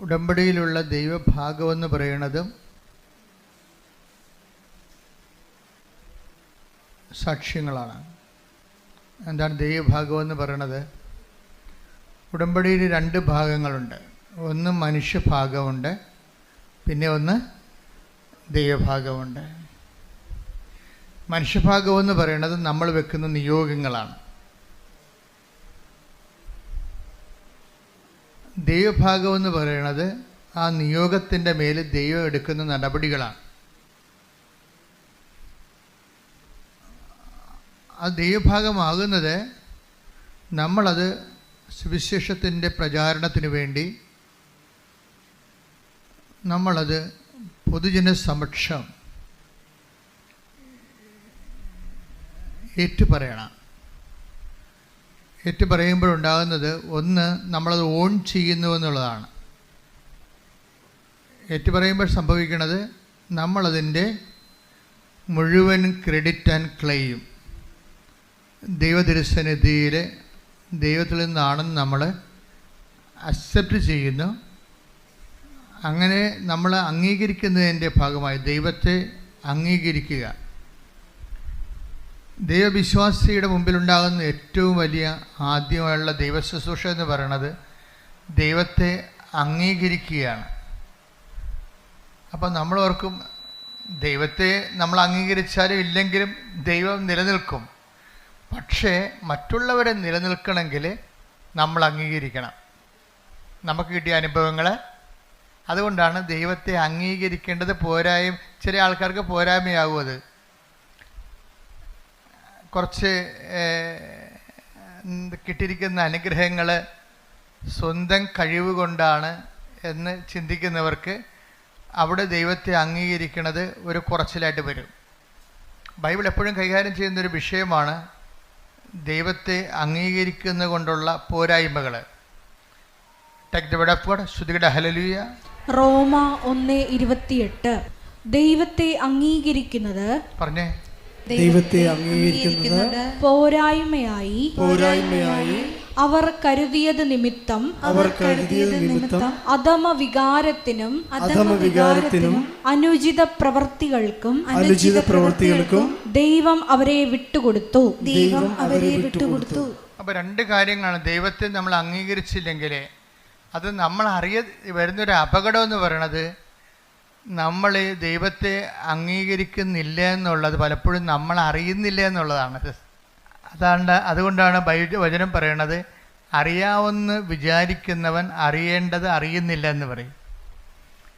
ഉടമ്പടിയിലുള്ള ദൈവഭാഗമെന്ന് പറയുന്നതും സാക്ഷ്യങ്ങളാണ്. എന്താണ് ദൈവഭാഗമെന്ന് പറയണത്? ഉടമ്പടിയിൽ 2 ഭാഗങ്ങളുണ്ട്. ഒന്ന് മനുഷ്യഭാഗമുണ്ട്, പിന്നെ ഒന്ന് ദൈവഭാഗമുണ്ട്. മനുഷ്യഭാഗമെന്ന് പറയുന്നത് നമ്മൾ വെക്കുന്ന നിയോഗങ്ങളാണ്. ദൈവഭാഗമെന്ന് പറയുന്നത് ആ നിയോഗത്തിൻ്റെ മേൽ ദൈവം എടുക്കുന്ന നടപടികളാണ്. ആ ദൈവഭാഗമാകുന്നത് നമ്മളത് സുവിശേഷത്തിൻ്റെ പ്രചാരണത്തിന് വേണ്ടി നമ്മളത് പൊതുജന സമക്ഷം ഏറ്റുപറയണം. ഏറ്റുപറയുമ്പോഴുണ്ടാകുന്നത് ഒന്ന്, നമ്മളത് ഓൺ ചെയ്യുന്നു എന്നുള്ളതാണ്. ഏറ്റുപറയുമ്പോൾ സംഭവിക്കുന്നത് നമ്മളതിൻ്റെ മുഴുവൻ ക്രെഡിറ്റ് ആൻഡ് ക്ലെയിം ദൈവതിരുസന്നിധിയിൽ ദൈവത്തിൽ നിന്നാണെന്ന് നമ്മൾ അക്സെപ്റ്റ് ചെയ്യുന്നു. അങ്ങനെ നമ്മൾ അംഗീകരിക്കുന്നതിൻ്റെ ഭാഗമായി ദൈവത്തെ അംഗീകരിക്കുക. ദൈവവിശ്വാസിയുടെ മുമ്പിലുണ്ടാകുന്ന ഏറ്റവും വലിയ ആദ്യമായുള്ള ദൈവശുശ്രൂഷ എന്ന് പറയുന്നത് ദൈവത്തെ അംഗീകരിക്കുകയാണ്. അപ്പം നമ്മളോർക്കും ദൈവത്തെ നമ്മൾ അംഗീകരിച്ചാലും ഇല്ലെങ്കിലും ദൈവം നിലനിൽക്കും. പക്ഷേ മറ്റുള്ളവരെ നിലനിൽക്കണമെങ്കിൽ നമ്മൾ അംഗീകരിക്കണം, നമുക്ക് കിട്ടിയ അനുഭവങ്ങൾ. അതുകൊണ്ടാണ് ദൈവത്തെ അംഗീകരിക്കേണ്ടത്. പോരായ്മ, ചില ആൾക്കാർക്ക് പോരായ്മയാകും. അത് കുറച്ച് കിട്ടിയിരിക്കുന്ന അനുഗ്രഹങ്ങൾ സ്വന്തം കഴിവ് കൊണ്ടാണ് എന്ന് ചിന്തിക്കുന്നവർക്ക് അവിടെ ദൈവത്തെ അംഗീകരിക്കുന്നത് ഒരു കുറച്ചിലായിട്ട് വരും. ബൈബിൾ എപ്പോഴും കൈകാര്യം ചെയ്യുന്നൊരു വിഷയമാണ് ദൈവത്തെ അംഗീകരിക്കുന്നത് കൊണ്ടുള്ള പോരായ്മകൾ. റോമ 1:28 ദൈവത്തെ അംഗീകരിക്കുന്നത് പറഞ്ഞേ ദൈവത്തെ അംഗീകരിക്കുന്നത് പോരായ്മയായി അവർ കരുതിയത് നിമിത്തം അധമ വികാരത്തിനും അനുചിത പ്രവൃത്തികൾക്കും ദൈവം അവരെ വിട്ടുകൊടുത്തു. അപ്പോൾ 2 കാര്യങ്ങളാണ്. ദൈവത്തെ നമ്മൾ അംഗീകരിച്ചില്ലെങ്കിൽ അത് നമ്മൾ വരുന്നൊരു അപകടം എന്ന് പറയണത് നമ്മൾ ദൈവത്തെ അംഗീകരിക്കുന്നില്ല എന്നുള്ളത് പലപ്പോഴും നമ്മൾ അറിയുന്നില്ല എന്നുള്ളതാണ്. അതുകൊണ്ടാണ് വചനം പറയണത് അറിയാവുന്ന വിചാരിക്കുന്നവൻ അറിയേണ്ടത് അറിയുന്നില്ല എന്ന് പറയും.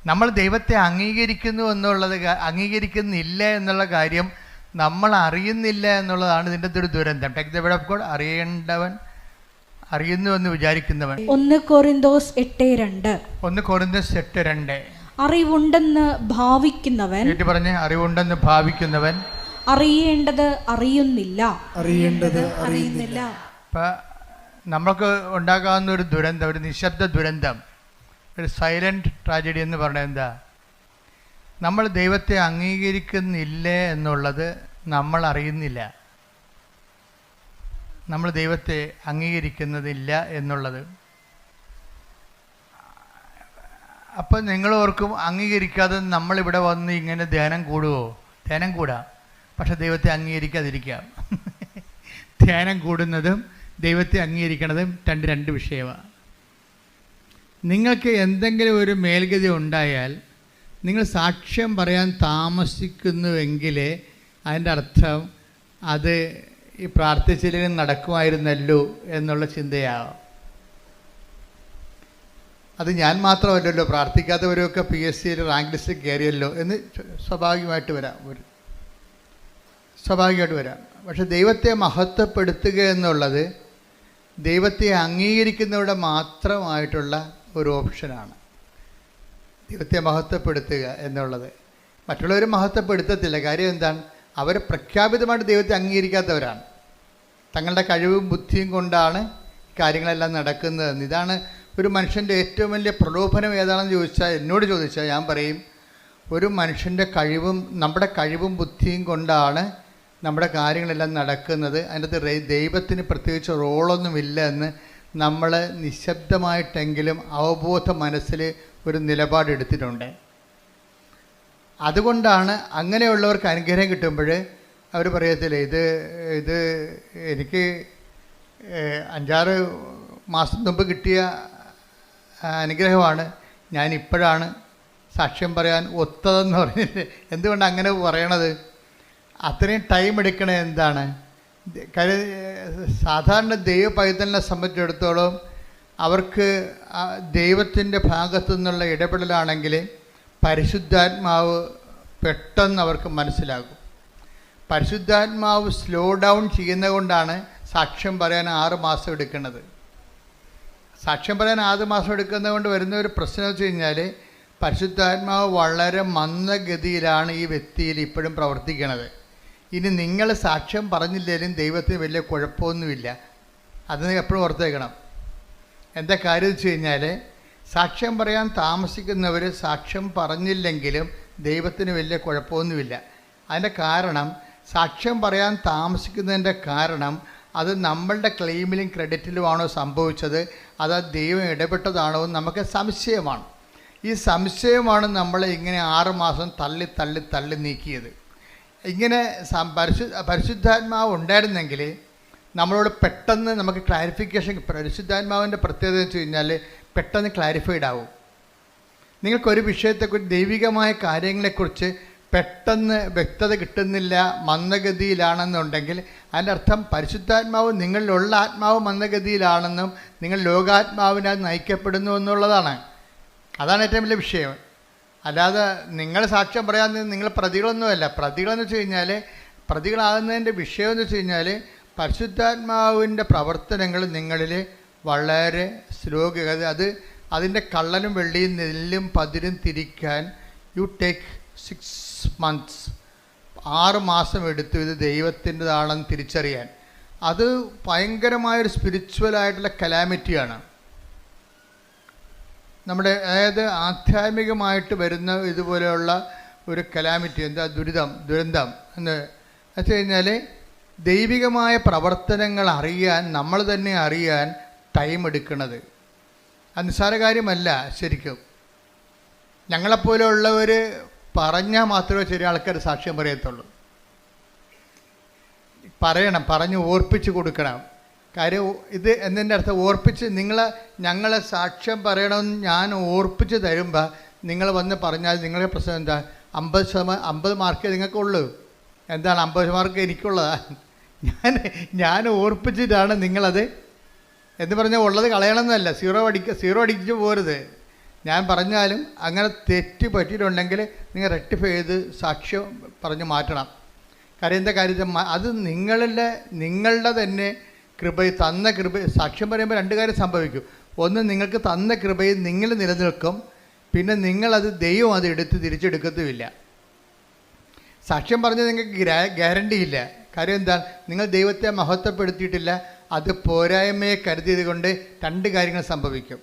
നമ്മൾ ദൈവത്തെ അംഗീകരിക്കുന്നില്ല എന്നുള്ള കാര്യം നമ്മൾ അറിയുന്നില്ല എന്നുള്ളതാണ് ഇതിൻ്റെ ഒരു ദുരന്തം. Take the word of God. അറിയേണ്ടവൻ അറിയുന്നുവെന്ന് വിചാരിക്കുന്നവൻ. 1 കൊരിന്തോസ് 8:2 അറിവുണ്ടെന്ന് ഭാവിക്കുന്നവൻ അറിവുണ്ടെന്ന് ഭാവിക്കുന്നവൻ അറിയേണ്ടത് അറിയുന്നില്ല. അപ്പം നമുക്ക് ഉണ്ടാകാവുന്ന ഒരു ദുരന്തം, ഒരു നിശബ്ദ ദുരന്തം, ഒരു സൈലൻറ്റ് ട്രാജഡി എന്ന് പറഞ്ഞാൽ എന്താ? നമ്മൾ ദൈവത്തെ അംഗീകരിക്കുന്നില്ല എന്നുള്ളത് നമ്മൾ അറിയുന്നില്ല. നമ്മൾ ദൈവത്തെ അംഗീകരിക്കുന്നതില്ല എന്നുള്ളത്. അപ്പം നിങ്ങൾ ഓർക്കും അംഗീകരിക്കാതെ നമ്മളിവിടെ വന്ന് ഇങ്ങനെ ധ്യാനം കൂടുമോ? ധ്യാനം കൂടാം, പക്ഷെ ദൈവത്തെ അംഗീകരിക്കാതിരിക്കാം. ധ്യാനം കൂടുന്നതും ദൈവത്തെ അംഗീകരിക്കുന്നതും രണ്ട് വിഷയമാണ്. നിങ്ങൾക്ക് എന്തെങ്കിലും ഒരു മേൽഗതി ഉണ്ടായാൽ നിങ്ങൾ സാക്ഷ്യം പറയാൻ താമസിക്കുന്നുവെങ്കിൽ അതിൻ്റെ അർത്ഥം അത് ഈ പ്രാർത്ഥിച്ചില്ലെങ്കിൽ നടക്കുമായിരുന്നല്ലോ എന്നുള്ള ചിന്തയാവാം. അത് ഞാൻ മാത്രമല്ലല്ലോ, പ്രാർത്ഥിക്കാത്തവരൊക്കെ PSCയിൽ റാങ്ക് ലിസ്റ്റ് കയറിയല്ലോ എന്ന് സ്വാഭാവികമായിട്ട് വരാം. പക്ഷെ ദൈവത്തെ മഹത്വപ്പെടുത്തുക എന്നുള്ളത് ദൈവത്തെ അംഗീകരിക്കുന്നവരുടെ മാത്രമായിട്ടുള്ള ഒരു ഓപ്ഷനാണ്. ദൈവത്തെ മഹത്വപ്പെടുത്തുക എന്നുള്ളത് മറ്റുള്ളവർ മഹത്വപ്പെടുത്തത്തില്ല. കാര്യം എന്താണ്? അവർ പ്രഖ്യാപിതമായിട്ട് ദൈവത്തെ അംഗീകരിക്കാത്തവരാണ്. തങ്ങളുടെ കഴിവും ബുദ്ധിയും കൊണ്ടാണ് കാര്യങ്ങളെല്ലാം നടക്കുന്നതെന്ന്. ഇതാണ് ഒരു മനുഷ്യൻ്റെ ഏറ്റവും വലിയ പ്രലോഭനം ഏതാണെന്ന് എന്നോട് ചോദിച്ചാൽ ഞാൻ പറയും, ഒരു മനുഷ്യൻ്റെ നമ്മുടെ കഴിവും ബുദ്ധിയും കൊണ്ടാണ് നമ്മുടെ കാര്യങ്ങളെല്ലാം നടക്കുന്നത്. അതിൻ്റെ അകത്ത് ദൈവത്തിന് പ്രത്യേകിച്ച് റോളൊന്നുമില്ല എന്ന് നമ്മൾ നിശബ്ദമായിട്ടെങ്കിലും അവബോധ മനസ്സിൽ ഒരു നിലപാടെടുത്തിട്ടുണ്ട്. അതുകൊണ്ടാണ് അങ്ങനെയുള്ളവർക്ക് അനുഗ്രഹം കിട്ടുമ്പോൾ അവർ പറയത്തില്ല, ഇത് എനിക്ക് 5-6 മാസം മുമ്പ് കിട്ടിയ അനുഗ്രഹമാണ്, ഞാനിപ്പോഴാണ് സാക്ഷ്യം പറയാൻ ഒത്തതെന്ന് പറഞ്ഞിട്ട്. എന്തുകൊണ്ട് അങ്ങനെ പറയണത്? അത്രയും ടൈം എടുക്കണത് എന്താണ്? കാര്യം സാധാരണ ദൈവ പൈതലിനെ സംബന്ധിച്ചിടത്തോളം അവർക്ക് ദൈവത്തിൻ്റെ ഭാഗത്തു നിന്നുള്ള ഇടപെടലാണെങ്കിൽ പരിശുദ്ധാത്മാവ് പെട്ടെന്ന് അവർക്ക് മനസ്സിലാകും. പരിശുദ്ധാത്മാവ് സ്ലോ ഡൗൺ ചെയ്യുന്നത് കൊണ്ടാണ് സാക്ഷ്യം പറയാൻ 6 മാസം എടുക്കുന്നത്. സാക്ഷ്യം പറയാൻ 6 മാസം എടുക്കുന്നത് കൊണ്ട് വരുന്ന ഒരു പ്രശ്നം വെച്ച് കഴിഞ്ഞാൽ പരിശുദ്ധാത്മാവ് വളരെ മന്ദഗതിയിലാണ് ഈ വ്യക്തിയിൽ ഇപ്പോഴും പ്രവർത്തിക്കുന്നത്. ഇനി നിങ്ങൾ സാക്ഷ്യം പറഞ്ഞില്ലെങ്കിലും ദൈവത്തിന് വലിയ കുഴപ്പമൊന്നുമില്ല. അത് എപ്പോഴും ഓർത്തേക്കണം. എന്താ കാര്യം വെച്ച് കഴിഞ്ഞാൽ സാക്ഷ്യം പറയാൻ താമസിക്കുന്നവർ സാക്ഷ്യം പറഞ്ഞില്ലെങ്കിലും ദൈവത്തിന് വലിയ കുഴപ്പമൊന്നുമില്ല. അതിൻ്റെ കാരണം, സാക്ഷ്യം പറയാൻ താമസിക്കുന്നതിൻ്റെ കാരണം അത് നമ്മളുടെ ക്ലെയിമിലും ക്രെഡിറ്റിലുമാണോ സംഭവിച്ചത്, അത് ദൈവം ഇടപെട്ടതാണോ എന്ന് നമുക്ക് സംശയമാണ്. ഈ സംശയമാണ് നമ്മളെ ഇങ്ങനെ 6 മാസം തള്ളി നീക്കിയത്. ഇങ്ങനെ പരിശുദ്ധാത്മാവ് ഉണ്ടായിരുന്നെങ്കിൽ നമ്മളോട് പെട്ടെന്ന് നമുക്ക് ക്ലാരിഫിക്കേഷൻ. പരിശുദ്ധാത്മാവിൻ്റെ പ്രത്യേകത എന്ന് വെച്ച് കഴിഞ്ഞാൽ പെട്ടെന്ന് ക്ലാരിഫൈഡ് ആവും. നിങ്ങൾക്കൊരു വിഷയത്തെക്കുറിച്ച്, ദൈവികമായ കാര്യങ്ങളെക്കുറിച്ച് പെട്ടെന്ന് വ്യക്തത കിട്ടുന്നില്ല, മന്ദഗതിയിലാണെന്നുണ്ടെങ്കിൽ അതിൻ്റെ അർത്ഥം പരിശുദ്ധാത്മാവ്, നിങ്ങളിലുള്ള ആത്മാവ് മന്ദഗതിയിലാണെന്നും നിങ്ങൾ ലോകാത്മാവിനാൽ നയിക്കപ്പെടുന്നു എന്നുള്ളതാണ്. അതാണ് ഏറ്റവും വലിയ വിഷയം. അല്ലാതെ നിങ്ങൾ സാക്ഷ്യം പറയാൻ നിങ്ങൾ പ്രതികളൊന്നുമല്ല. പ്രതികളെന്ന് വെച്ച് കഴിഞ്ഞാൽ, പ്രതികളാകുന്നതിൻ്റെ വിഷയം എന്ന് വെച്ച് കഴിഞ്ഞാൽ പരിശുദ്ധാത്മാവിൻ്റെ പ്രവർത്തനങ്ങൾ നിങ്ങളിൽ വളരെ സ്ലോഗതി. അതിൻ്റെ കള്ളനും വെള്ളിയും നെല്ലും പതിരും തിരിക്കാൻ യു ടേക്ക് 6 months, 6 മാസം എടുത്തു ഇത് ദൈവത്തിൻ്റെതാണെന്ന് തിരിച്ചറിയാൻ. അത് ഭയങ്കരമായൊരു സ്പിരിച്വലായിട്ടുള്ള കലാമിറ്റിയാണ്. നമ്മുടെ അതായത് ആധ്യാത്മികമായിട്ട് വരുന്ന ഇതുപോലെയുള്ള ഒരു കലാമിറ്റി, എന്താ ദുരന്തം എന്ന് വെച്ച് കഴിഞ്ഞാൽ ദൈവികമായ പ്രവർത്തനങ്ങൾ അറിയാൻ, നമ്മൾ തന്നെ അറിയാൻ ടൈം എടുക്കുന്നത് അത് നിസ്സാര കാര്യമല്ല. ശരിക്കും ഞങ്ങളെപ്പോലെയുള്ളവർ പറഞ്ഞാൽ മാത്രമേ ചെറിയ ആൾക്കാർ സാക്ഷ്യം പറയത്തുള്ളൂ. പറഞ്ഞ് ഓർപ്പിച്ച് കൊടുക്കണം. കാര്യം ഇത് എന്നതിൻ്റെ അർത്ഥം ഓർപ്പിച്ച് ഞങ്ങളെ സാക്ഷ്യം പറയണമെന്ന് ഞാൻ ഓർപ്പിച്ച് തരുമ്പോൾ നിങ്ങൾ വന്ന് പറഞ്ഞാൽ നിങ്ങളുടെ പ്രശ്നം എന്താ? 50 മാർക്കേ നിങ്ങൾക്കുള്ളൂ. എന്താണ് 50 മാർക്ക് എനിക്കുള്ളതാണ്? ഞാൻ ഓർപ്പിച്ചിട്ടാണ് നിങ്ങളത് എന്ന് പറഞ്ഞാൽ ഉള്ളത് കളയണമെന്നല്ല, സീറോ അടിച്ച് പോരുത്. ഞാൻ പറഞ്ഞാലും അങ്ങനെ തെറ്റ് പറ്റിയിട്ടുണ്ടെങ്കിൽ നിങ്ങൾ റെക്ടിഫൈ ചെയ്ത് സാക്ഷ്യം പറഞ്ഞ് മാറ്റണം. കാര്യം എന്താ കാര്യം? അത് നിങ്ങളുടെ തന്നെ തന്ന കൃപ. സാക്ഷ്യം പറയുമ്പോൾ 2 കാര്യം സംഭവിക്കും. ഒന്ന്, നിങ്ങൾക്ക് തന്ന കൃപയിൽ നിങ്ങൾ നിലനിൽക്കും. പിന്നെ നിങ്ങളത് ദൈവം അത് തിരിച്ചെടുക്കത്തുമില്ല. സാക്ഷ്യം പറഞ്ഞാൽ നിങ്ങൾക്ക് ഗ്യാരണ്ടി ഇല്ല. കാര്യം എന്താ? നിങ്ങൾ ദൈവത്തെ മഹത്വപ്പെടുത്തിയിട്ടില്ല. അത് പോരായ്മയെ കരുതിയത് കൊണ്ട് 2 കാര്യങ്ങൾ സംഭവിക്കും.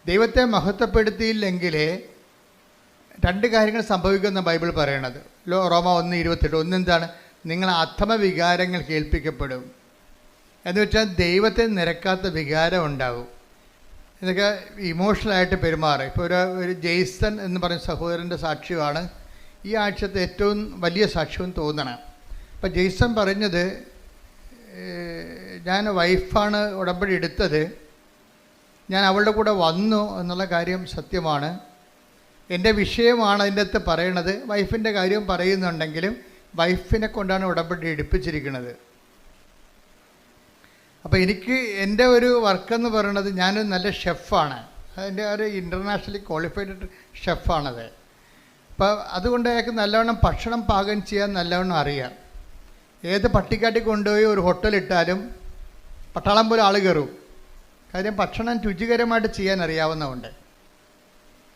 ദൈവത്തെ മഹത്വപ്പെടുത്തിയില്ലെങ്കിൽ 2 കാര്യങ്ങൾ സംഭവിക്കുമെന്ന് ബൈബിൾ പറയണത്. റോമ 1:28. ഒന്നെന്താണ്? നിങ്ങൾ അധമ വികാരങ്ങൾ കേൾപ്പിക്കപ്പെടും. എന്ന് വെച്ചാൽ ദൈവത്തെ നിരക്കാത്ത വികാരം ഉണ്ടാവും. ഇതൊക്കെ ഇമോഷണലായിട്ട് പെരുമാറും. ഇപ്പോൾ ഒരു ജെയ്സൺ എന്ന് പറയുന്ന സഹോദരൻ്റെ സാക്ഷ്യമാണ് ഈ ആഴ്ചത്തെ ഏറ്റവും വലിയ സാക്ഷ്യവും തോന്നണം. അപ്പോൾ ജെയ്സൺ പറഞ്ഞത്, ഞാൻ വൈഫാണ് ഉടമ്പടി എടുത്തത്, ഞാൻ അവളുടെ കൂടെ വന്നു എന്നുള്ള കാര്യം സത്യമാണ്. എൻ്റെ വിഷയമാണ് അതിൻ്റെ അകത്ത് പറയണത്. വൈഫിൻ്റെ കാര്യം പറയുന്നുണ്ടെങ്കിലും വൈഫിനെ കൊണ്ടാണ് ഉടമ്പടി എടുപ്പിച്ചിരിക്കുന്നത്. അപ്പോൾ എനിക്ക് എൻ്റെ ഒരു വർക്കെന്ന് പറയണത്, ഞാനൊരു നല്ല ഷെഫാണ്. അതിൻ്റെ ഒരു ഇൻ്റർനാഷണലി ക്വാളിഫൈഡ് ഷെഫാണത്. അപ്പോൾ അതുകൊണ്ട് അയാൾക്ക് നല്ലവണ്ണം ഭക്ഷണം പാകം ചെയ്യാൻ നല്ലവണ്ണം അറിയാം. ഏത് പട്ടിക്കാട്ടി കൊണ്ടുപോയി ഒരു ഹോട്ടലിട്ടാലും പട്ടാളം പോലെ ആൾ കയറും. കാര്യം ഭക്ഷണം രുചികരമായിട്ട് ചെയ്യാൻ അറിയാവുന്നതുകൊണ്ട്.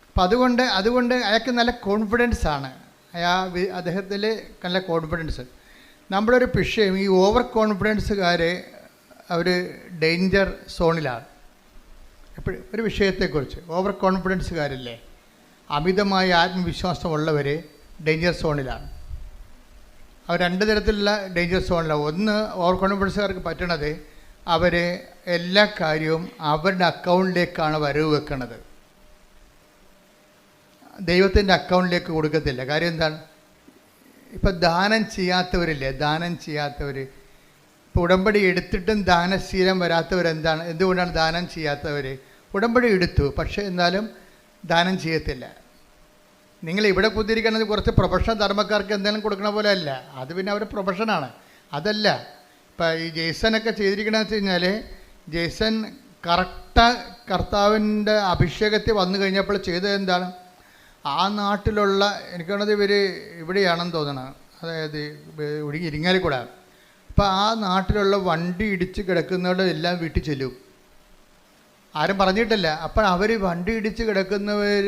അപ്പം അതുകൊണ്ട് അയാൾക്ക് നല്ല കോൺഫിഡൻസാണ്. അദ്ദേഹത്തിൽ നല്ല കോൺഫിഡൻസ്. നമ്മളൊരു വിഷയം, ഈ ഓവർ കോൺഫിഡൻസുകാരെ അവർ ഡേഞ്ചർ സോണിലാണ്. എപ്പോഴും ഒരു വിഷയത്തെക്കുറിച്ച് ഓവർ കോൺഫിഡൻസുകാരില്ലേ, അമിതമായ ആത്മവിശ്വാസമുള്ളവർ ഡേഞ്ചർ സോണിലാണ്. അവർ 2 തരത്തിലുള്ള ഡേഞ്ചർ സോണിലാണ്. ഒന്ന്, ഓവർ കോൺഫിഡൻസുകാർക്ക് പറ്റണത് അവർ എല്ലാ കാര്യവും അവരുടെ അക്കൗണ്ടിലേക്കാണ് വരവ് വെക്കുന്നത്. ദൈവത്തിൻ്റെ അക്കൗണ്ടിലേക്ക് കൊടുക്കത്തില്ല. കാര്യം എന്താണ്? ഇപ്പം ദാനം ചെയ്യാത്തവരില്ലേ, ദാനം ചെയ്യാത്തവർ, ഇപ്പോൾ ഉടമ്പടി എടുത്തിട്ടും ദാനശീലം വരാത്തവരെന്താണ്? എന്തുകൊണ്ടാണ് ദാനം ചെയ്യാത്തവർ? ഉടമ്പടി എടുത്തു, പക്ഷേ എന്നാലും ദാനം ചെയ്യത്തില്ല. നിങ്ങൾ ഇവിടെ കുത്തിരിക്കുന്നത് കുറച്ച് പ്രൊഫഷണൽ ധർമ്മക്കാർക്ക് എന്തെങ്കിലും കൊടുക്കണ പോലെ അല്ല, അത് പിന്നെ അവരുടെ പ്രൊഫഷനാണ്. അതല്ല ഇപ്പം ഈ ജെയ്സനൊക്കെ ചെയ്തിരിക്കണമെന്ന് വെച്ച് കഴിഞ്ഞാൽ, ജെയ്സൺ കർത്താവിൻ്റെ അഭിഷേകത്തിൽ വന്നു കഴിഞ്ഞപ്പോൾ ചെയ്തത് എന്താണ്? ആ നാട്ടിലുള്ള, എനിക്ക് തോന്നുന്നത് ഇവർ ഇവിടെയാണെന്ന് തോന്നണം, അതായത് ഇരിങ്ങാലിക്കൂടെ. അപ്പോൾ ആ നാട്ടിലുള്ള വണ്ടി ഇടിച്ച് കിടക്കുന്നവരുടെ എല്ലാം വീട്ടിൽ ചെല്ലും, ആരും പറഞ്ഞിട്ടില്ല. അപ്പോൾ അവർ വണ്ടി ഇടിച്ച് കിടക്കുന്നവർ,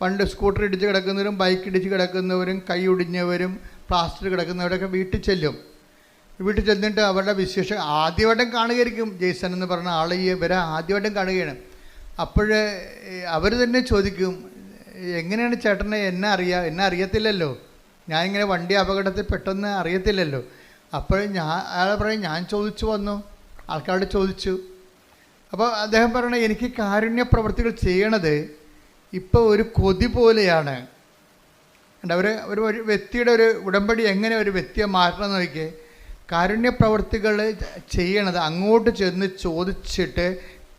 പണ്ട് സ്കൂട്ടർ ഇടിച്ച് കിടക്കുന്നവരും ബൈക്ക് ഇടിച്ച് കിടക്കുന്നവരും കൈ ഒടിഞ്ഞവരും പ്ലാസ്റ്റർ കിടക്കുന്നവരൊക്കെ വീട്ടിൽ ചെല്ലും. വീട്ടിൽ ചെന്നിട്ട് അവരുടെ വിശേഷം ആദ്യമായിട്ടും കാണുകയായിരിക്കും. ജെയ്സൺ എന്ന് പറഞ്ഞ ആൾ ഇവരെ ആദ്യമായിട്ടും കാണുകയാണ്. അപ്പോൾ അവർ തന്നെ ചോദിക്കും, എങ്ങനെയാണ് ചേട്ടനെ എന്നെ അറിയത്തില്ലല്ലോ, ഞാൻ ഇങ്ങനെ വണ്ടി അപകടത്തിൽ പെട്ടെന്ന് അറിയത്തില്ലല്ലോ. അപ്പോൾ അയാൾ പറയും, ഞാൻ ചോദിച്ചു വന്നു, ആൾക്കാരോട് ചോദിച്ചു. അപ്പോൾ അദ്ദേഹം പറയണത്, എനിക്ക് കാരുണ്യ പ്രവൃത്തികൾ ചെയ്യണത് ഇപ്പോൾ ഒരു കൊതി പോലെയാണ്. ഒരു വ്യക്തിയുടെ ഒരു ഉടമ്പടി എങ്ങനെ ഒരു വ്യക്തിയെ മാറ്റണം നോക്കിയേ. കാരുണ്യ പ്രവൃത്തികൾ ചെയ്യണത് അങ്ങോട്ട് ചെന്ന് ചോദിച്ചിട്ട്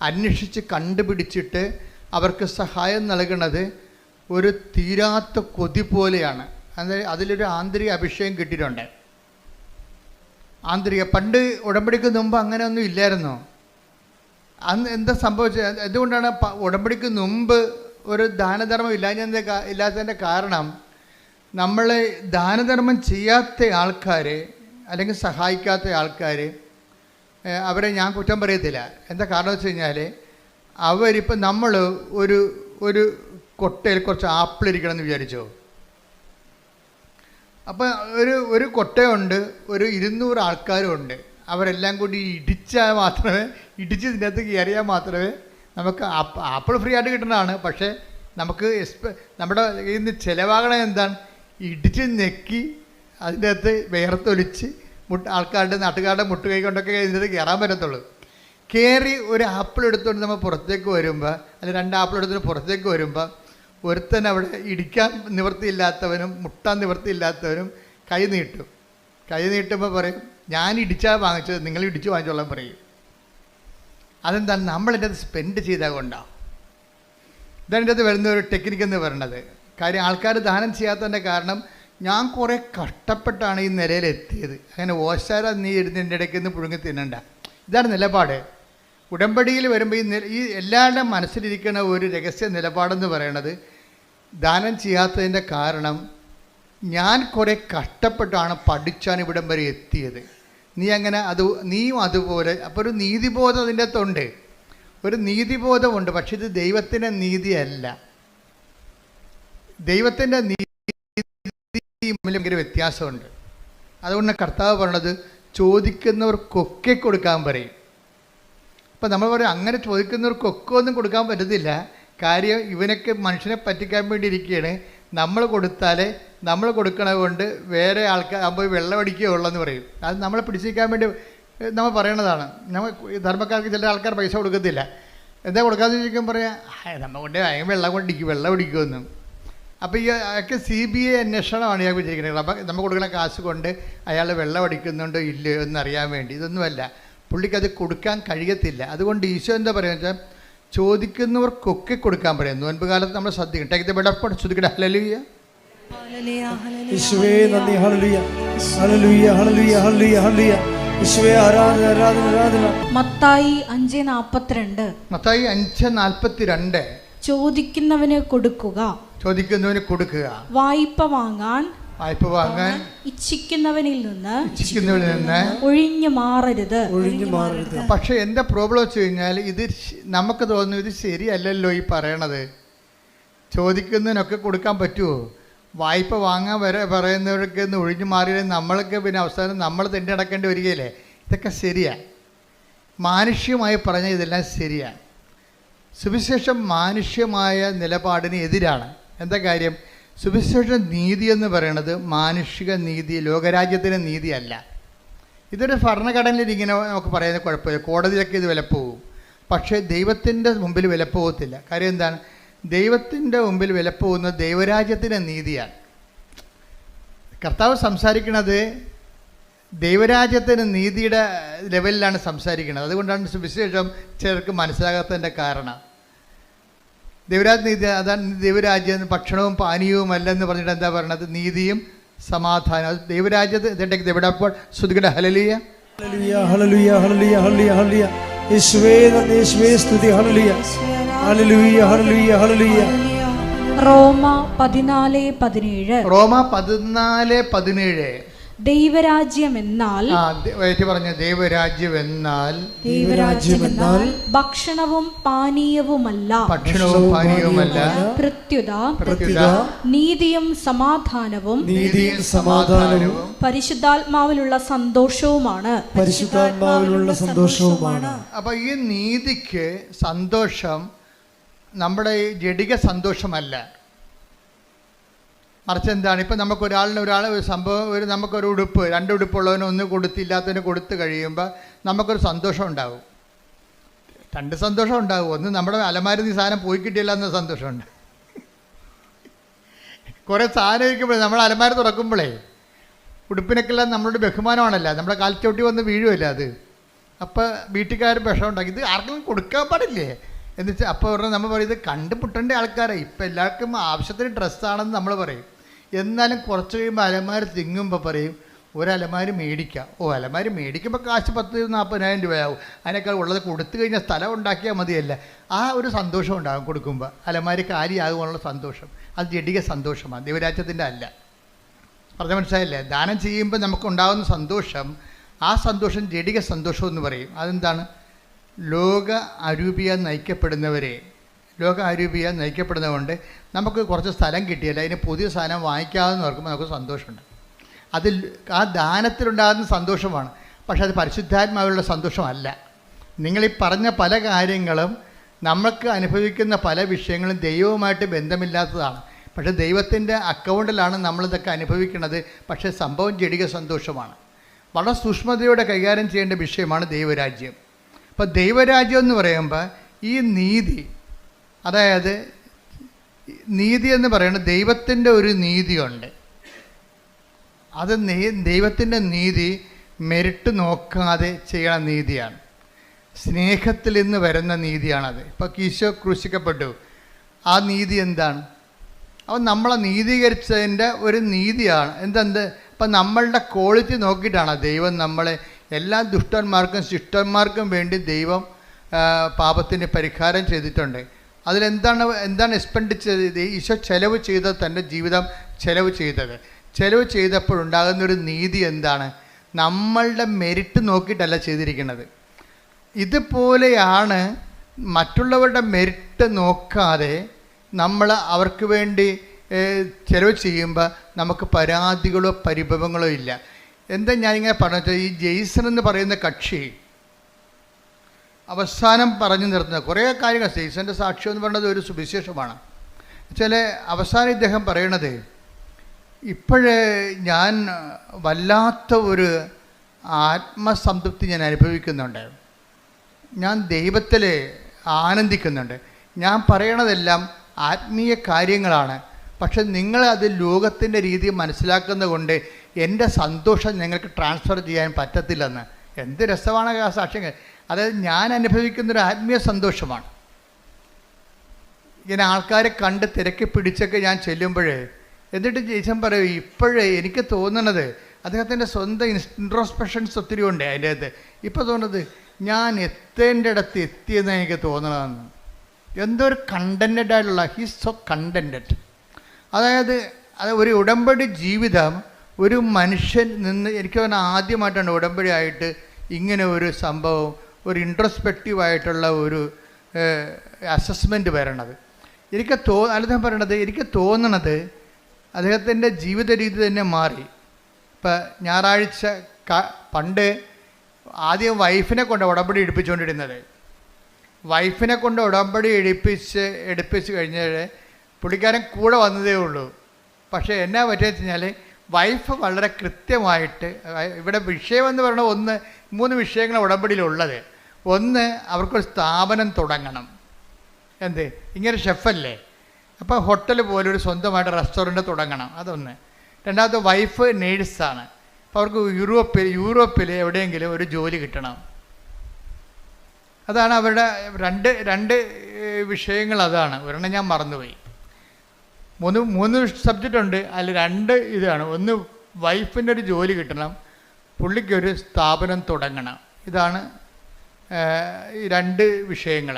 അന്വേഷിച്ച് കണ്ടുപിടിച്ചിട്ട് അവർക്ക് സഹായം നൽകണത് ഒരു തീരാത്ത കൊതി പോലെയാണ്. അതിലൊരു ആന്തരിക അഭിഷേകം കിട്ടിയിട്ടുണ്ട്. പണ്ട് ഉടമ്പടിക്ക് മുമ്പ് അങ്ങനെയൊന്നും ഇല്ലായിരുന്നോ? അന്ന് എന്താ സംഭവിച്ചത്? എന്തുകൊണ്ടാണ് ഉടമ്പടിക്ക് മുമ്പ് ഒരു ദാനധർമ്മം ഇല്ലാത്തതിൻ്റെ കാരണം, നമ്മൾ ദാനധർമ്മം ചെയ്യാത്ത ആൾക്കാർ അല്ലെങ്കിൽ സഹായിക്കാത്ത ആൾക്കാർ, അവരെ ഞാൻ കുറ്റം പറയത്തില്ല. എന്താ കാരണം വെച്ച് കഴിഞ്ഞാൽ, അവരിപ്പോൾ നമ്മൾ ഒരു കൊട്ടയിൽ കുറച്ച് ആപ്പിൾ ഇരിക്കണമെന്ന് വിചാരിച്ചോ. അപ്പോൾ ഒരു കൊട്ടയുണ്ട്, ഒരു 200 ആൾക്കാരും ഉണ്ട്. അവരെല്ലാം കൂടി ഇടിച്ച് ഇതിനകത്ത് കയറിയാൽ മാത്രമേ നമുക്ക് ആപ്പിൾ ഫ്രീ ആയിട്ട് കിട്ടുന്നതാണ്. പക്ഷേ നമുക്ക് നമ്മുടെ കയ്യിൽ നിന്ന് ചിലവാകണത് എന്താണ്? ഇടിച്ച് ഞെക്കി അതിൻ്റെ അകത്ത് വേർത്തൊലിച്ച് നാട്ടുകാരുടെ മുട്ടുകൈ കൊണ്ടൊക്കെ ഇതിനകത്ത് കയറാൻ പറ്റത്തുള്ളൂ. കയറി ഒരു ആപ്പിൾ എടുത്തുകൊണ്ട് നമ്മൾ പുറത്തേക്ക് വരുമ്പോൾ, അല്ലെങ്കിൽ 2 ആപ്പിൾ എടുത്തുകൊണ്ട് പുറത്തേക്ക് വരുമ്പോൾ, ഒരുത്തൻ അവിടെ ഇടിക്കാൻ നിവൃത്തിയില്ലാത്തവനും മുട്ടാൻ നിവൃത്തിയില്ലാത്തവനും കൈ നീട്ടുമ്പോൾ പറയും, ഞാൻ ഇടിച്ചാൽ വാങ്ങിച്ചത്, നിങ്ങൾ ഇടിച്ച് വാങ്ങിച്ചോളാൻ പറയും. അതെന്താണ്? നമ്മളതിൻ്റെ അത് സ്പെൻഡ് ചെയ്താൽ കൊണ്ടാണ്. ഇതതിൻ്റെ അത് വരുന്ന ഒരു ടെക്നിക്കെന്ന് പറയണത്. കാര്യം ആൾക്കാർ ദാനം ചെയ്യാത്തതിൻ്റെ കാരണം, ഞാൻ കുറേ കഷ്ടപ്പെട്ടാണ് ഈ നിലയിലെത്തിയത്, അങ്ങനെ ഓശാര നീ ഇരുന്നതിൻ്റെ ഇടയ്ക്ക് നിന്ന് പുഴുങ്ങി തിന്നണ്ട. ഇതാണ് നിലപാട്. ഉടമ്പടിയിൽ വരുമ്പോൾ ഈ എല്ലാവരുടെയും മനസ്സിലിരിക്കുന്ന ഒരു രഹസ്യ നിലപാടെന്ന് പറയണത്, ദാനം ചെയ്യാത്തതിൻ്റെ കാരണം, ഞാൻ കുറേ കഷ്ടപ്പെട്ടാണ് പഠിച്ചാണ് ഇവിടം വരെ എത്തിയത്, നീയും അതുപോലെ. അപ്പോൾ ഒരു നീതിബോധം അതിൻ്റെ അകത്തുണ്ട്, ഒരു നീതിബോധമുണ്ട്. പക്ഷെ ഇത് ദൈവത്തിൻ്റെ നീതിയല്ല. ദൈവത്തിൻ്റെ നീതി ഭയങ്കര വ്യത്യാസമുണ്ട്. അതുകൊണ്ട് കർത്താവ് പറയണത്, ചോദിക്കുന്നവർക്കൊക്കെ കൊടുക്കാൻ പറയും. അപ്പം നമ്മൾ പറയും, അങ്ങനെ ചോദിക്കുന്നവർക്കൊക്കെ ഒന്നും കൊടുക്കാൻ പറ്റത്തില്ല. കാര്യം ഇവനൊക്കെ മനുഷ്യനെ പറ്റിക്കാൻ വേണ്ടി ഇരിക്കുകയാണ്. നമ്മൾ കൊടുത്താലേ, നമ്മൾ കൊടുക്കണത് കൊണ്ട് വേറെ ആൾക്കാർ പോയി വെള്ളമടിക്കുകയുള്ളൂ എന്ന് പറയും. അത് നമ്മളെ പിടിച്ചിരിക്കാൻ വേണ്ടി നമ്മൾ പറയണതാണ്. നമ്മൾ ധർമ്മക്കാർക്ക് ചില ആൾക്കാർ പൈസ കൊടുക്കത്തില്ല. എന്താ കൊടുക്കാമെന്ന് ചോദിക്കാൻ പറയാം, നമ്മൾ കൊണ്ട് വെള്ളം അടിക്കുമെന്നും. അപ്പോൾ ഈ ഒക്കെ CBI അന്വേഷണമാണ് ഞാൻ വിചാരിക്കുന്നത്. അപ്പം നമ്മൾ കൊടുക്കുന്ന കാശ് കൊണ്ട് അയാൾ വെള്ളം അടിക്കുന്നുണ്ടോ ഇല്ലയോ എന്നറിയാൻ വേണ്ടി. ഇതൊന്നുമല്ല, പുള്ളിക്കത് കൊടുക്കാൻ കഴിയത്തില്ല. അതുകൊണ്ട് ഈശോ എന്താ പറയുക വെച്ചാൽ, ചോദിക്കുന്നവർക്കൊക്കെ കൊടുക്കാൻ പറയും. നോൻപ് കാലത്ത് നമ്മൾ ശ്രദ്ധിക്കണം. Take the bed of God, ശ്രദ്ധിക്കട്ടെ. ഹല്ലേലൂയ, യേശുവേ നന്ദി, ഹല്ലേലൂയ, ഹല്ലേലൂയ, ഹല്ലേലൂയ, ഹല്ലേലൂയ, ഹല്ലേലൂയ. യേശുവേ ആരാധന, ആരാധന, ആരാധന. മത്തായി 5:42. മത്തായി 5:42. ചോദിക്കുന്നവന് കൊടുക്കുക, വായ്പ വാങ്ങാൻ ഇച്ഛിക്കുന്നവനിൽ നിന്ന് ഒഴിഞ്ഞു മാറരുത്. പക്ഷെ എന്താ പ്രോബ്ലം വെച്ച് കഴിഞ്ഞാൽ, ഇത് നമുക്ക് തോന്നുന്നു ഇത് ശരിയല്ലല്ലോ ഈ പറയണത്. ചോദിക്കുന്നതിനൊക്കെ കൊടുക്കാൻ പറ്റുമോ? വായ്പ വാങ്ങാൻ വരെ പറയുന്നവർക്ക് ഒഴിഞ്ഞു മാറിയാൽ നമ്മൾക്ക് പിന്നെ അവസാനം നമ്മൾ തന്നെ അടക്കേണ്ടി വരികയില്ലേ? ഇതൊക്കെ ശരിയാണ്. മാനുഷ്യമായി പറഞ്ഞാൽ ഇതെല്ലാം ശരിയാണ്. സുവിശേഷം മാനുഷ്യമായ നിലപാടിന് എതിരാണ്. എന്താ കാര്യം? സുവിശേഷ നീതി എന്ന് പറയുന്നത് മാനുഷിക നീതി, ലോകരാജ്യത്തിൻ്റെ നീതിയല്ല. ഇതൊരു ഭരണഘടനയിൽ ഇങ്ങനെ നമുക്ക് പറയുന്നത് കുഴപ്പമില്ല, കോടതിയിലൊക്കെ ഇത് വിലപ്പോവും. പക്ഷേ ദൈവത്തിൻ്റെ മുമ്പിൽ വിലപ്പോകത്തില്ല. കാര്യം എന്താണ്? ദൈവത്തിൻ്റെ മുമ്പിൽ വിലപ്പോകുന്നത് ദൈവരാജ്യത്തിൻ്റെ നീതിയാണ്. കർത്താവ് സംസാരിക്കുന്നത് ദൈവരാജ്യത്തിന് നീതിയുടെ ലെവലിലാണ് സംസാരിക്കുന്നത്. അതുകൊണ്ടാണ് സുവിശേഷം ചിലർക്ക് മനസ്സിലാകാത്തതിൻ്റെ കാരണം. ദൈവരാജ്യ നീതി, അതാണ് ദൈവരാജ്യം ഭക്ഷണവും പാനീയവും അല്ലെന്ന് പറഞ്ഞിട്ട് എന്താ പറയണത്? നീതിയും സമാധാനം. അത് ദൈവരാജ്യത്ത് ഇതെവിടപ്പോൾ ശ്രുതികടെ ഹല്ലേലൂയ ഹല്ലേലൂയ ഹല്ലേലൂയ ഹല്ലേലൂയ ഹല്ലേലൂയ. യേശുവേ നന്ദി, യേശുവേ സ്തുതി. ഹല്ലേലൂയ ഹല്ലേലൂയ ഹല്ലേലൂയ ഹല്ലേലൂയ. റോമ 14:17. റോമ 14:17. ദൈവരാജ്യം എന്നാൽ പറഞ്ഞു, ദൈവരാജ്യം എന്നാൽ ദൈവരാജ്യമെന്നാൽ ഭക്ഷണവും പാനീയവുമല്ല, ഭക്ഷണവും പാനീയവുമല്ല, പ്രത്യുത പ്രത്യുത നീതിയും സമാധാനവും നീതിയും സമാധാനവും പരിശുദ്ധാത്മാവിലുള്ള സന്തോഷവുമാണ്. പരിശുദ്ധാത്മാവിലുള്ള സന്തോഷവുമാണ്. അപ്പൊ ഈ നീതിക്ക് സന്തോഷം നമ്മുടെ ഈ ജഡിക സന്തോഷമല്ല, മറിച്ച് എന്താണ്? ഇപ്പം ഒരാൾ ഒരു സംഭവം, നമുക്കൊരു ഉടുപ്പ്, 2 ഉടുപ്പുള്ളവന് ഒന്ന് കൊടുത്തില്ലാത്തതിന് കൊടുത്തു കഴിയുമ്പോൾ നമുക്കൊരു സന്തോഷം ഉണ്ടാവും. 2 സന്തോഷം ഉണ്ടാവും. ഒന്ന് നമ്മുടെ അലമാരി സാധനം പോയി കിട്ടിയില്ല എന്ന സന്തോഷമുണ്ട്. കുറേ സാധനം ഇരിക്കുമ്പോഴേ നമ്മൾ അലമാരി തുറക്കുമ്പോഴേ ഉടുപ്പിനൊക്കെല്ലാം നമ്മളോട് ബഹുമാനമാണല്ലോ, നമ്മുടെ കാൽച്ചോട്ടി വന്ന് വീഴുമല്ലോ അത്. അപ്പോൾ വീട്ടുകാർ വിഷം ഉണ്ടാക്കി, ഇത് ആർക്കെങ്കിലും കൊടുക്കാൻ പാടില്ലേ എന്ന് വെച്ചാൽ അപ്പോൾ പറഞ്ഞാൽ നമ്മൾ പറയും ഇത് കണ്ടുമുട്ടേണ്ട ആൾക്കാരെ. ഇപ്പം എല്ലാവർക്കും ആവശ്യത്തിന് ഡ്രസ്സാണെന്ന് നമ്മൾ പറയും. എന്നാലും കുറച്ച് കഴിയുമ്പോൾ അലമാരി തിങ്ങുമ്പോൾ പറയും ഒരലമാരി മേടിക്കാം. അലമാരി മേടിക്കുമ്പോൾ കാശ് 30,000-40,000 രൂപയാവും. അതിനേക്കാൾ ഉള്ളത് കൊടുത്തു കഴിഞ്ഞാൽ സ്ഥലം ഉണ്ടാക്കിയാൽ മതിയല്ല. ആ ഒരു സന്തോഷം ഉണ്ടാകും കൊടുക്കുമ്പോൾ. അലമാരി കാലിയാകുവാനുള്ള സന്തോഷം, അത് ജഡിക സന്തോഷമാണ്, ദൈവരാജ്യത്തിൻ്റെ അല്ല. പറഞ്ഞ മനസ്സിലായില്ലേ? ദാനം ചെയ്യുമ്പോൾ നമുക്കുണ്ടാകുന്ന സന്തോഷം, ആ സന്തോഷം ജഡിക സന്തോഷം എന്ന് പറയും. അതെന്താണ്? ലോക അരൂപിയാൽ നയിക്കപ്പെടുന്നതുകൊണ്ട് നമുക്ക് കുറച്ച് സ്ഥലം കിട്ടിയല്ല, അതിന് പുതിയ സാധനം വാങ്ങിക്കാമെന്ന് ഓർക്കുമ്പോൾ നമുക്ക് സന്തോഷമുണ്ട്. അതിൽ ആ ദാനത്തിലുണ്ടാകുന്ന സന്തോഷമാണ്. പക്ഷെ അത് പരിശുദ്ധാത്മാവിലുള്ള സന്തോഷമല്ല. നിങ്ങളീ പറഞ്ഞ പല കാര്യങ്ങളും, നമുക്ക് അനുഭവിക്കുന്ന പല വിഷയങ്ങളും ദൈവവുമായിട്ട് ബന്ധമില്ലാത്തതാണ്. പക്ഷേ ദൈവത്തിൻ്റെ അക്കൗണ്ടിലാണ് നമ്മളിതൊക്കെ അനുഭവിക്കുന്നത്. പക്ഷേ സംഭവം ജഡിക സന്തോഷമാണ്. വളരെ സൂക്ഷ്മതയോടെ കൈകാര്യം ചെയ്യേണ്ട വിഷയമാണ് ദൈവരാജ്യം. അപ്പോൾ ദൈവരാജ്യം എന്ന് പറയുമ്പോൾ ഈ നീതി, അതായത് നീതി എന്ന് പറയുന്നത് ദൈവത്തിൻ്റെ ഒരു നീതിയുണ്ട്. അത് ദൈവത്തിൻ്റെ നീതി മെരിട്ട് നോക്കാതെ ചെയ്യണ നീതിയാണ്. സ്നേഹത്തിൽ നിന്ന് വരുന്ന നീതിയാണത്. ഇപ്പോൾ ഈശോ ക്രൂശിക്കപ്പെട്ടു, ആ നീതി എന്താണ്? അപ്പം നമ്മളെ നീതീകരിച്ചതിൻ്റെ ഒരു നീതിയാണ്. എന്തെന്ത്? അപ്പം നമ്മളുടെ ക്വാളിറ്റി നോക്കിയിട്ടാണ് ദൈവം നമ്മളെ, എല്ലാ ദുഷ്ടന്മാർക്കും ശിഷ്ടന്മാർക്കും വേണ്ടി ദൈവം പാപത്തിന് പരിഹാരം ചെയ്തിട്ടുണ്ട്. എന്താണ് എക്സ്പെൻഡിച്ചർ ഈശോ ചെലവ് ചെയ്തത്? തൻ്റെ ജീവിതം ചെലവ് ചെയ്തപ്പോഴുണ്ടാകുന്നൊരു നീതി എന്താണ്? നമ്മളുടെ മെരിറ്റ് നോക്കിയിട്ടല്ല ചെയ്തിരിക്കുന്നത്. ഇതുപോലെയാണ് മറ്റുള്ളവരുടെ മെരിറ്റ് നോക്കാതെ നമ്മൾ അവർക്ക് വേണ്ടി ചെലവ് ചെയ്യുമ്പോൾ നമുക്ക് പരാതികളോ പരിഭവങ്ങളോ ഇല്ല. എന്താ ഞാനിങ്ങനെ പറഞ്ഞാൽ, ഈ ജെയ്സൺ എന്ന് പറയുന്ന കക്ഷി അവസാനം പറഞ്ഞു നിർത്തുന്ന കുറേ കാര്യങ്ങൾ, ജെയ്സൻ്റെ സാക്ഷ്യം എന്ന് പറയുന്നത് ഒരു സുവിശേഷമാണ്. ചില അവസാനം ഇദ്ദേഹം പറയണത്, ഇപ്പോഴേ ഞാൻ വല്ലാത്ത ഒരു ആത്മസംതൃപ്തി ഞാൻ അനുഭവിക്കുന്നുണ്ട്, ഞാൻ ദൈവത്തിൽ ആനന്ദിക്കുന്നുണ്ട്, ഞാൻ പറയണതെല്ലാം ആത്മീയ കാര്യങ്ങളാണ്, പക്ഷെ നിങ്ങൾ അത് ലോകത്തിൻ്റെ രീതി മനസ്സിലാക്കുന്നത് കൊണ്ട് എൻ്റെ സന്തോഷം നിങ്ങൾക്ക് ട്രാൻസ്ഫർ ചെയ്യാൻ പറ്റത്തില്ലെന്ന്. എന്ത് രസമാണ് ആ സാക്ഷ്യങ്ങൾ. അതായത് ഞാൻ അനുഭവിക്കുന്നൊരു ആത്മീയ സന്തോഷമാണ്. ഇങ്ങനെ ആൾക്കാരെ കണ്ട് തിരക്കി പിടിച്ചൊക്കെ ഞാൻ ചെല്ലുമ്പോഴേ, എന്നിട്ട് ജെയ്സൺ പറയും, ഇപ്പോഴേ എനിക്ക് തോന്നുന്നത്, അദ്ദേഹത്തിൻ്റെ സ്വന്തം ഇൻട്രോസ്പെക്ഷൻസ് ഒത്തിരി ഉണ്ട് അതിൻ്റെ അകത്ത്, ഇപ്പോൾ തോന്നുന്നത് ഞാൻ എത്തേണ്ടിടത്ത് എത്തിയെന്ന് എനിക്ക് തോന്നണമെന്ന്. എന്തോ ഒരു കണ്ടൻറ്റഡ് ആയിട്ടുള്ള, ഹീസ് സോ കണ്ടൻറ്റഡ്. അതായത് ഒരു ഉടമ്പടി ജീവിതം ഒരു മനുഷ്യൻ നിന്ന്, എനിക്ക് തോന്നുന്നത് ആദ്യമായിട്ടാണ് ഉടമ്പടി ആയിട്ട് ഇങ്ങനെ ഒരു സംഭവം, ഒരു ഇൻട്രോസ്പെക്റ്റീവായിട്ടുള്ള ഒരു അസസ്മെൻറ്റ് വരണത്. അദ്ദേഹം പറയണത്, എനിക്ക് തോന്നണത് അദ്ദേഹത്തിൻ്റെ ജീവിത രീതി തന്നെ മാറി. ഇപ്പം ഞായറാഴ്ച പണ്ട് ആദ്യം വൈഫിനെ കൊണ്ട് ഉടമ്പടി എടുപ്പിച്ചുകൊണ്ടിരുന്നത്, വൈഫിനെ കൊണ്ട് ഉടമ്പടി എടുപ്പിച്ച് കഴിഞ്ഞാൽ പുള്ളിക്കാരൻ കൂടെ വന്നതേ ഉള്ളൂ. പക്ഷേ എന്നാ പറ്റുക വെച്ച് കഴിഞ്ഞാൽ വൈഫ് വളരെ കൃത്യമായിട്ട്, ഇവിടെ വിഷയമെന്ന് പറയുന്നത് 3 വിഷയങ്ങൾ ഉടമ്പടിയിലുള്ളത്. ഒന്ന്, അവർക്കൊരു സ്ഥാപനം തുടങ്ങണം. എന്ത്, ഇങ്ങനെ ഷെഫല്ലേ, അപ്പോൾ ഹോട്ടൽ പോലെ ഒരു സ്വന്തമായിട്ട് റെസ്റ്റോറൻറ്റ് തുടങ്ങണം, അതൊന്ന്. രണ്ടാമത്തെ, വൈഫ് നേഴ്സാണ്, അപ്പോൾ അവർക്ക് യൂറോപ്പിൽ എവിടെയെങ്കിലും ഒരു ജോലി കിട്ടണം. അതാണ് അവരുടെ രണ്ട് വിഷയങ്ങൾ. അതാണ് ഒരെണ്ണം ഞാൻ മറന്നുപോയി. 3 സബ്ജക്റ്റ് ഉണ്ട്, അതിൽ 2 ഇതാണ്. ഒന്ന്, വൈഫിൻ്റെ ഒരു ജോലി കിട്ടണം, പുള്ളിക്കൊരു സ്ഥാപനം തുടങ്ങണം. ഇതാണ് ഈ 2 വിഷയങ്ങൾ.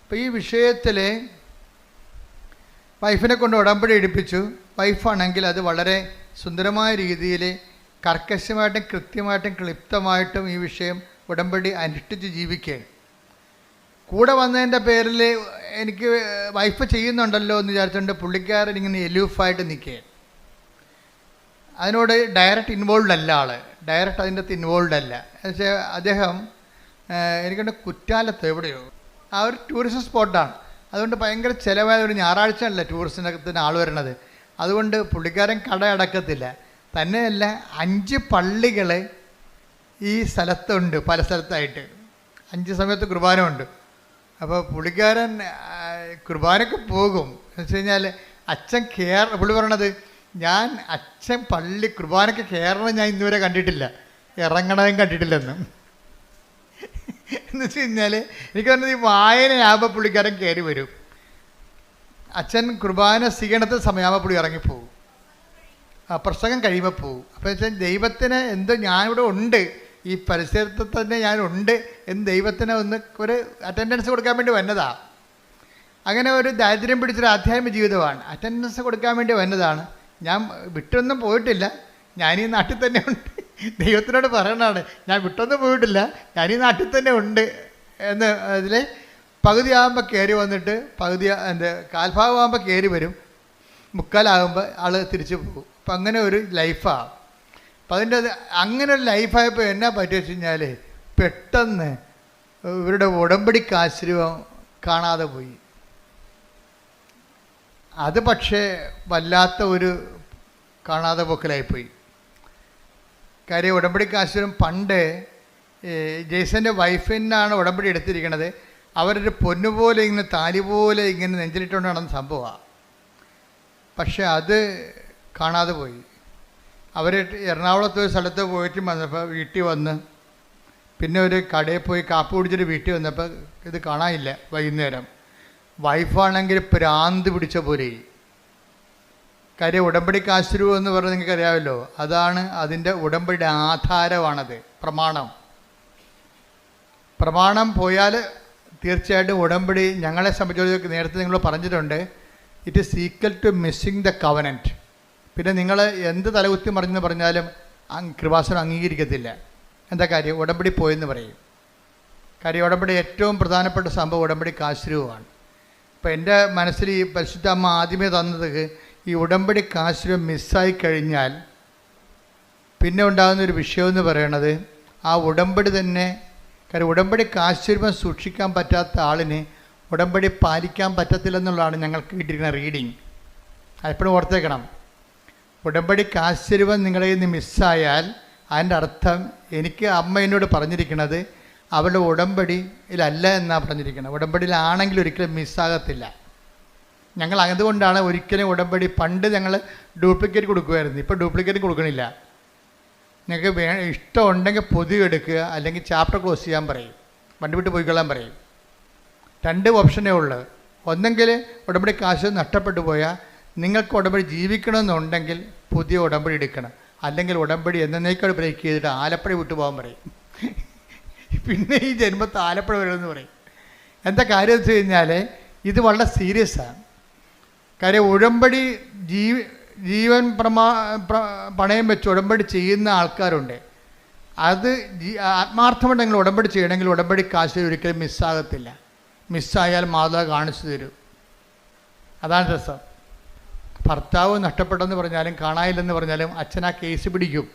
അപ്പോൾ ഈ വിഷയത്തിൽ വൈഫിനെ കൊണ്ട് ഉടമ്പടി എടുപ്പിച്ചു. വൈഫാണെങ്കിൽ അത് വളരെ സുന്ദരമായ രീതിയിൽ കർക്കശമായിട്ടും കൃത്യമായിട്ടും ക്ലിപ്തമായിട്ടും ഈ വിഷയം ഉടമ്പടി അനുഷ്ഠിച്ച് ജീവിക്കുകയാണ്. കൂടെ വന്നതിൻ്റെ പേരിൽ എനിക്ക് വൈഫ് ചെയ്യുന്നുണ്ടല്ലോ എന്ന് വിചാരിച്ചുകൊണ്ട് പുള്ളിക്കാരൻ ഇങ്ങനെ എലൂഫായിട്ട് നിൽക്കുകയാണ്. അതിനോട് ഡയറക്റ്റ് ഇൻവോൾവ് അല്ല ആൾ, ഡയറക്റ്റ് അതിൻ്റെ അകത്ത് ഇൻവോൾവ് അല്ല. എന്നുവെച്ചാൽ അദ്ദേഹം എനിക്കുണ്ട് കുറ്റാലത്ത് എവിടെയോ ആ ഒരു ടൂറിസ്റ്റ് സ്പോട്ടാണ്. അതുകൊണ്ട് ഭയങ്കര ചിലവായ ഒരു ഞായറാഴ്ച അല്ല ടൂറിസ്റ്റിനകത്തിന് ആൾ വരണത്. അതുകൊണ്ട് പുള്ളിക്കാരൻ കട അടക്കത്തില്ല. തന്നെയല്ല, 5 പള്ളികൾ ഈ സ്ഥലത്തുണ്ട്, പല സ്ഥലത്തായിട്ട് 5 സമയത്ത് കുർബാന ഉണ്ട്. അപ്പോൾ പുള്ളിക്കാരൻ കുർബാനയ്ക്ക് പോകും. എന്ന് വെച്ച് കഴിഞ്ഞാൽ അച്ഛൻ പുള്ളി പറയണത്, ഞാൻ അച്ഛൻ പള്ളി കുർബാനയ്ക്ക് കയറണം ഞാൻ ഇന്നുവരെ കണ്ടിട്ടില്ല, ഇറങ്ങണതും കണ്ടിട്ടില്ലെന്നും. എന്ന് വെച്ച് കഴിഞ്ഞാൽ എനിക്ക് പറഞ്ഞത് ഈ വായനയാകുമ്പോൾ പുള്ളിക്കാരൻ കയറി വരും, അച്ഛൻ കുർബാന സ്വീകരണത്തിന് സമയമാകുമ്പോൾ പുള്ളി ഇറങ്ങിപ്പോവും, പ്രസംഗം കഴിയുമ്പോൾ പോവും. അപ്പോൾ വെച്ചാൽ ദൈവത്തിന് എന്തോ ഞാനിവിടെ ഉണ്ട്, ഈ പരിസരത്ത് തന്നെ ഞാനുണ്ട് എന്ന് ദൈവത്തിന് ഒരു അറ്റൻഡൻസ് കൊടുക്കാൻ വേണ്ടി വന്നതാണ്. അങ്ങനെ ഒരു ദാരിദ്ര്യം പിടിച്ചൊരു ആധ്യാത്മിക ജീവിതമാണ്. അറ്റൻഡൻസ് കൊടുക്കാൻ വേണ്ടി വന്നതാണ്. ഞാൻ വിട്ടൊന്നും പോയിട്ടില്ല, ഞാനീ നാട്ടിൽ തന്നെ ഉണ്ട്. ദൈവത്തിനോട് പറയണതാണ്, ഞാൻ വിട്ടൊന്നും പോയിട്ടില്ല, ഞാനീ നാട്ടിൽ തന്നെ ഉണ്ട് എന്ന്. അതിൽ പകുതിയാകുമ്പോൾ കയറി വന്നിട്ട് കാൽഭാഗമാകുമ്പോൾ കയറി വരും, മുക്കാലാകുമ്പോൾ ആൾ തിരിച്ചു പോകും. അപ്പം അങ്ങനെ ഒരു ലൈഫാണ്. അപ്പം അങ്ങനെ ഒരു ലൈഫായപ്പോൾ എന്നാ പറ്റുക വെച്ച് കഴിഞ്ഞാൽ പെട്ടെന്ന് ഇവരുടെ ഉടമ്പടിക്ക് ആശ്രയം കാണാതെ പോയി. അത് പക്ഷേ വല്ലാത്ത ഒരു കാണാതെ പോക്കലായിപ്പോയി. കാര്യം ഉടമ്പടിക്ക് ആശ്രയം പണ്ട് ജെയ്സൻ്റെ വൈഫിനാണ് ഉടമ്പടി എടുത്തിരിക്കണത്. അവരൊരു പൊന്നുപോലെ ഇങ്ങനെ താലി പോലെ ഇങ്ങനെ നെഞ്ചിലിട്ടുകൊണ്ട് നടന്ന സംഭവമാണ്. പക്ഷെ അത് കാണാതെ പോയി. അവർ എറണാകുളത്ത് ഒരു സ്ഥലത്ത് പോയിട്ട് വന്നപ്പോൾ വീട്ടിൽ വന്ന് പിന്നെ ഒരു കടയിൽ പോയി കാപ്പി കുടിച്ചിട്ട് വീട്ടിൽ വന്നപ്പോൾ ഇത് കാണാനില്ല. വൈകുന്നേരം വൈഫാണെങ്കിൽ ഭ്രാന്ത് പിടിച്ച പോലെ. കാര്യം ഉടമ്പടിക്ക് ആശ്രയം എന്ന് പറഞ്ഞാൽ നിങ്ങൾക്ക് അറിയാമല്ലോ, അതാണ് അതിൻ്റെ ഉടമ്പടിയുടെ ആധാരമാണത്. പ്രമാണം പോയാൽ തീർച്ചയായിട്ടും ഉടമ്പടി ഞങ്ങളെ സംബന്ധിച്ച് നേരത്തെ നിങ്ങൾ പറഞ്ഞിട്ടുണ്ട്, it is equal to missing the covenant. പിന്നെ നിങ്ങൾ എന്ത് തലകുത്തി മറിഞ്ഞെന്ന് പറഞ്ഞാലും കൃപാസനം അംഗീകരിക്കത്തില്ല. എന്താ കാര്യം? ഉടമ്പടി പോയെന്ന് പറയും. കാര്യം ഉടമ്പടി ഏറ്റവും പ്രധാനപ്പെട്ട സംഭവം ഉടമ്പടിക്ക് ആശ്രയമാണ്. അപ്പോൾ എൻ്റെ മനസ്സിൽ ഈ പരിശുദ്ധ അമ്മ ആദ്യമേ തന്നത്, ഈ ഉടമ്പടിക്ക് ആശ്രയം മിസ്സായി കഴിഞ്ഞാൽ പിന്നെ ഉണ്ടാകുന്നൊരു വിഷയമെന്ന് പറയണത് ആ ഉടമ്പടി തന്നെ. കാര്യം ഉടമ്പടിക്ക് ആശ്രയം സൂക്ഷിക്കാൻ പറ്റാത്ത ആളിന് ഉടമ്പടി പാലിക്കാൻ പറ്റത്തില്ലെന്നുള്ളതാണ് ഞങ്ങൾക്ക് കിട്ടിയിരിക്കുന്ന റീഡിങ്. അതെപ്പോഴും ഓർത്തേക്കണം. ഉടമ്പടിക്ക് ആശ്രയം നിങ്ങളിൽ നിന്ന് മിസ്സായാൽ അതിൻ്റെ അർത്ഥം, എനിക്ക് അമ്മ എന്നോട് പറഞ്ഞിരിക്കുന്നത് അവളുടെ ഉടമ്പടിയിലല്ല എന്നാണ് പറഞ്ഞിരിക്കുന്നത്. ഉടമ്പടിയിലാണെങ്കിൽ ഒരിക്കലും മിസ്സാകത്തില്ല. ഞങ്ങൾ അതുകൊണ്ടാണ് ഒരിക്കലും ഉടമ്പടി, പണ്ട് ഞങ്ങൾ ഡ്യൂപ്ലിക്കേറ്റ് കൊടുക്കുമായിരുന്നു, ഇപ്പോൾ ഡ്യൂപ്ലിക്കേറ്റ് കൊടുക്കണില്ല. നിങ്ങൾക്ക് ഇഷ്ടമുണ്ടെങ്കിൽ പൊതി എടുക്കുക, അല്ലെങ്കിൽ ചാപ്റ്റർ ക്ലോസ് ചെയ്യാൻ പറയും, വണ്ടി വിട്ട് പോയിക്കൊള്ളാൻ പറയും. 2 ഓപ്ഷനേ ഉള്ളൂ. ഒന്നെങ്കിൽ ഉടമ്പടി കാശ് നഷ്ടപ്പെട്ടു പോയാൽ നിങ്ങൾക്ക് ഉടമ്പടി ജീവിക്കണമെന്നുണ്ടെങ്കിൽ പുതിയ ഉടമ്പടി എടുക്കണം, അല്ലെങ്കിൽ ഉടമ്പടി എന്നേക്കാൾ ബ്രേക്ക് ചെയ്തിട്ട് ആലപ്പുഴ വിട്ടു പോകാൻ പറയും. പിന്നെ ഈ ജന്മത്ത് ആലപ്പുഴ വരുമെന്ന് പറയും. എന്താ കാര്യം വെച്ച് കഴിഞ്ഞാൽ ഇത് വളരെ സീരിയസാണ്. കാര്യം ഉടമ്പടി ജീവൻ പണയം വെച്ച് ഉടമ്പടി ചെയ്യുന്ന ആൾക്കാരുണ്ട്. അത് ആത്മാർത്ഥമുണ്ടെങ്കിൽ ഉടമ്പടി ചെയ്യണമെങ്കിൽ ഉടമ്പടി കാശ് ഒരിക്കലും മിസ്സാകത്തില്ല. മിസ്സായാൽ മാതാവ് കാണിച്ചു തരും. അതാണ് രസം. ഭർത്താവ് നഷ്ടപ്പെട്ടെന്ന് പറഞ്ഞാലും കാണാനില്ലെന്ന് പറഞ്ഞാലും അച്ഛൻ ആ കേസ് പിടിക്കും.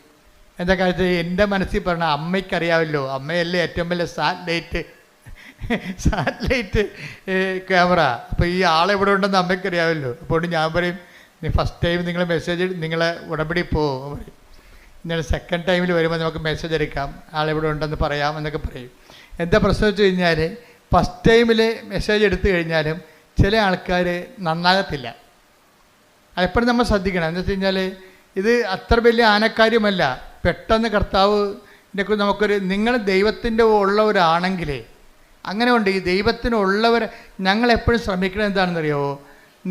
എന്താ കാര്യത്തിൽ എൻ്റെ മനസ്സിൽ പറഞ്ഞ അമ്മയ്ക്കറിയാമല്ലോ, അമ്മയല്ലേ ഏറ്റവും വലിയ സാറ്റലൈറ്റ് ക്യാമറ. അപ്പോൾ ഈ ആളെവിടെ ഉണ്ടെന്ന് അമ്മയ്ക്കറിയാമല്ലോ. അപ്പോൾ ഞാൻ പറയും, നീ ഫസ്റ്റ് ടൈം നിങ്ങൾ മെസ്സേജ് നിങ്ങളെ ഉടമ്പടി പോകും, ഇന്നലെ സെക്കൻഡ് ടൈമിൽ വരുമ്പോൾ നമുക്ക് മെസ്സേജ് എടുക്കാം, ആളിവിടെ ഉണ്ടെന്ന് പറയാം എന്നൊക്കെ പറയും. എന്താ പ്രശ്നം വെച്ച് കഴിഞ്ഞാൽ ഫസ്റ്റ് ടൈമിൽ മെസ്സേജ് എടുത്തു കഴിഞ്ഞാലും ചില ആൾക്കാർ നന്നാകത്തില്ല. അതെപ്പോഴും നമ്മൾ ശ്രദ്ധിക്കണം. എന്താ വെച്ച് കഴിഞ്ഞാൽ ഇത് അത്ര വലിയ ആനക്കാര്യമല്ല. പെട്ടെന്ന് കർത്താവിനെ കുറിച്ച് നമുക്കൊരു, നിങ്ങൾ ദൈവത്തിൻ്റെ ഉള്ളവരാണെങ്കിൽ അങ്ങനെ ഉണ്ട്. ഈ ദൈവത്തിനുള്ളവർ ഞങ്ങളെപ്പോഴും ശ്രമിക്കുന്നത് എന്താണെന്നറിയാമോ?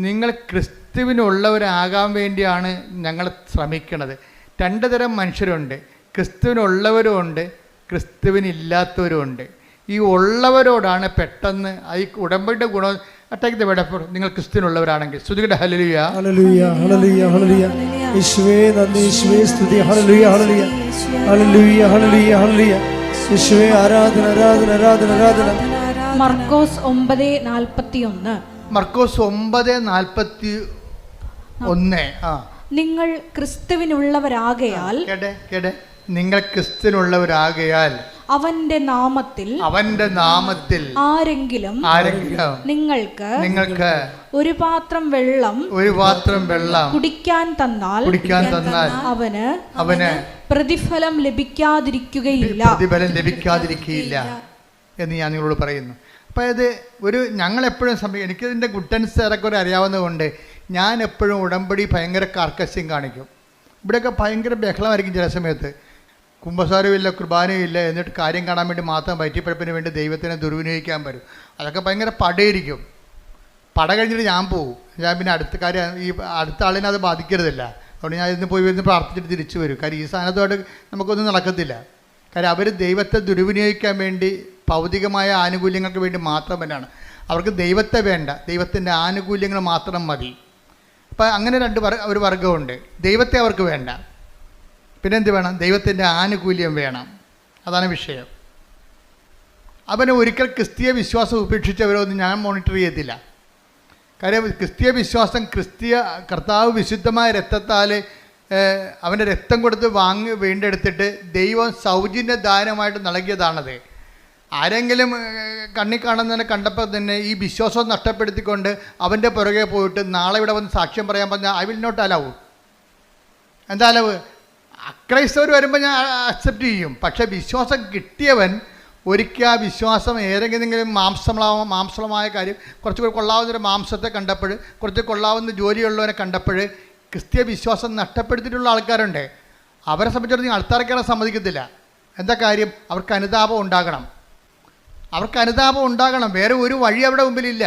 നിങ്ങൾ ക്രിസ്തുവിനുള്ളവരാകാൻ വേണ്ടിയാണ് ഞങ്ങൾ ശ്രമിക്കുന്നത്. രണ്ട് തരം മനുഷ്യരുണ്ട്, ക്രിസ്തുവിനുള്ളവരുമുണ്ട്, ക്രിസ്തുവിനില്ലാത്തവരുമുണ്ട്. ഈ ഉള്ളവരോടാണ് പെട്ടെന്ന് ഈ ഉടമ്പടിയുടെ ഗുണം. Attack the word of God. നിങ്ങൾ ക്രിസ്തുവിനുള്ളവരാണെങ്കിൽ സ്തുതിക്കട്ടെ. ഹല്ലേലൂയ ഹല്ലേലൂയ ഹല്ലേലൂയ ഹല്ലേലൂയ. യേശുവേ നന്ദി, യേശുവേ സ്തുതി. ഹല്ലേലൂയ ഹല്ലേലൂയ ഹല്ലേലൂയ ഹല്ലേലൂയ ഹല്ലേലൂയ. യേശുവേ ആരാധന ആരാധന ആരാധന ആരാധന. മർക്കോസ് 9:41. മർക്കോസ് 9:41. നിങ്ങൾ ക്രിസ്തുവിനുള്ളവരാകയാൽ കേട്ടെ, നിങ്ങൾ ക്രിസ്തുവിനുള്ളവരാകയാൽ അവന്റെ നാമത്തിൽ ആരെങ്കിലും നിങ്ങൾക്ക് ഒരു പാത്രം വെള്ളം കുടിക്കാൻ തന്നാൽ അവന് പ്രതിഫലം ലഭിക്കാതിരിക്കുകയില്ല എന്ന് ഞാൻ നിങ്ങളോട് പറയുന്നു. അപ്പോൾ ഇത് ഞങ്ങളെപ്പോഴും എനിക്കിതിൻ്റെ ഗുഡൻസ് ഏറെക്കുറെ അറിയാവുന്നതുകൊണ്ട് ഞാൻ എപ്പോഴും ഉടമ്പടി ഭയങ്കര കാർക്കശ്യം കാണിക്കും. ഇവിടെയൊക്കെ ഭയങ്കര ബഹളമായിരിക്കും ചില സമയത്ത്. കുമ്പസാരമില്ല, കുർബാനയില്ല, എന്നിട്ട് കാര്യം കാണാൻ വേണ്ടി മാത്രം വയറ്റിപ്പഴപ്പിന് വേണ്ടി ദൈവത്തിനെ ദുർവിനിയോഗിക്കാൻ വരും. അതൊക്കെ ഭയങ്കര പടയിരിക്കും. പട കഴിഞ്ഞിട്ട് ഞാൻ പോകും. ഞാൻ പിന്നെ അടുത്ത കാര്യം ഈ അടുത്ത ആളിനെ അത് ബാധിക്കരുതല്ല. അതുകൊണ്ട് ഞാൻ ഇന്ന് പോയി വരുന്ന പ്രാർത്ഥിച്ചിട്ട് തിരിച്ചു വരും. കാര്യം ഈ സാധനത്തോട് നമുക്കൊന്നും നടക്കത്തില്ല. കാര്യം അവർ ദൈവത്തെ ദുർവിനിയോഗിക്കാൻ വേണ്ടി ഭൗതികമായ ആനുകൂല്യങ്ങൾക്ക് വേണ്ടി മാത്രം തന്നെയാണ്. അവർക്ക് ദൈവത്തെ വേണ്ട, ദൈവത്തിൻ്റെ ആനുകൂല്യങ്ങൾ മാത്രം മതി. അപ്പം അങ്ങനെ ഒരു വർഗമുണ്ട്. ദൈവത്തെ അവർക്ക് വേണ്ട, പിന്നെ എന്ത് വേണം? ദൈവത്തിൻ്റെ ആനുകൂല്യം വേണം. അതാണ് വിഷയം. അവന് ഒരിക്കൽ ക്രിസ്തീയ വിശ്വാസം ഉപേക്ഷിച്ചവരൊന്നും ഞാൻ മോണിറ്റർ ചെയ്യത്തില്ല. കാര്യം ക്രിസ്തീയ വിശ്വാസം കർത്താവ് വിശുദ്ധമായ രക്തത്താൽ അവൻ്റെ രക്തം കൊടുത്ത് വീണ്ടെടുത്തിട്ട് ദൈവം സൗജന്യ ദാനമായിട്ട് നൽകിയതാണത്. ആരെങ്കിലും കണ്ണി കാണുന്നതിനെ കണ്ടപ്പോൾ തന്നെ ഈ വിശ്വാസം നഷ്ടപ്പെടുത്തിക്കൊണ്ട് അവൻ്റെ പുറകെ പോയിട്ട് നാളെ ഇവിടെ വന്ന് സാക്ഷ്യം പറയാൻ പറഞ്ഞാൽ ഐ വിൽ നോട്ട് അലവ്. എന്താ അലവ്? അക്രൈസ്തവർ വരുമ്പോൾ ഞാൻ അക്സെപ്റ്റ് ചെയ്യും. പക്ഷേ വിശ്വാസം കിട്ടിയവൻ ഒരിക്കൽ ആ വിശ്വാസം ഏതെങ്കിലും മാംസളമായ കാര്യം കുറച്ചുകൂടി കൊള്ളാവുന്നൊരു മാംസത്തെ കണ്ടപ്പോൾ, കുറച്ച് കൊള്ളാവുന്ന ജോലിയുള്ളവനെ കണ്ടപ്പോൾ ക്രിസ്തീയ വിശ്വാസം നഷ്ടപ്പെടുത്തിയിട്ടുള്ള ആൾക്കാരുണ്ട്. അവരെ സംബന്ധിച്ചിടത്തോളം ആൾക്കാർക്കാരെ സമ്മതിക്കത്തില്ല. എന്താ കാര്യം? അവർക്ക് അനുതാപം ഉണ്ടാകണം. വേറെ ഒരു വഴി അവിടെ മുമ്പിലില്ല.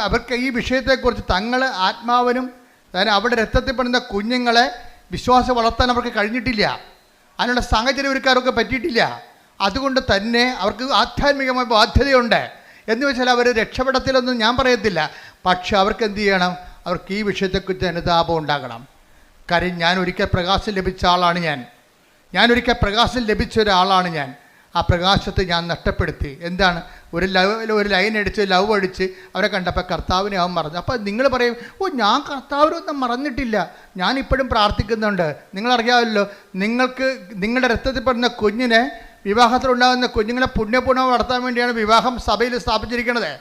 അവർക്ക് ഈ വിഷയത്തെക്കുറിച്ച് തങ്ങൾ ആത്മാവിനും അവിടെ രക്തത്തിൽ പെടുന്ന കുഞ്ഞുങ്ങളെ വിശ്വാസം വളർത്താൻ അവർക്ക് കഴിഞ്ഞിട്ടില്ല. അതിനുള്ള സാഹചര്യം ഒരുക്കാരൊക്കെ പറ്റിയിട്ടില്ല. അതുകൊണ്ട് തന്നെ അവർക്ക് ആധ്യാത്മികമായ ബാധ്യതയുണ്ട്. എന്ന് വെച്ചാൽ അവർ രക്ഷപ്പെടത്തിലൊന്നും ഞാൻ പറയത്തില്ല. പക്ഷെ അവർക്ക് എന്ത് ചെയ്യണം? അവർക്ക് ഈ വിഷയത്തെക്കുറിച്ച് അനുതാപം ഉണ്ടാകണം. കാര്യം ഞാൻ ഒരിക്കൽ പ്രകാശം ലഭിച്ച ആളാണ്. ഞാനൊരിക്കൽ പ്രകാശം ലഭിച്ച ഒരാളാണ് ഞാൻ. ആ പ്രകാശത്തെ ഞാൻ നഷ്ടപ്പെടുത്തി. എന്താണ്? ഒരു ലൈൻ അടിച്ച് ലവ് അടിച്ച് അവരെ കണ്ടപ്പോൾ കർത്താവിനെ അവൻ മറന്നു. അപ്പോൾ നിങ്ങൾ പറയും, ഞാൻ കർത്താവിനൊന്നും മറന്നിട്ടില്ല, ഞാനിപ്പോഴും പ്രാർത്ഥിക്കുന്നുണ്ട്. നിങ്ങളറിയാമല്ലോ, നിങ്ങളുടെ രക്തത്തിൽ പെടുന്ന കുഞ്ഞിനെ, വിവാഹത്തിലുണ്ടാകുന്ന കുഞ്ഞുങ്ങളെ പുണ്യപൂർണ്ണം വളർത്താൻ വേണ്ടിയാണ് വിവാഹം സഭയിൽ സ്ഥാപിച്ചിരിക്കുന്നത്.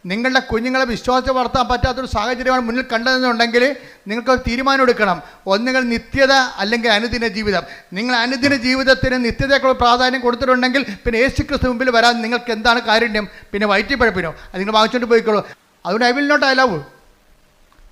നിങ്ങളുടെ കുഞ്ഞുങ്ങളെ വിശ്വാസത്തെ വളർത്താൻ പറ്റാത്തൊരു സാഹചര്യമാണ് മുന്നിൽ കണ്ടതെന്നുണ്ടെങ്കിൽ നിങ്ങൾക്കൊരു തീരുമാനം എടുക്കണം. ഒന്നുകിൽ നിത്യത അല്ലെങ്കിൽ അനുദിന ജീവിതം. നിങ്ങൾ അനുദിന ജീവിതത്തിന് നിത്യതയ്ക്കുള്ള പ്രാധാന്യം കൊടുത്തിട്ടുണ്ടെങ്കിൽ പിന്നെ യേശുക്രിസ്തു മുമ്പിൽ വരാൻ നിങ്ങൾക്ക് എന്താണ് കാരുണ്യം? പിന്നെ വയറ്റിപ്പഴപ്പിനോ? അത് നിങ്ങൾ വാങ്ങിച്ചുകൊണ്ട് പോയിക്കോളൂ. അതുകൊണ്ട് ഐ വിൽ നോട്ട് അലവ്.